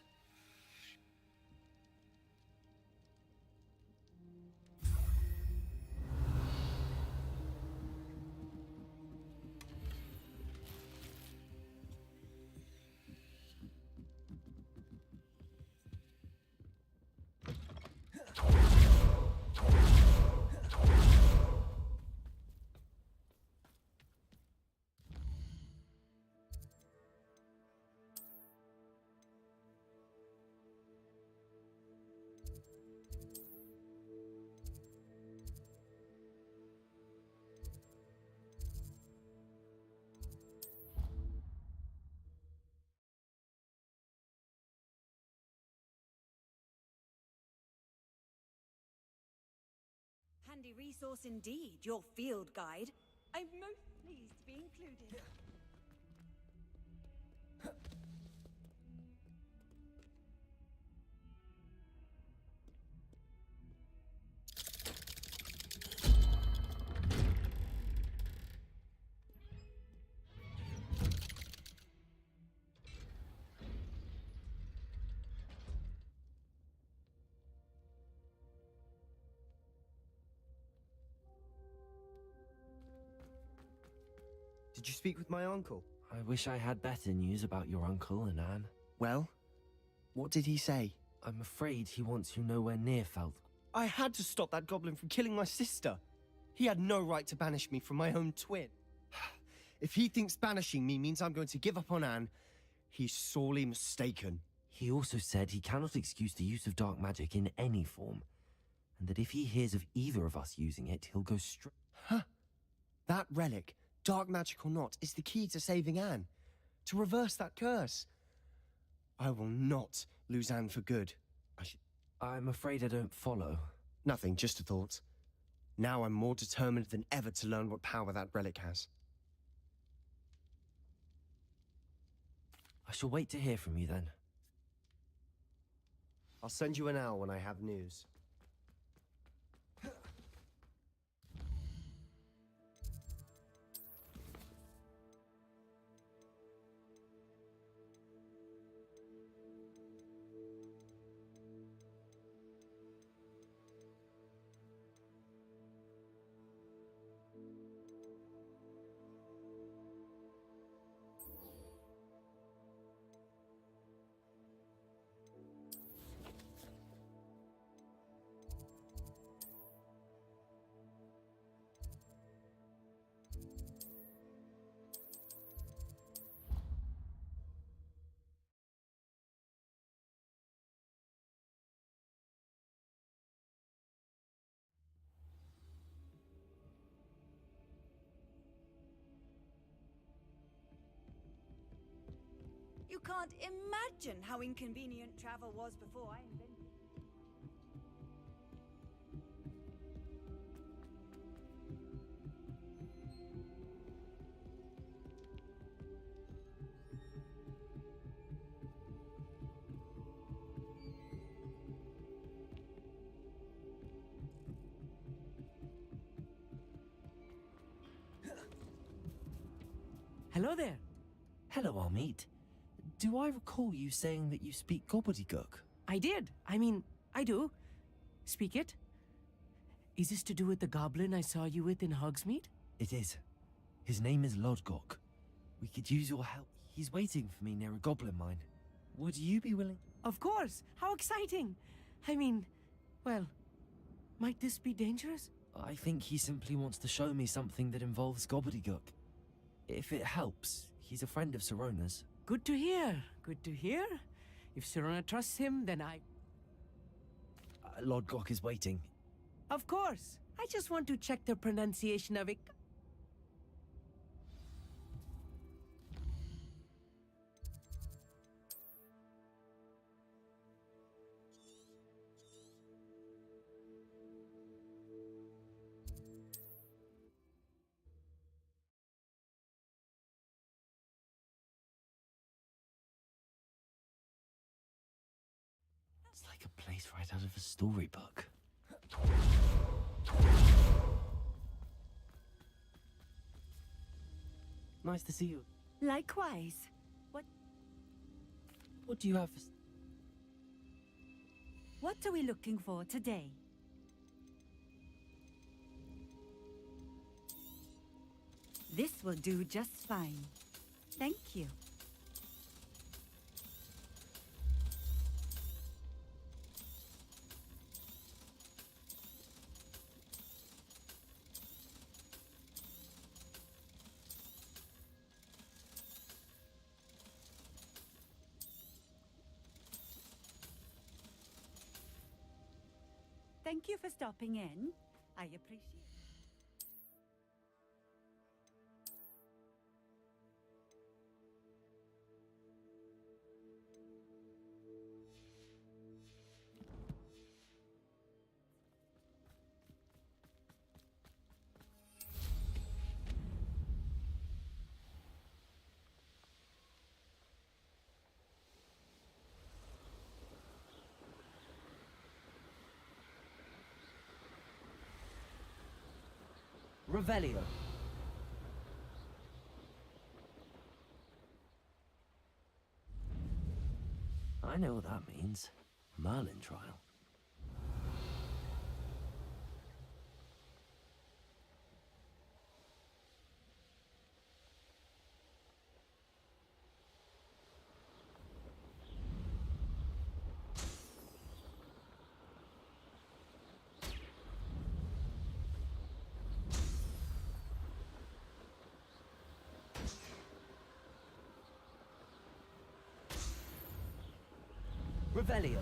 Handy resource indeed, your field guide. I'm most pleased to be included. Did you speak with my uncle? I wish I had better news about your uncle and Anne. Well, what did he say? I'm afraid he wants you nowhere near Feld. I had to stop that goblin from killing my sister. He had no right to banish me from my own twin. If he thinks banishing me means I'm going to give up on Anne, he's sorely mistaken. He also said he cannot excuse the use of dark magic in any form, and that if he hears of either of us using it, he'll go straight... Huh? That relic, dark magic or not, is the key to saving Anne. To reverse that curse. I will not lose Anne for good. I'm afraid I don't follow. Nothing, just a thought. Now I'm more determined than ever to learn what power that relic has. I shall wait to hear from you then. I'll send you an owl when I have news. You can't imagine how inconvenient travel was before I invented it. Hello there. Hello, Amit. Do I recall you saying that you speak gobbledygook? I did. I mean, I do. Speak it. Is this to do with the goblin I saw you with in Hogsmeade? It is. His name is Lodgok. We could use your help. He's waiting for me near a goblin mine. Would you be willing? Of course! How exciting! I mean, well, might this be dangerous? I think he simply wants to show me something that involves gobbledygook. If it helps, he's a friend of Sirona's. Good to hear. Good to hear. If Sirona trusts him, then I... Lodgok is waiting. Of course. I just want to check the pronunciation of it. It's like a place right out of a storybook. Nice to see you. Likewise. What do you have for... What are we looking for today? This will do just fine. Thank you. Thank you for stopping in. I appreciate it. Revelio. I know what that means. Merlin trial. Revelio.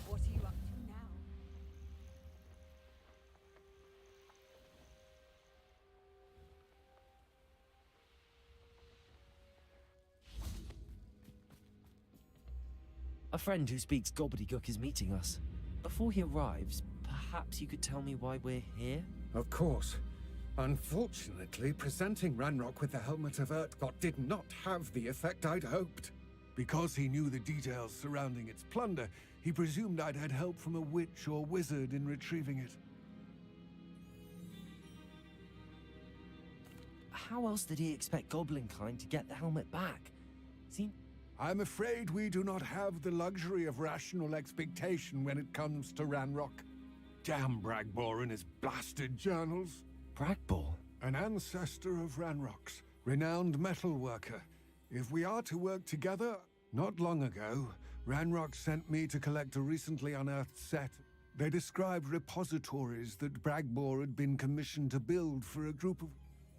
What are you up to now? A friend who speaks gobbledygook is meeting us. Before he arrives, perhaps you could tell me why we're here? Of course. Unfortunately, presenting Ranrock with the Helmet of Urtkot did not have the effect I'd hoped. Because he knew the details surrounding its plunder, he presumed I'd had help from a witch or wizard in retrieving it. How else did he expect Goblinkind to get the helmet back? I'm afraid we do not have the luxury of rational expectation when it comes to Ranrock. Damn Bragbor and his blasted journals. Bragbor? An ancestor of Ranrock's, renowned metalworker. If we are to work together, not long ago, Ranrock sent me to collect a recently unearthed set. They described repositories that Bragbor had been commissioned to build for a group of...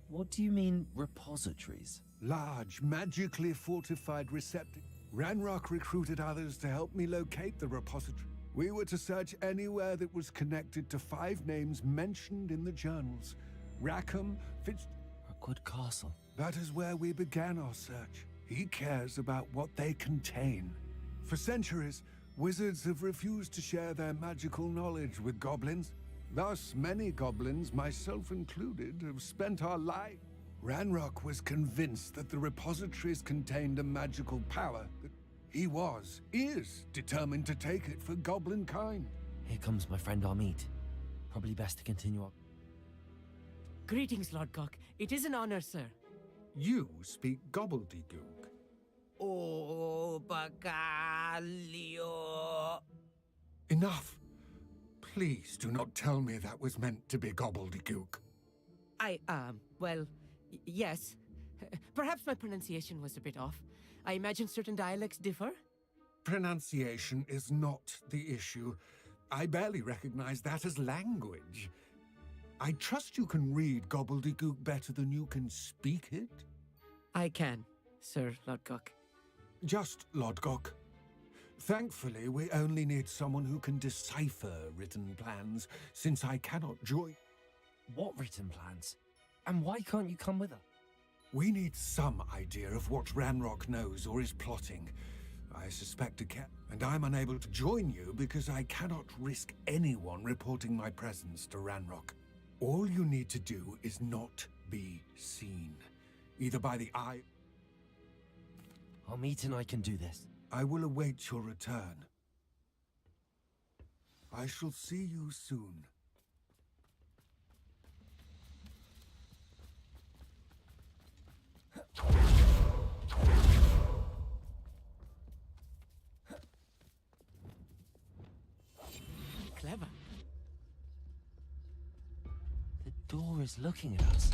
What do you mean, repositories? Large, magically fortified receptacles. Ranrock recruited others to help me locate the repository. We were to search anywhere that was connected to 5 names mentioned in the journals. Rackham, Rookwood Castle. That is where we began our search. He cares about what they contain. For centuries, wizards have refused to share their magical knowledge with goblins. Thus, many goblins, myself included, have spent our lives. Ranrock was convinced that the repositories contained a magical power, that he is determined to take it for goblin kind. Here comes my friend Amit. Probably best to continue up. Greetings, Lord Cock. It is an honor, sir. You speak gobbledygook. Oh, bagaglio. Enough. Please do not tell me that was meant to be gobbledygook. Yes. Perhaps my pronunciation was a bit off. I imagine certain dialects differ. Pronunciation is not the issue. I barely recognize that as language. I trust you can read gobbledygook better than you can speak it? I can, Sir Lodgok. Just Lodgok. Thankfully, we only need someone who can decipher written plans, since I cannot join... What written plans? And why can't you come with her? We need some idea of what Ranrock knows or is plotting. I suspect a cat, and I'm unable to join you because I cannot risk anyone reporting my presence to Ranrock. All you need to do is not be seen, either by the eye... Amit and I can do this. I will await your return. I shall see you soon. Clever. The door is looking at us.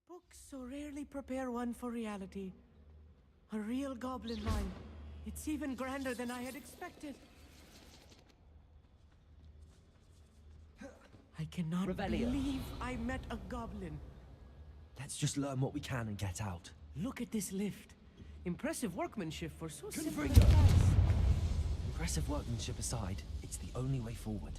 Books so rarely prepare one for reality. A real goblin mine. It's even grander than I had expected. I cannot believe I met a goblin. Let's just learn what we can and get out. Look at this lift. Impressive workmanship for so simple a Confringo. device. Impressive workmanship aside, it's the only way forward.